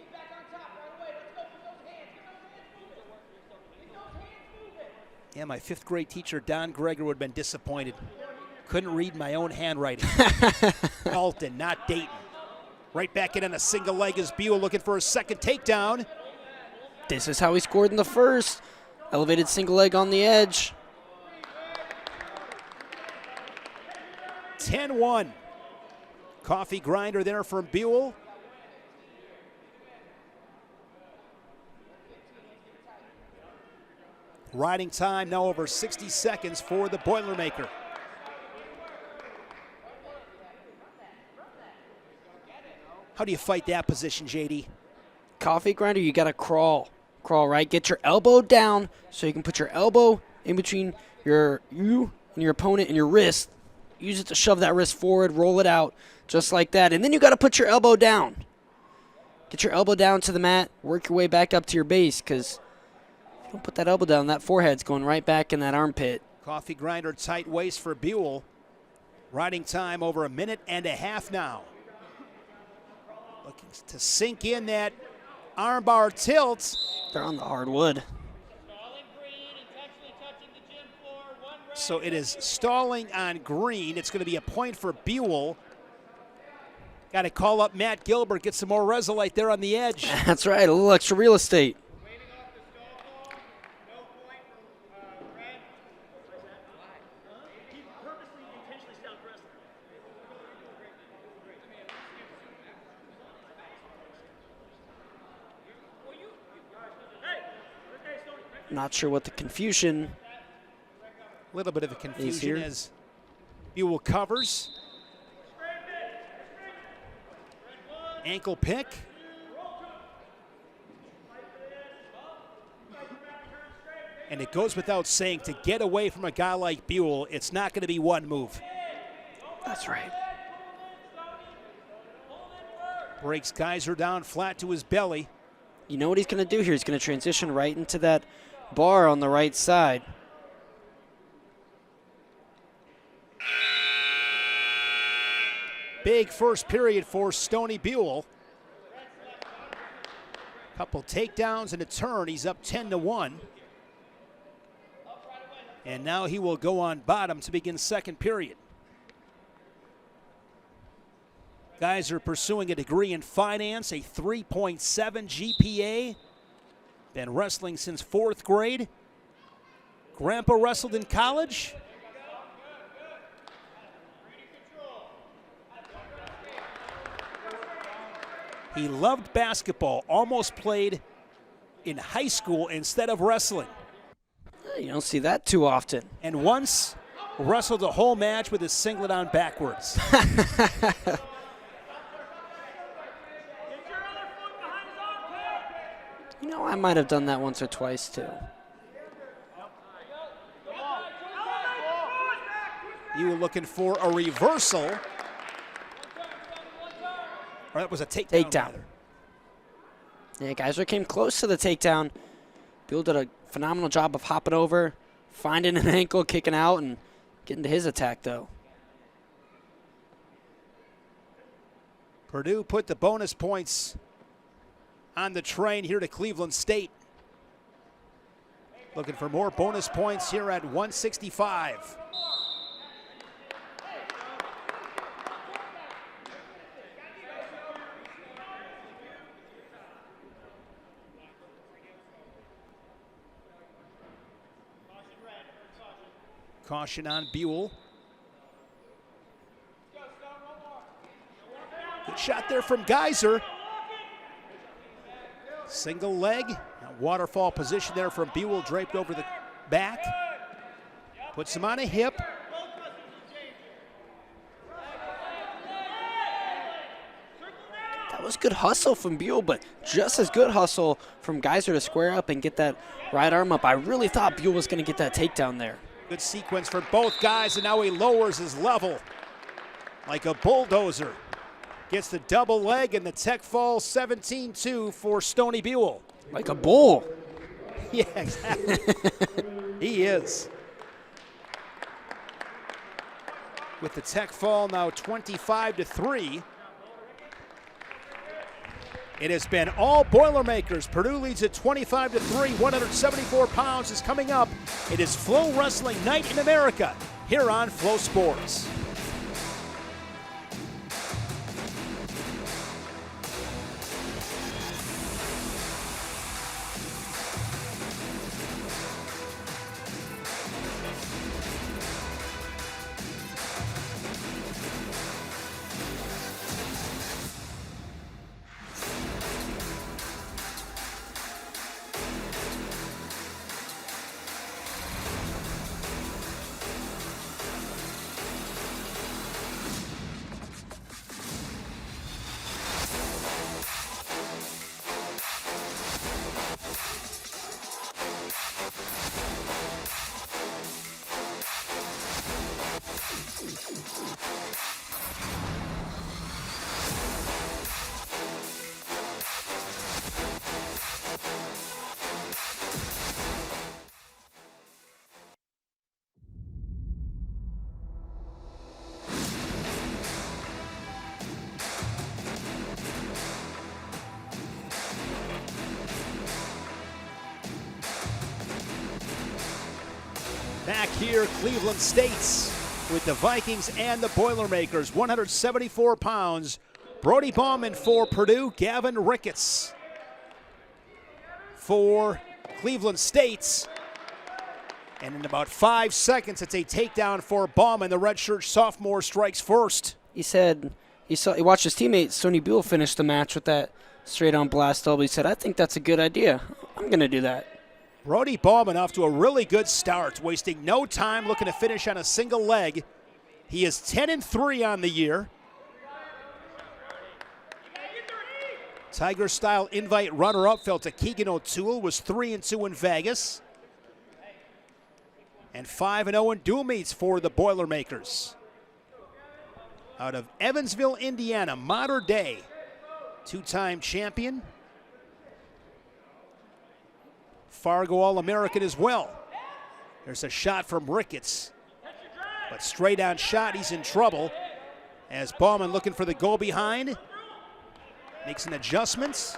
Yeah, my 5th grade teacher, Don Greger, would have been disappointed. Couldn't read my own handwriting. Alton, not Dayton. Right back in on a single leg as Buell looking for a second takedown. This is how he scored in the first. Elevated single leg on the edge. 10-1. Coffee grinder there from Buell. Riding time now over 60 seconds for the Boilermaker. How do you fight that position, JD? Coffee grinder, you got to crawl. Crawl, right? Get your elbow down so you can put your elbow in between you and your opponent and your wrist. Use it to shove that wrist forward, roll it out, just like that. And then you got to put your elbow down. Get your elbow down to the mat, work your way back up to your base, because if you don't put that elbow down, that forehead's going right back in that armpit. Coffee grinder, tight waist for Buell. Riding time over 1.5 minutes now. Looking to sink in that armbar tilt. They're on the hardwood. So it is stalling on green. It's going to be a point for Buell. Got to call up Matt Gilbert, get some more Resolite there on the edge. That's right, a little extra real estate. Not sure what the confusion. A little bit of a confusion as Buell covers. Ankle pick. And it goes without saying, to get away from a guy like Buell, it's not going to be one move. That's right. Breaks Kaiser down flat to his belly. You know what he's going to do here? He's going to transition right into that bar on the right side. Big first period for Stoney Buell. Couple takedowns and a turn. He's up 10-1. And now he will go on bottom to begin second period. Guys are pursuing a degree in finance, a 3.7 GPA. Been wrestling since 4th grade. Grandpa wrestled in college. He loved basketball, almost played in high school instead of wrestling. You don't see that too often. And once wrestled a whole match with his singlet on backwards. You know, I might have done that once or twice too. You were looking for a reversal. Or that was a takedown. Yeah, Geyser came close to the takedown. Buell did a phenomenal job of hopping over, finding an ankle, kicking out, and getting to his attack, though. Purdue put the bonus points on the train here to Cleveland State. Looking for more bonus points here at 165. Caution on Buell. Good shot there from Geyser. Single leg. Now waterfall position there from Buell, draped over the back. Puts him on a hip. That was good hustle from Buell, but just as good hustle from Geyser to square up and get that right arm up. I really thought Buell was going to get that takedown there. Good sequence for both guys, and now he lowers his level like a bulldozer. Gets the double leg, and the tech falls 17-2 for Stony Buell. Like a bull. Yeah, exactly. He is. With the tech fall now 25-3. It has been all Boilermakers. Purdue leads at 25-3. 174 pounds is coming up. It is FloWrestling Night in America here on Flow Sports. Back here, Cleveland States with the Vikings and the Boilermakers. 174 pounds. Brody Bauman for Purdue. Gavin Ricketts for Cleveland States. And in about 5 seconds, it's a takedown for Bauman. The redshirt sophomore strikes first. He said he watched his teammate Sonny Buell finish the match with that straight-on blast elbow. He said, "I think that's a good idea. I'm going to do that." Brody Bauman off to a really good start, wasting no time, looking to finish on a single leg. He is 10-3 on the year. Tiger-style invite runner-up fell to Keegan O'Toole, was 3-2 in Vegas. And 5-0 in dual meets for the Boilermakers. Out of Evansville, Indiana, modern day, two-time champion. Fargo All-American as well. There's a shot from Ricketts. But straight on shot, he's in trouble. As Bauman looking for the goal behind. Makes an adjustment.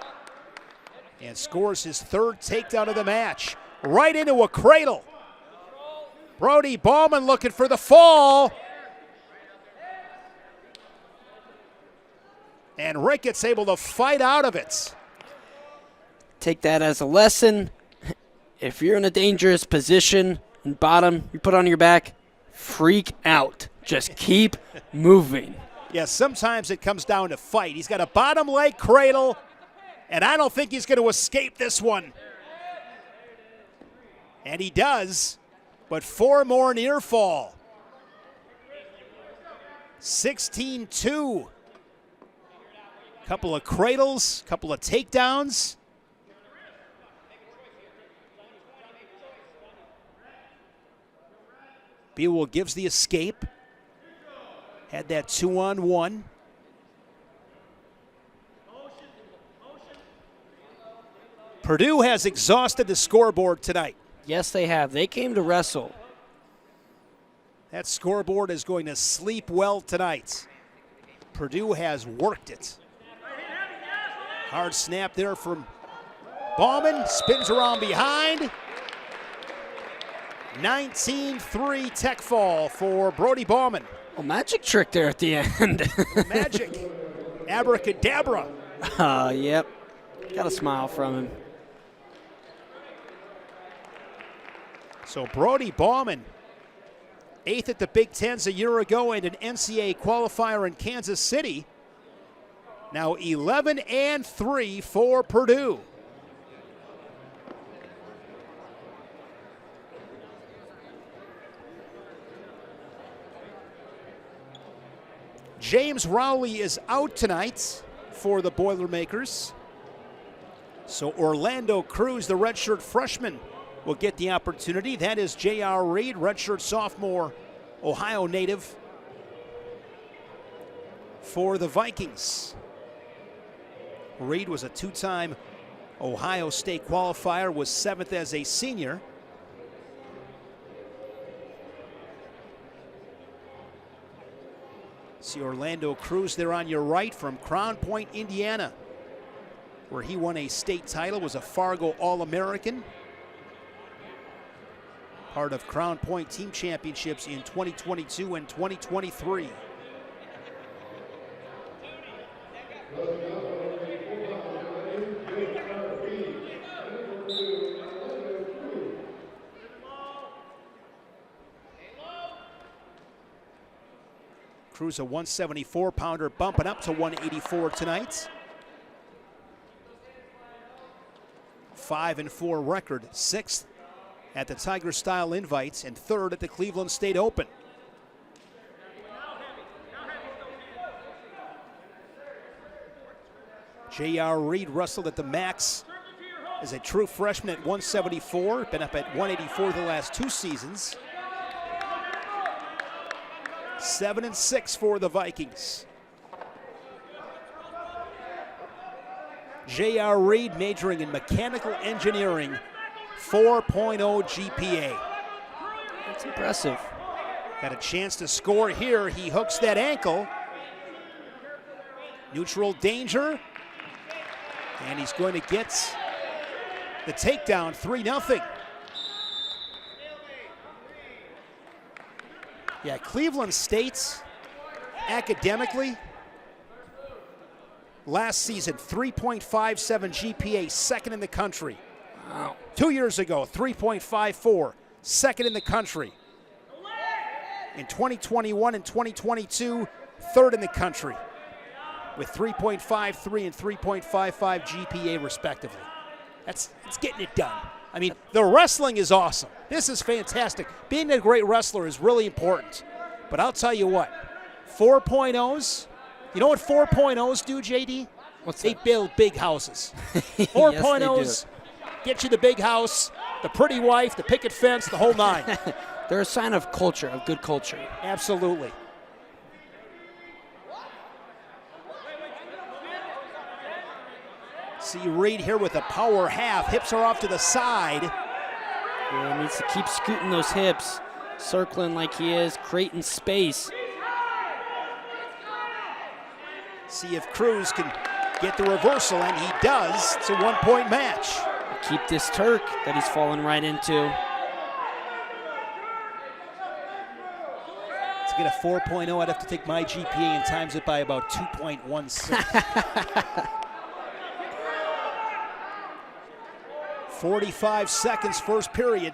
And scores his third takedown of the match. Right into a cradle. Brody Bauman looking for the fall. And Ricketts able to fight out of it. Take that as a lesson. If you're in a dangerous position and bottom, you put on your back, freak out. Just keep moving. Yeah, sometimes it comes down to fight. He's got a bottom leg cradle, and I don't think he's going to escape this one. And he does, but 4 more near fall. 16-2. Couple of cradles, couple of takedowns. Buell gives the escape. Had that 2-on-1. Purdue has exhausted the scoreboard tonight. Yes, they have. They came to wrestle. That scoreboard is going to sleep well tonight. Purdue has worked it. Hard snap there from Bauman, spins around behind. 19-3 tech fall for Brody Bauman. Oh, magic trick there at the end. Magic. Abracadabra. Yep. Got a smile from him. So Brody Bauman, 8th at the Big Tens a year ago and an NCAA qualifier in Kansas City. Now 11-3 for Purdue. James Rowley is out tonight for the Boilermakers. So Orlando Cruz, the redshirt freshman, will get the opportunity. That is J.R. Reed, redshirt sophomore, Ohio native for the Vikings. Reed was a two-time Ohio State qualifier, was 7th as a senior. See Orlando Cruz there on your right from Crown Point, Indiana, where he won a state title, was a Fargo All-American. Part of Crown Point team championships in 2022 and 2023. Cruz, a 174-pounder, bumping up to 184 tonight. 5-4 record, 6th at the Tiger Style Invites and 3rd at the Cleveland State Open. J.R. Reed wrestled at the max as a true freshman at 174, been up at 184 the last 2 seasons. 7-6 for the Vikings. J.R. Reed majoring in mechanical engineering, 4.0 GPA. That's impressive. Got a chance to score here. He hooks that ankle. Neutral danger. And he's going to get the takedown, 3-0. Yeah, Cleveland State, academically, last season, 3.57 GPA, 2nd in the country. Wow. 2 years ago, 3.54, 2nd in the country. In 2021 and 2022, 3rd in the country, with 3.53 and 3.55 GPA respectively. It's getting it done. I mean, the wrestling is awesome. This is fantastic. Being a great wrestler is really important. But I'll tell you what, 4.0s, you know what 4.0s do, JD? They build big houses. 4.0s get you the big house, the pretty wife, the picket fence, the whole 9. They're a sign of culture, of good culture. Absolutely. See Reed here with a power half. Hips are off to the side. Yeah, he needs to keep scooting those hips, circling like he is, creating space. See if Cruz can get the reversal, and he does. It's a 1-point match. Keep this Turk that he's falling right into. To get a 4.0, I'd have to take my GPA and times it by about 2.16. 45 seconds, first period.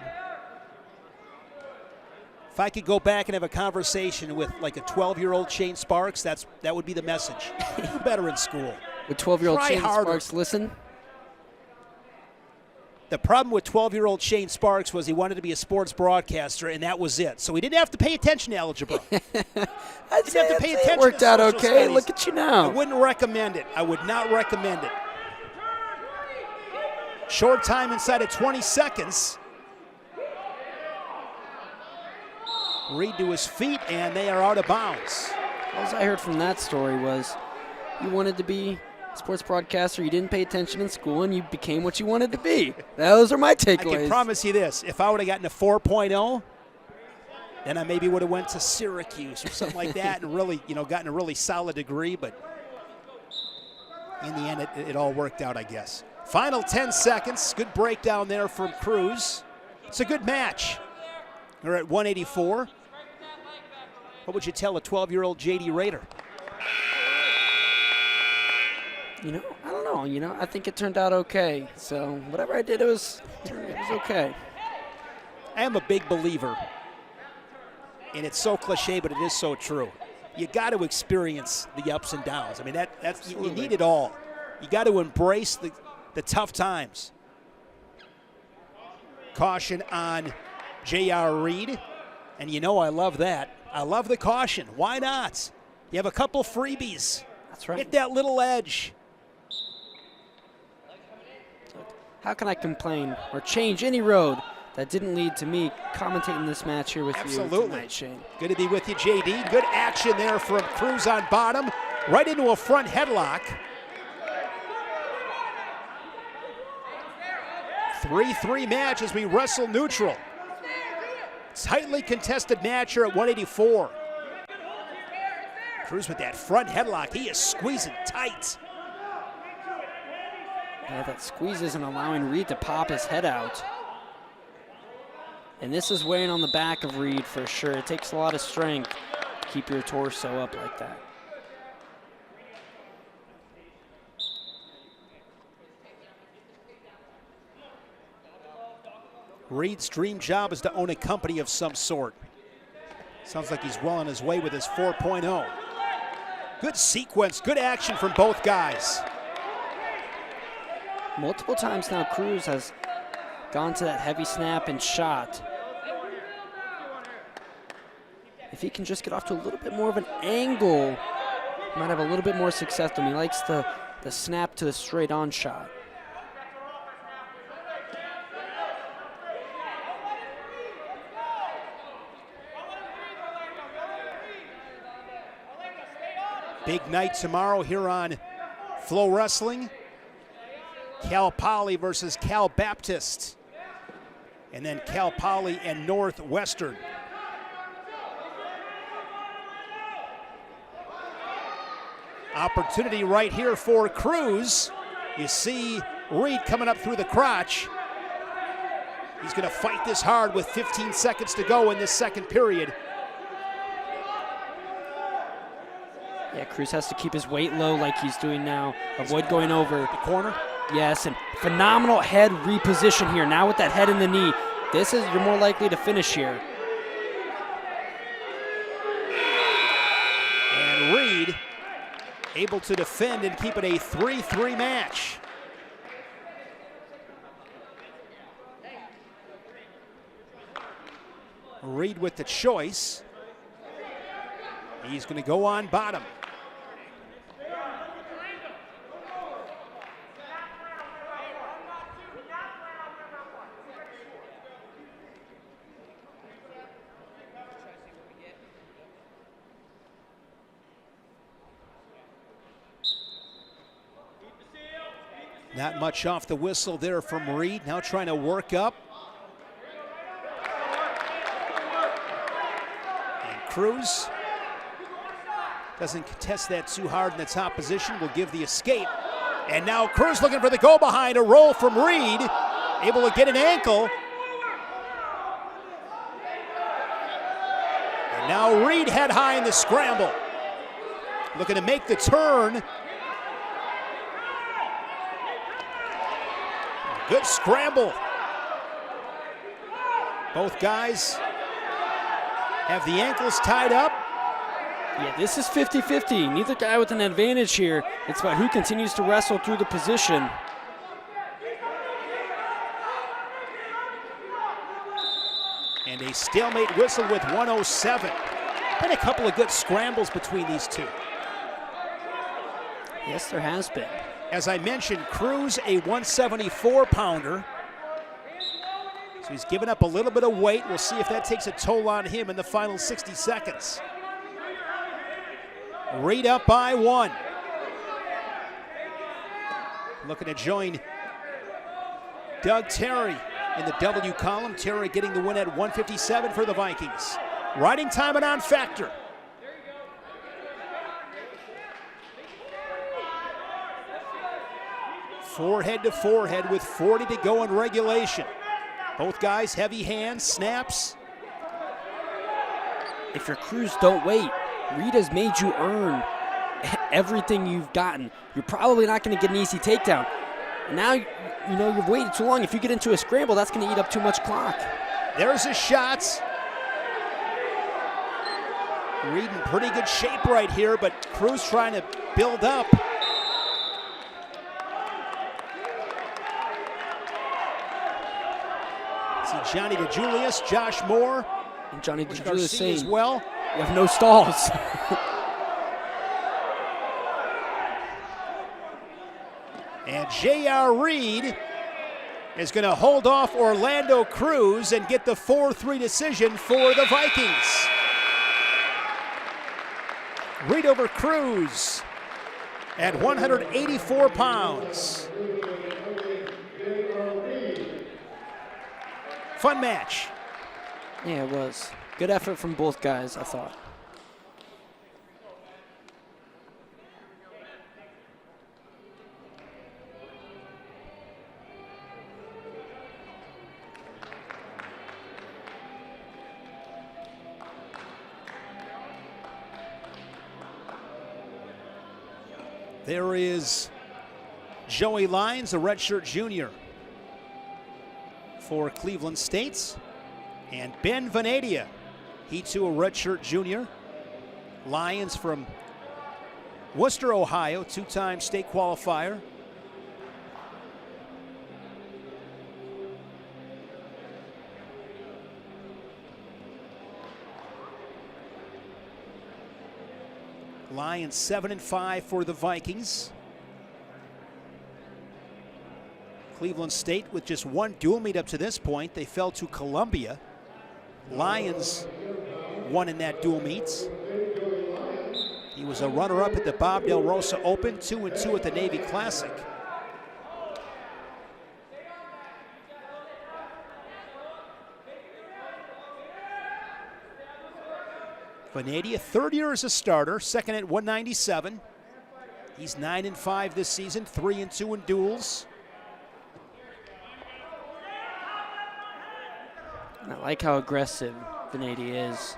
If I could go back and have a conversation with like a 12-year-old Shane Sparks, that would be the message. Do better in school. Would 12-year-old Shane harder. Sparks listen? The problem with 12-year-old Shane Sparks was he wanted to be a sports broadcaster, and that was it. So he didn't have to pay attention to algebra. It worked out okay. Studies. Look at you now. I wouldn't recommend it. I would not recommend it. Short time inside of 20 seconds. Reed to his feet, and they are out of bounds. All I heard from that story was you wanted to be a sports broadcaster, you didn't pay attention in school, and you became what you wanted to be. Those are my takeaways. I can promise you this. If I would have gotten a 4.0, then I maybe would have went to Syracuse or something like that and really, gotten a really solid degree. But in the end, it all worked out, I guess. Final 10 seconds. Good breakdown there from Cruz. It's a good match. We're at 184. What would you tell a 12-year-old J.D. Raider? I don't know. I think it turned out okay. So whatever I did, it was okay. I am a big believer, and it's so cliche, but it is so true. You got to experience the ups and downs. I mean, that's you need it all. You got to embrace the tough times. Caution on J.R. Reed, and I love that. I love the caution. Why not? You have a couple freebies. That's right. Hit that little edge. How can I complain or change any road that didn't lead to me commentating this match here with you tonight, Shane? Good to be with you, JD. Good action there from Cruz on bottom. Right into a front headlock. 3-3 match as we wrestle neutral. Tightly contested match here at 184. Cruz with that front headlock. He is squeezing tight. Yeah, that squeeze isn't allowing Reed to pop his head out. And this is weighing on the back of Reed for sure. It takes a lot of strength to keep your torso up like that. Reed's dream job is to own a company of some sort. Sounds like he's well on his way with his 4.0. Good sequence, good action from both guys. Multiple times now, Cruz has gone to that heavy snap and shot. If he can just get off to a little bit more of an angle, he might have a little bit more success than he likes the snap to the straight on shot. Big night tomorrow here on FloWrestling. Cal Poly versus Cal Baptist. And then Cal Poly and Northwestern. Opportunity right here for Cruz. You see Reed coming up through the crotch. He's going to fight this hard with 15 seconds to go in this second period. Yeah, Cruz has to keep his weight low like he's doing now. Avoid going over the corner. Yes, and phenomenal head reposition here. Now with that head in the knee, you're more likely to finish here. And Reed able to defend and keep it a 3-3 match. Reed with the choice. He's going to go on bottom. Not much off the whistle there from Reed. Now trying to work up. And Cruz doesn't contest that too hard in the top position. Will give the escape. And now Cruz looking for the go behind. A roll from Reed. Able to get an ankle. And now Reed head high in the scramble. Looking to make the turn. Good scramble. Both guys have the ankles tied up. Yeah, this is 50-50. Neither guy with an advantage here. It's about who continues to wrestle through the position. And a stalemate whistle with 107. Been a couple of good scrambles between these two. Yes, there has been. As I mentioned, Cruz a 174-pounder. So he's given up a little bit of weight. We'll see if that takes a toll on him in the final 60 seconds. Reed up by 1. Looking to join Doug Terry in the W column. Terry getting the win at 157 for the Vikings. Riding time and on factor. Forehead to forehead with 40 to go in regulation. Both guys heavy hands, snaps. If your crews don't wait, Reed has made you earn everything you've gotten. You're probably not going to get an easy takedown. Now, you know, you've waited too long. If you get into a scramble, that's going to eat up too much clock. There's his shots. Reed in pretty good shape right here, but Cruz trying to build up. See Johnny DeJulius, Josh Moore, and Johnny DeJulius saying as well. You have no stalls. And J.R. Reed is going to hold off Orlando Cruz and get the 4-3 decision for the Vikings. Reed over Cruz at 184 pounds. Fun match. Yeah, it was. Good effort from both guys, I thought. There is Joey Lyons, a redshirt junior for Cleveland State, and Ben Venadia, he too a redshirt junior. Lyons from Worcester, Ohio, two-time state qualifier. Lions 7-5 for the Vikings. Cleveland State with just one dual meet up to this point. They fell to Columbia. Lions won in that dual meets. He was a runner-up at the Bob Del Rosa Open, 2-2 at the Navy Classic. Venadia, third year as a starter, second at 197. He's 9-5 this season, 3-2 in duels. I like how aggressive Venadia is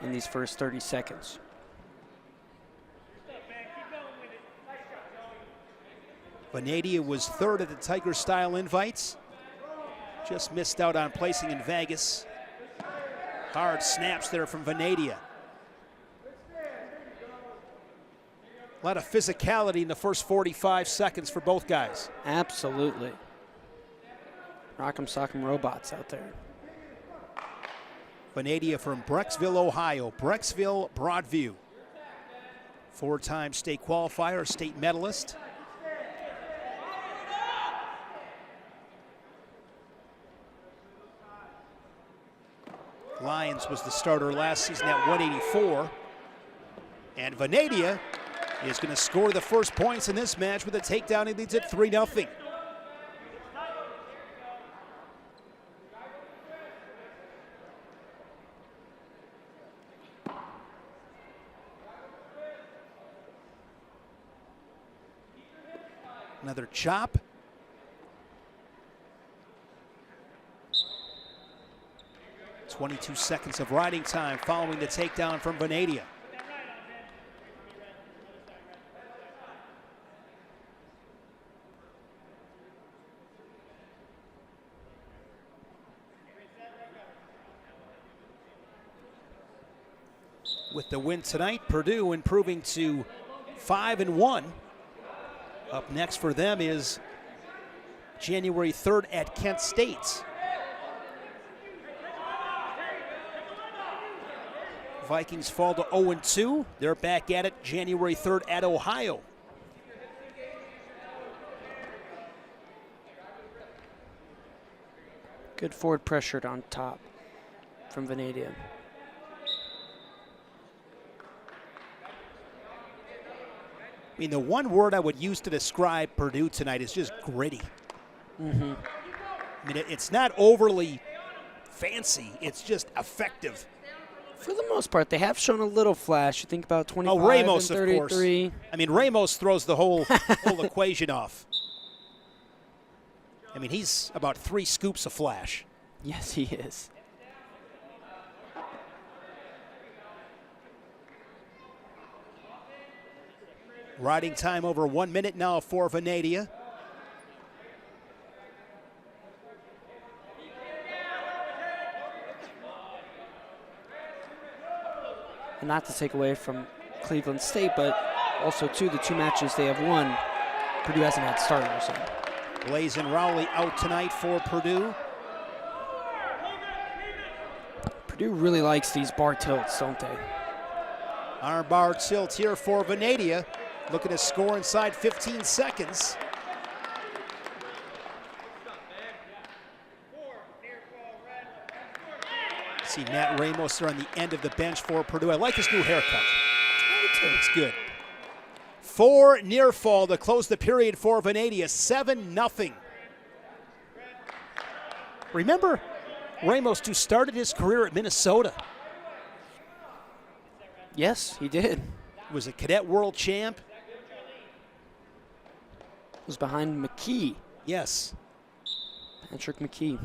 in these first 30 seconds. Venadia was third at the Tiger Style Invites. Just missed out on placing in Vegas. Hard snaps there from Venadia. A lot of physicality in the first 45 seconds for both guys. Absolutely. Rock'em sock'em robots out there. Venadia from Brecksville, Ohio. Brecksville, Broadview. Four-time state qualifier, state medalist. Lyons was the starter last season at 184. And Venadia is going to score the first points in this match with a takedown. He leads it 3-0. Another chop. .22 seconds of riding time following the takedown from Venadia. With the win tonight, Purdue improving to 5-1. Up next for them is January 3rd at Kent State. Vikings fall to 0-2. They're back at it January 3rd at Ohio. Good forward pressure on top from Venadia. I mean, the one word I would use to describe Purdue tonight is just gritty. Mm-hmm. I mean, it's not overly fancy. It's just effective. For the most part, they have shown a little flash. You think about 25 Ramos, and 33. of course. I mean, Ramos throws the whole equation off. I mean, he's about 3 scoops of flash. Yes, he is. Riding time over 1 minute now for Venadia. And not to take away from Cleveland State, but also, too, the 2 matches they have won, Purdue hasn't had starters in. Blaze and Rowley out tonight for Purdue. Purdue really likes these bar tilts, don't they? Arm bar tilt here for Venadia. Looking to score inside 15 seconds. See Matt Ramos there on the end of the bench for Purdue. I like his new haircut. It's good. 4 near fall to close the period for Venadia. 7-0. Remember Ramos, who started his career at Minnesota? Yes, he did. He was a cadet world champ. Was behind McKee. Yes. Patrick McKee.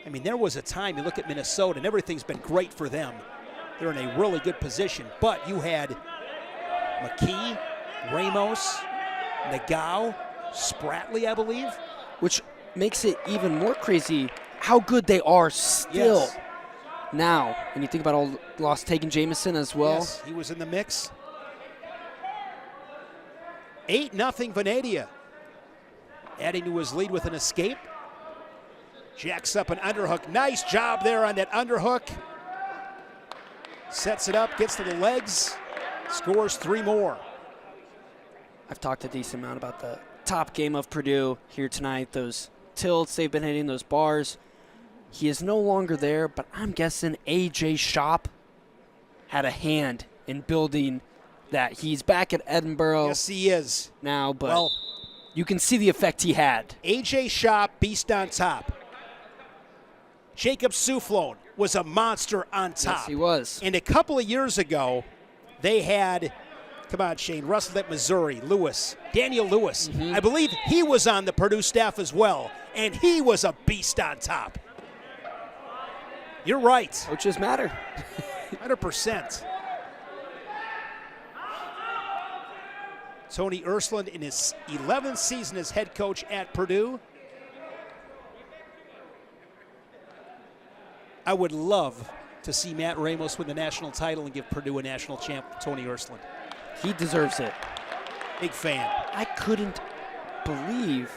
I mean, there was a time, you look at Minnesota, and everything's been great for them. They're in a really good position. But you had McKee, Ramos, Nagao, Spratley, I believe. Which makes it even more crazy how good they are still now. And you think about all lost Tegan Jamison as well. Yes, he was in the mix. 8-0 Venadia. Adding to his lead with an escape. Jacks up an underhook. Nice job there on that underhook. Sets it up, gets to the legs, scores 3 more. I've talked a decent amount about the top game of Purdue here tonight. Those tilts they've been hitting, those bars. He is no longer there, but I'm guessing A.J. Shop had a hand in building that. He's back at Edinburgh. Yes, he is. Now, but you can see the effect he had. A.J. Shop, beast on top. Jacob Soufflon was a monster on top. Yes, he was. And a couple of years ago, they had, come on, Shane, Russell at Missouri, Lewis, Daniel Lewis. I believe he was on the Purdue staff as well, and he was a beast on top. You're right. Coaches matter. 100%. Tony Ersland in his 11th season as head coach at Purdue. I would love to see Matt Ramos win the national title and give Purdue a national champ, Tony Ersland. He deserves it. Big fan. I couldn't believe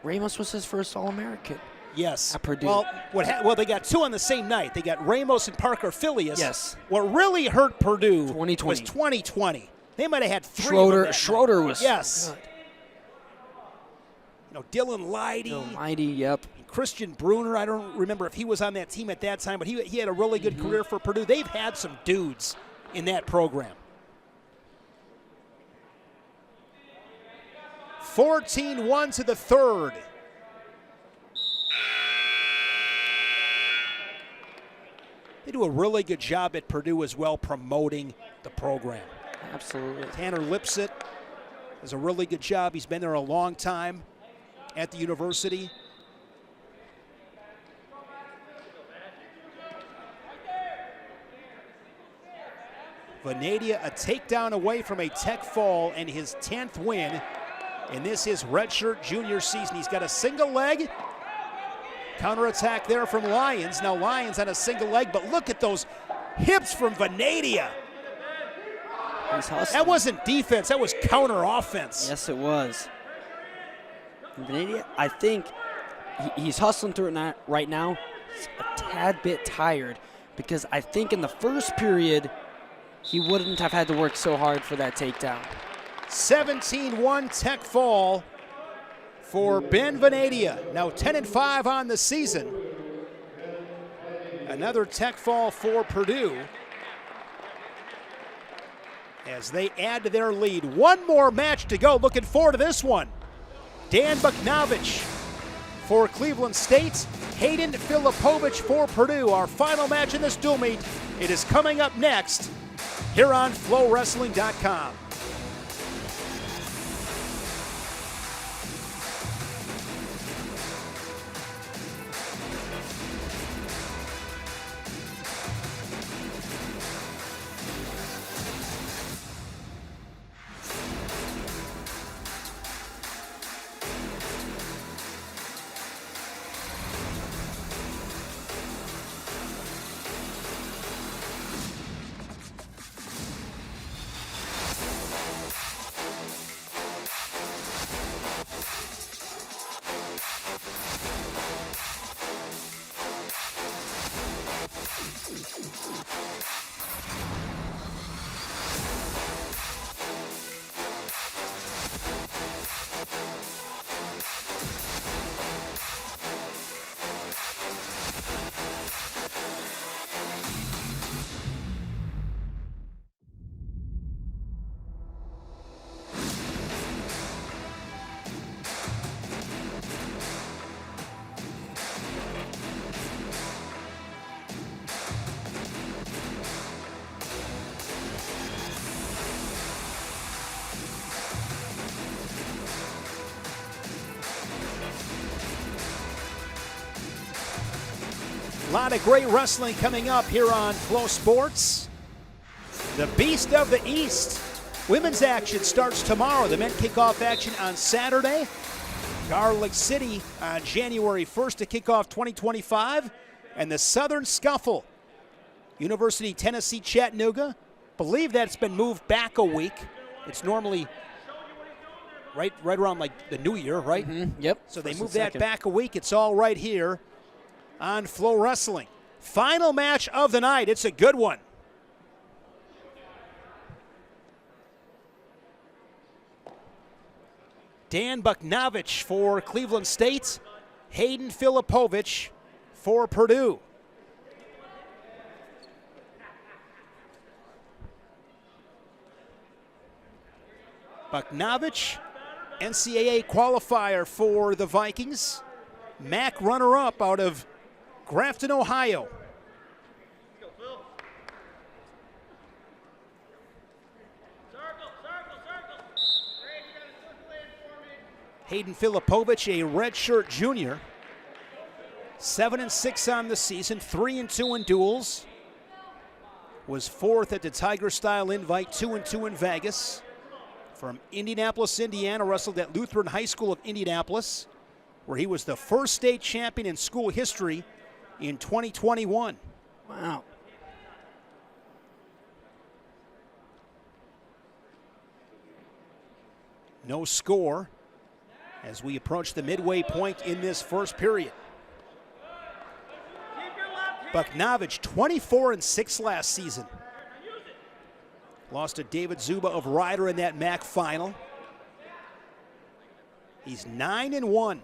Ramos was his first All-American. Yes. At Purdue. Well, they got 2 on the same night. They got Ramos and Parker Phileas. Yes. What really hurt Purdue 2020. was 2020. They might have had 3. Schroeder was yes. good. Dylan Leidy. Dylan Leidy, yep. Christian Bruner, I don't remember if he was on that team at that time, but he had a really good career for Purdue. They've had some dudes in that program. 14-1 to the third. They do a really good job at Purdue as well promoting the program. Absolutely. Tanner Lipset does a really good job. He's been there a long time at the university. Venadia a takedown away from a tech fall and his 10th win in this his redshirt junior season. He's got a single leg. Counterattack there from Lyons. Now Lyons on a single leg, but look at those hips from Venadia. That wasn't defense, that was counter offense. Yes, it was. And Venadia, I think he's hustling through it right now. He's a tad bit tired because I think in the first period, he wouldn't have had to work so hard for that takedown. 17-1 tech fall for Ben Venadia. Now 10-5 on the season. Another tech fall for Purdue as they add to their lead. One more match to go. Looking forward to this one. Dan Buknovich for Cleveland State. Hayden Filipovich for Purdue. Our final match in this dual meet. It is coming up next here on FloWrestling.com. A lot of great wrestling coming up here on Flow Sports. The Beast of the East. Women's action starts tomorrow. The men kick off action on Saturday. Garlic City on January 1st to kick off 2025. And the Southern Scuffle. University Tennessee Chattanooga. Believe that's been moved back a week. It's normally right around like the New Year, right? Mm-hmm. Yep. So they moved that back a week. It's all right here on Flow Wrestling. Final match of the night. It's a good one. Dan Buknovich for Cleveland State. Hayden Filipovich for Purdue. Buknovich, NCAA qualifier for the Vikings. MAC runner-up out of Grafton, Ohio. Hayden Filipovich, a redshirt junior. 7-6 on the season, 3-2 in duels. Was 4th at the Tiger Style Invite, 2-2 in Vegas. From Indianapolis, Indiana, wrestled at Lutheran High School of Indianapolis, where he was the first state champion in school history in 2021. Wow. No score as we approach the midway point in this first period. Buknovich, 24-6 last season. Lost to David Zuba of Ryder in that MAC final. He's 9-1.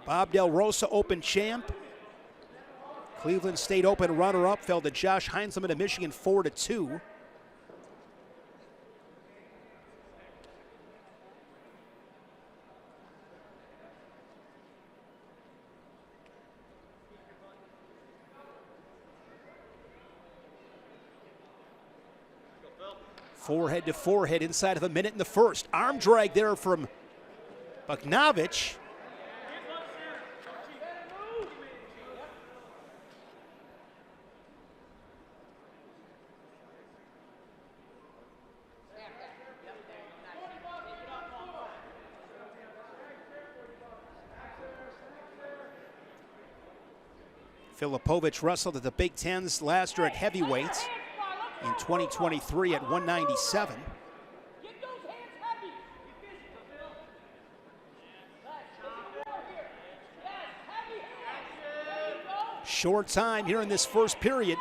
Bob Del Rosa Open champ. Cleveland State Open runner-up, fell to Josh Heinzelman of Michigan 4-2. Forehead to forehead inside of a minute in the first. Arm drag there from Buknovich. Filipovich wrestled at the Big Tens last year at heavyweight in 2023 at 197. Short time here in this first period.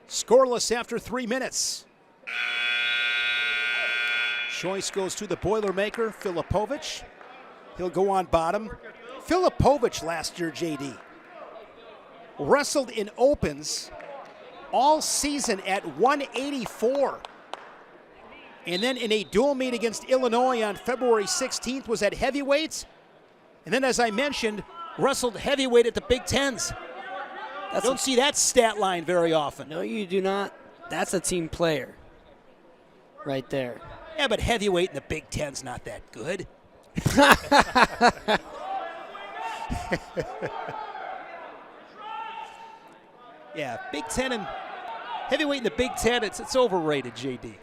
Scoreless after 3 minutes. Choice goes to the Boilermaker, Filipovich. He'll go on bottom. Filipovich last year, JD, wrestled in opens all season at 184. And then in a dual meet against Illinois on February 16th was at heavyweights. And then, as I mentioned, wrestled heavyweight at the Big Tens. Don't see that stat line very often. No, you do not. That's a team player right there. Yeah, but heavyweight in the Big Ten's not that good. Yeah, Big Ten and heavyweight in the Big Ten, it's overrated, JD.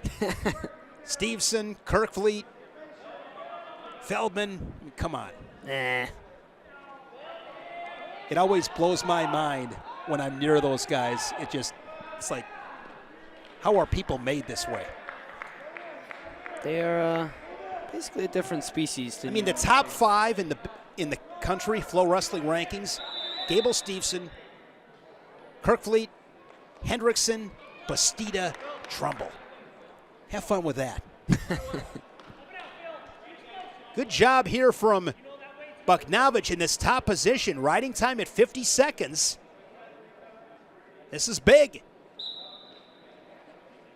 Stevenson, Kirkfleet, Feldman, come on. Nah. It always blows my mind when I'm near those guys. It's like, how are people made this way? They are basically a different species. I mean, the top 5 in the country FloWrestling rankings: Gable Stevenson, Kirkfleet, Hendrickson, Bastida, Trumbull. Have fun with that. Good job here from Buknovich in this top position. Riding time at 50 seconds. This is big.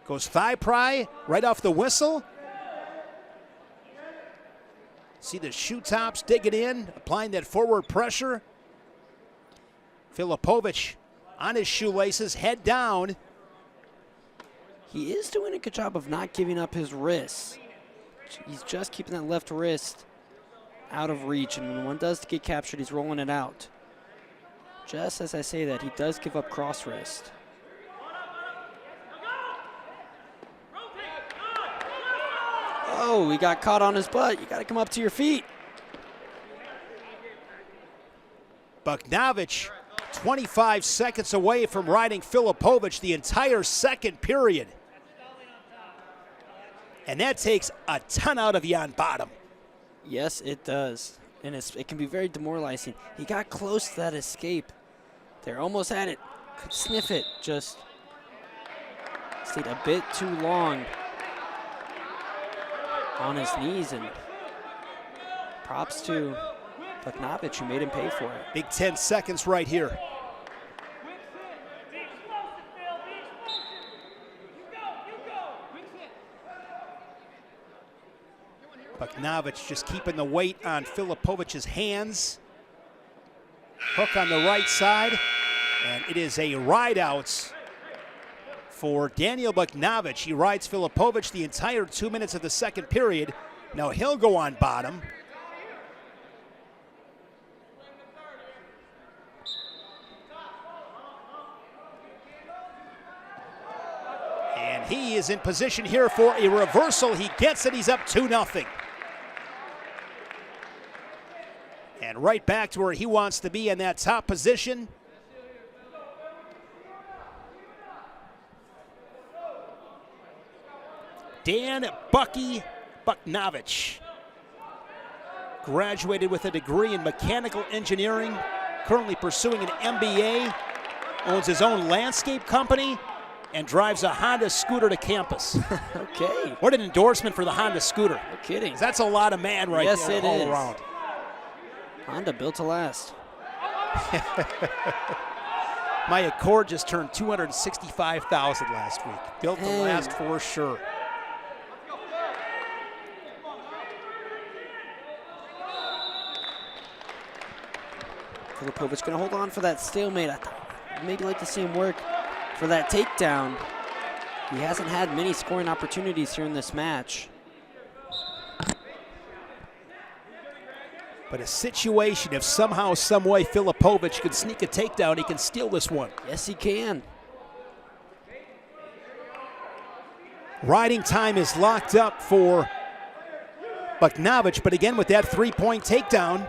Goes thigh pry right off the whistle. See the shoe tops digging in, applying that forward pressure. Filipovic on his shoelaces, head down. He is doing a good job of not giving up his wrists. He's just keeping that left wrist out of reach, and when one does get captured, he's rolling it out. Just as I say that, he does give up cross wrist. Oh, he got caught on his butt. You got to come up to your feet. Buknovich, 25 seconds away from riding Filipovic the entire second period. And that takes a ton out of you on bottom. Yes, it does. And it can be very demoralizing. He got close to that escape. They're almost at it. Could sniff it. Just stayed a bit too long on his knees. And props to Buknovich, who made him pay for it. Big 10 seconds right here. Buknovich just keeping the weight on Filipovic's hands. Hook on the right side, and it is a ride out for Daniel Buknovich. He rides Filipovic the entire 2 minutes of the second period. Now he'll go on bottom. And he is in position here for a reversal. He gets it, he's up 2-0. And right back to where he wants to be in that top position. Dan Bucky Buknovich. Graduated with a degree in mechanical engineering, currently pursuing an MBA, owns his own landscape company, and drives a Honda scooter to campus. Okay. What an endorsement for the Honda scooter. No kidding. That's a lot of man right yes, there it all is. around. Honda built to last. My Accord just turned 265,000 last week. Built to last for sure. Filipovic going to hold on for that stalemate. I'd maybe like to see him work for that takedown. He hasn't had many scoring opportunities here in this match. But a situation, if somehow, some way Filipovic can sneak a takedown, he can steal this one. Yes, he can. Riding time is locked up for Buknovich, but again with that 3-point takedown,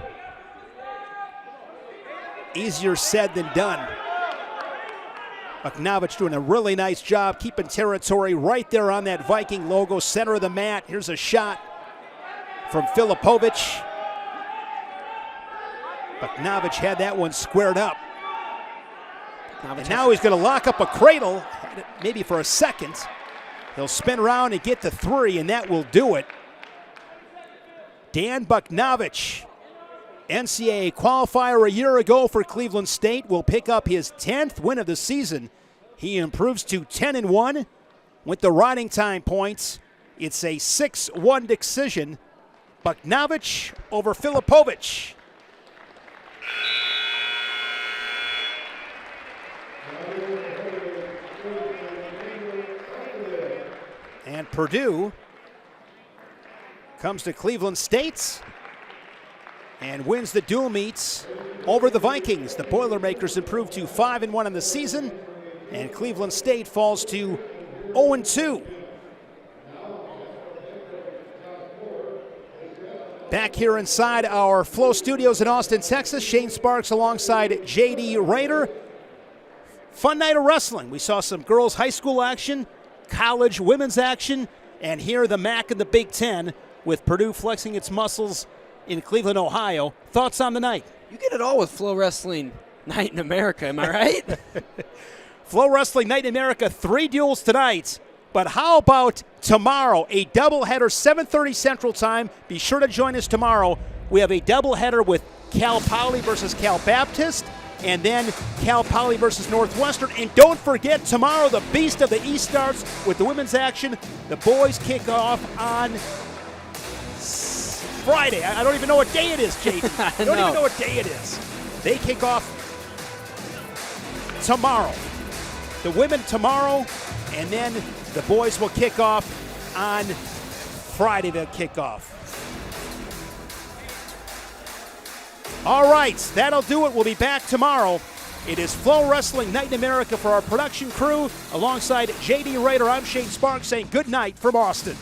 easier said than done. Buknovich doing a really nice job keeping territory right there on that Viking logo, center of the mat. Here's a shot from Filipovic. Buknovich had that one squared up. And now he's going to lock up a cradle, maybe for a second. He'll spin around and get the 3, and that will do it. Dan Buknovich NCAA qualifier a year ago for Cleveland State, will pick up his 10th win of the season. He improves to 10-1 with the riding time points. It's a 6-1 decision. Buknovich over Filipovic. And Purdue comes to Cleveland State and wins the dual meets over the Vikings. The Boilermakers improve to 5-1 in the season, and Cleveland State falls to 0-2. Back here inside our Flow Studios in Austin, Texas, Shane Sparks alongside J.D. Rader. Fun night of wrestling. We saw some girls' high school action, college women's action, and here the MAC and the Big Ten with Purdue flexing its muscles in Cleveland, Ohio. Thoughts on the night? You get it all with Flow Wrestling Night in America, am I right? Flow Wrestling Night in America, 3 duels tonight. But how about tomorrow? A doubleheader, 7:30 Central Time. Be sure to join us tomorrow. We have a doubleheader with Cal Poly versus Cal Baptist, and then Cal Poly versus Northwestern. And don't forget, tomorrow the Beast of the East starts with the women's action. The boys kick off on Friday. I don't even know what day it is, Jaden. I don't even know what day it is. They kick off tomorrow. The women tomorrow, and then the boys will kick off on Friday. They'll kick off. All right, that'll do it. We'll be back tomorrow. It is Flow Wrestling Night in America for our production crew. Alongside J.D. Rader, I'm Shane Sparks saying good night from Austin.